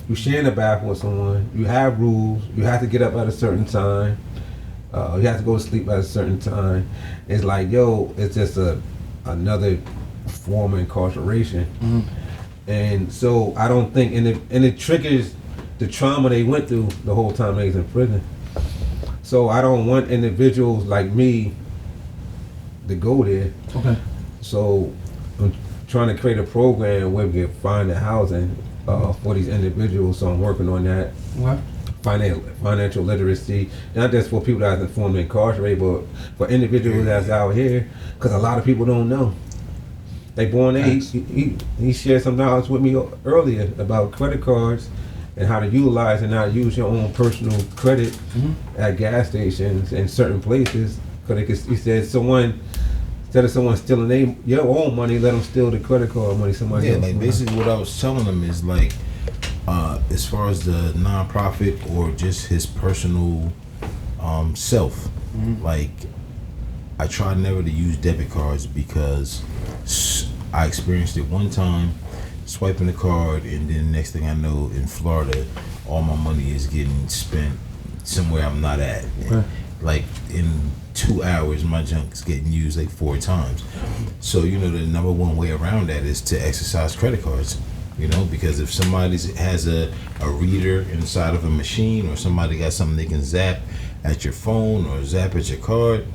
You share a bathroom with someone, you have rules, you have to get up at a certain time, you have to go to sleep at a certain time. It's like, it's just another form of incarceration. And so I don't think, and it triggers the trauma they went through the whole time they was in prison. So I don't want individuals like me to go there. Okay. So I'm trying to create a program where we can find the housing for these individuals. So I'm working on that. Okay. Financial literacy, not just for people that's informed and incarcerated, but for individuals that's out here, because a lot of people don't know. They born there. He shared some knowledge with me earlier about credit cards and how to utilize and not use your own personal credit at gas stations and certain places. Because he said instead of someone stealing your own money, let them steal the credit card money. Somebody else. Like basically what I was telling him is like, as far as the nonprofit or just his personal self, like I try never to use debit cards because I experienced it one time, swiping the card, and then next thing I know, in Florida, all my money is getting spent somewhere I'm not at. Okay. Like in 2 hours, my junk's getting used like 4 times. So the number one way around that is to exercise credit cards. Because if somebody has a reader inside of a machine, or somebody got something they can zap at your phone or zap at your card,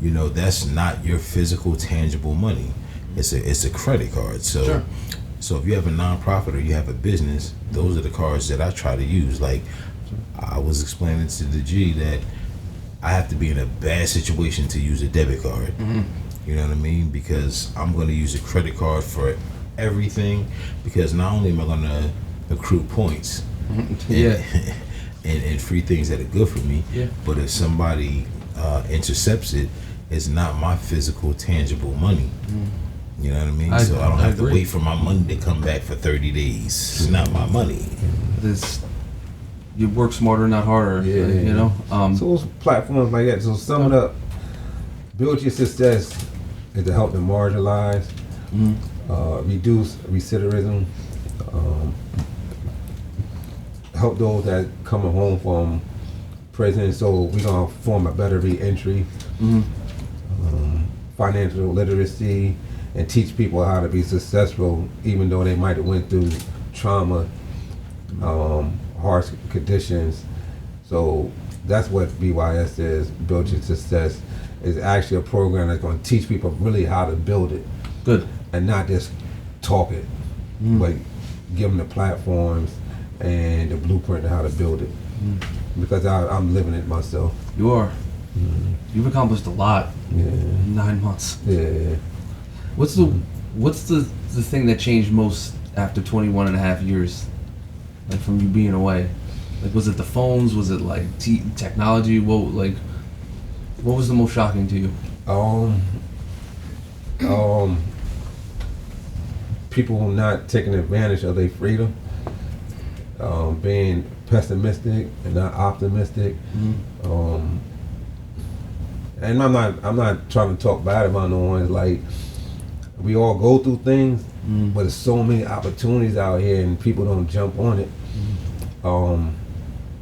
that's not your physical, tangible money. It's a credit card. So, sure. So if you have a nonprofit or you have a business, those are the cards that I try to use. Like I was explaining to the G that I have to be in a bad situation to use a debit card. You know what I mean? Because I'm going to use a credit card for everything, because not only am I going to accrue points and free things that are good for me, but if somebody intercepts it, it's not my physical, tangible money. You know what I mean? So I don't have to wait for my money to come back for 30 days. It's not my money. You work smarter, not harder. Yeah. You know. So those platforms like that. So sum it up. Build your success is to help the marginalized, reduce recidivism, help those that coming home from prison. So we're gonna form a better reentry, financial literacy, and teach people how to be successful, even though they might have went through trauma, harsh conditions. So that's what BYS is. Build your success is actually a program that's going to teach people really how to build it. Good. And not just talk it, but give them the platforms and the blueprint of how to build it. Because I'm living it myself. You are. You've accomplished a lot in 9 months. Yeah. What's the thing that changed most after 21 and a half years, like from you being away? Like, was it the phones? Was it like technology? What was the most shocking to you? People not taking advantage of their freedom, being pessimistic and not optimistic. And I'm not trying to talk bad about no one. It's like we all go through things, but there's so many opportunities out here and people don't jump on it.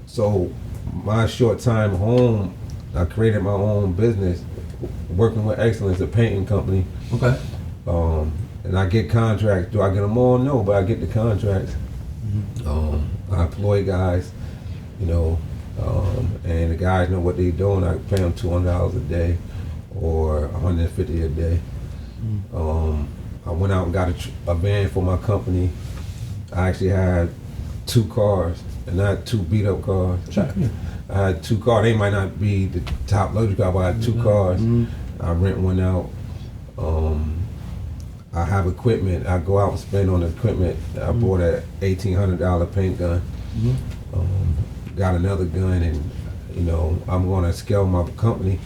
So my short time home, I created my own business, working with Excellence, a painting company. Okay. And I get contracts. Do I get them all? No, but I get the contracts. I employ guys, you know, and the guys know what they're doing. I pay them $200 a day or $150 a day. I went out and got a van for my company. I actually had 2 cars, and not 2 beat up cars. I had 2 cars. They might not be the top luxury car, but I had 2 cars. I rent one out. I have equipment. I go out and spend on the equipment. I bought a $1,800 paint gun. Got another gun, and you know I'm going to scale my company.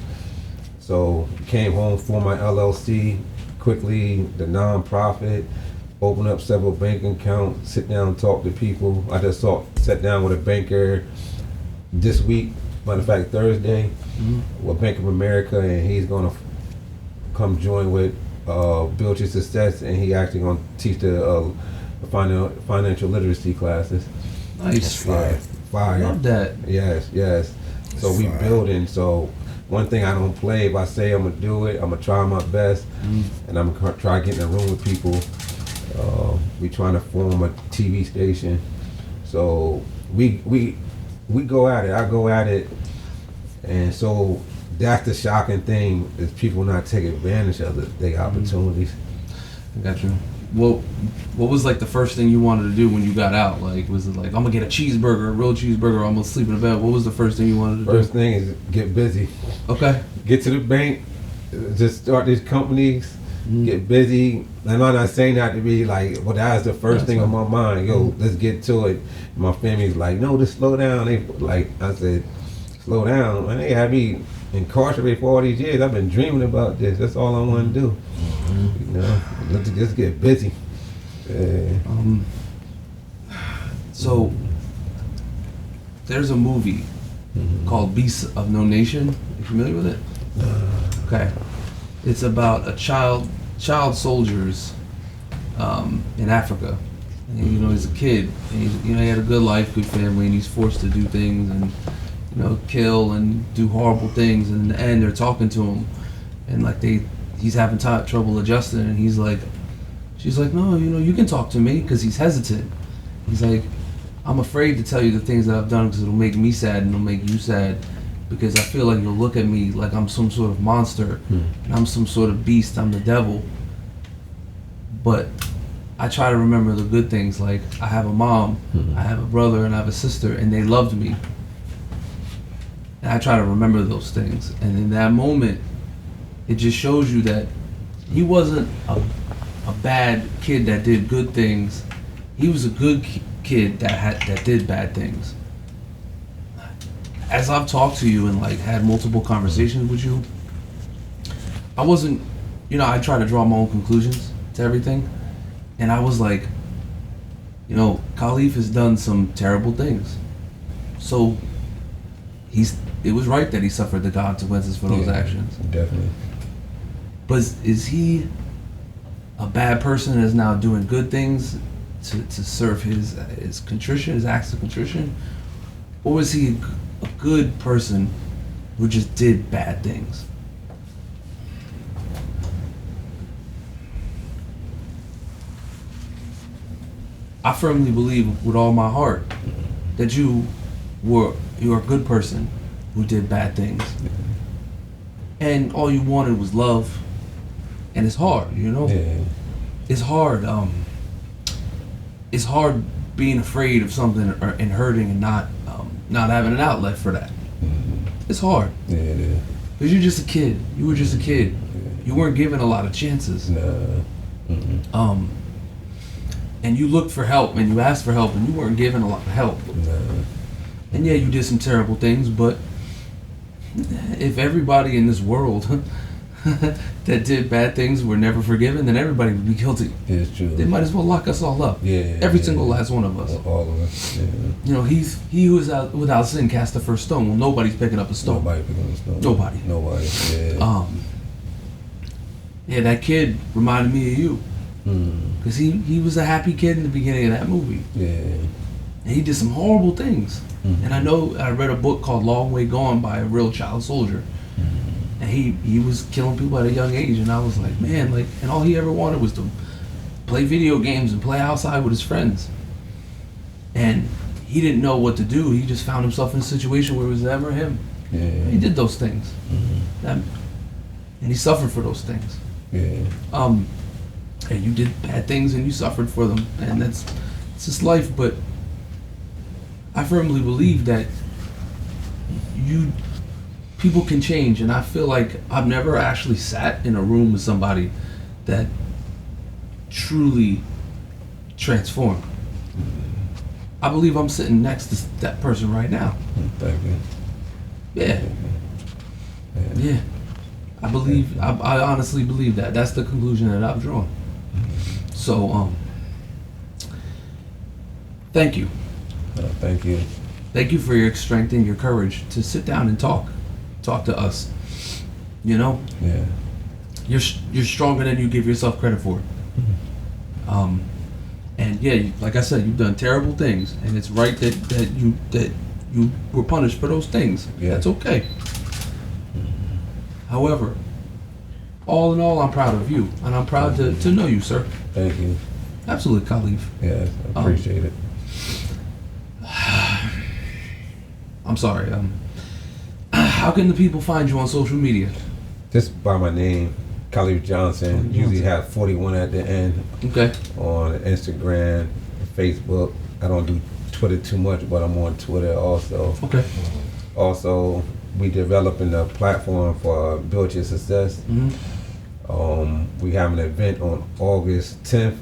So came home for my LLC quickly, the nonprofit. Open up several bank accounts. Sit down, talk to people. I just sat down with a banker this week. Matter of fact, Thursday, with Bank of America, and he's going to come join with Build Your Success, and he actually going to teach the financial literacy classes. Nice. Fire. Love that. Yes. So we building. So one thing I don't play. If I say I'm gonna do it, I'm gonna try my best, and I'm gonna try to get in a room with people. We trying to form a TV station. So we go at it. I go at it, and so that's the shocking thing is people not taking advantage of their opportunities. I got you. What was like the first thing you wanted to do when you got out? Like, was it like, I'm gonna get a cheeseburger, a real cheeseburger, I'm gonna sleep in a bed? What was the first thing you wanted to do? First thing is get busy. Okay. Get to the bank, just start these companies, get busy. I'm not saying that to be like, well, that's the first thing on my mind. Yo, let's get to it. My family's like, no, just slow down. They like, I said, slow down. And they had me incarcerated for all these years. I've been dreaming about this. That's all I want to do. You know, let's just get busy. So there's a movie called Beasts of No Nation. You familiar with it? Okay. It's about a child soldiers in Africa. And, you know, he's a kid. And he had a good life, good family, and he's forced to do things and, you know, kill and do horrible things. And in the end, they're talking to him, and like he's having trouble adjusting, and she's like, no, you know, you can talk to me, because he's hesitant. He's like, I'm afraid to tell you the things that I've done because it'll make me sad and it'll make you sad, because I feel like you'll look at me like I'm some sort of monster and I'm some sort of beast, I'm the devil. But I try to remember the good things, like I have a mom, I have a brother, and I have a sister, and they loved me. And I try to remember those things. And in that moment, it just shows you that he wasn't a bad kid that did good things. He was a good kid that did bad things. As I've talked to you and like had multiple conversations with you, I wasn't, you know, I try to draw my own conclusions. to everything. And I was like, you know, Khalif has done some terrible things. So it was right that he suffered the consequences for those actions. Definitely. But is he a bad person and is now doing good things to serve his contrition, his acts of contrition? Or was he a good person who just did bad things? I firmly believe with all my heart that you're a good person who did bad things. And all you wanted was love. And it's hard, you know? Yeah. It's hard. It's hard being afraid of something and hurting and not having an outlet for that. It's hard. Yeah, it is. Because you're just a kid. You were just a kid. Yeah. You weren't given a lot of chances. Nah. And you looked for help and you asked for help and you weren't given a lot of help. Nah. And yeah, you did some terrible things, but if everybody in this world that did bad things were never forgiven, then everybody would be guilty. It's true. They might as well lock us all up. Yeah. Every single last one of us. All of us. Yeah. You know, he who is without sin cast the first stone. Well, nobody's picking up a stone. Nobody picking up a stone. Nobody. Nobody. Yeah. Yeah, that kid reminded me of you. Mm. Because he was a happy kid in the beginning of that movie. Yeah. And he did some horrible things. Mm. And I know I read a book called Long Way Gone by a real child soldier. And he was killing people at a young age. And I was like, man, like, and all he ever wanted was to play video games and play outside with his friends. And he didn't know what to do. He just found himself in a situation where it was never him. Yeah. He did those things. Mm-hmm. And he suffered for those things. Yeah. And you did bad things and you suffered for them, and it's just life. But I firmly believe that people can change, and I feel like I've never actually sat in a room with somebody that truly transformed. I believe I'm sitting next to that person right now. Thank you. Yeah. Yeah. I honestly believe that. That's the conclusion that I've drawn. So, thank you. Thank you. Thank you for your strength and your courage to sit down and talk to us. You know, Yeah. you're stronger than you give yourself credit for. And yeah, like I said, you've done terrible things, and it's right that you were punished for those things. Yeah. That's okay. However, all in all, I'm proud of you, and I'm proud to know you, sir. Thank you. Absolutely, Khalif. Yeah, I appreciate it. I'm sorry. How can the people find you on social media? Just by my name, Khalif Johnson. Usually have 41 at the end. Okay. On Instagram, Facebook. I don't do Twitter too much, but I'm on Twitter also. Okay. Also, we developing a platform for Build Your Success. Mm-hmm. We have an event on August 10th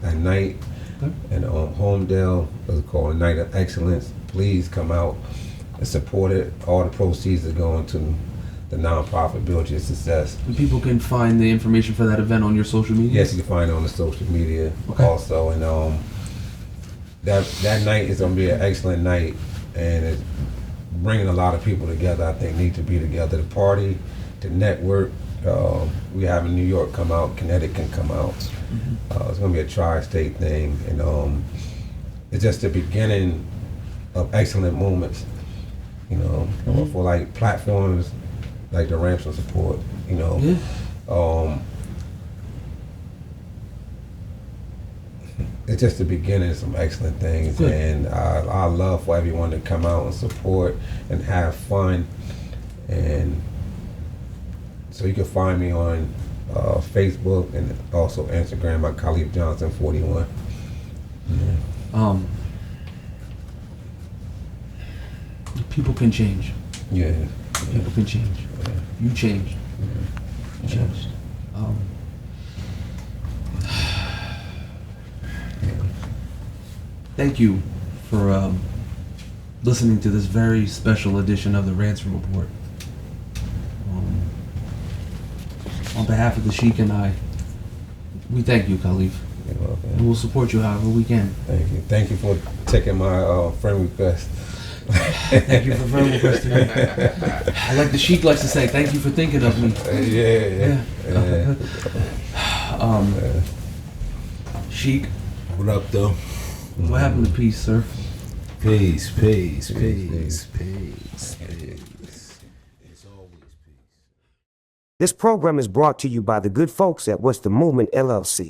at night, Okay. and Homedale. It's called Night of Excellence. Please come out and support it. All the proceeds are going to the nonprofit Build Your Success. And people can find the information for that event on your social media? Yes, you can find it on the social media also. And that night is going to be an excellent night, and it's bringing a lot of people together. I think need to be together to party, to network. We have in New York come out, Connecticut can come out. Mm-hmm. It's going to be a tri-state thing, and it's just the beginning of excellent moments. You know, for like platforms like the Ransom support. You know. Yeah. It's just the beginning of some excellent things. Good. And I love for everyone to come out and support and have fun. And so you can find me on Facebook and also Instagram at Khalif Johnson 41. Yeah. People can change. Yeah. People can change. Yeah. You changed. Yeah. You changed. Thank you for listening to this very special edition of the Ransom Report. On behalf of the Sheik and I, We thank you, Khalif. You're welcome. And we'll support you however we can. Thank you. Thank you for taking my friend request. Thank you for friend requesting me. I like the Sheik likes to say, thank you for thinking of me. Yeah. Sheik, What up, though? what happened to peace, sir? Peace. Peace. It's always peace. This program is brought to you by the good folks at What's the Movement, LLC.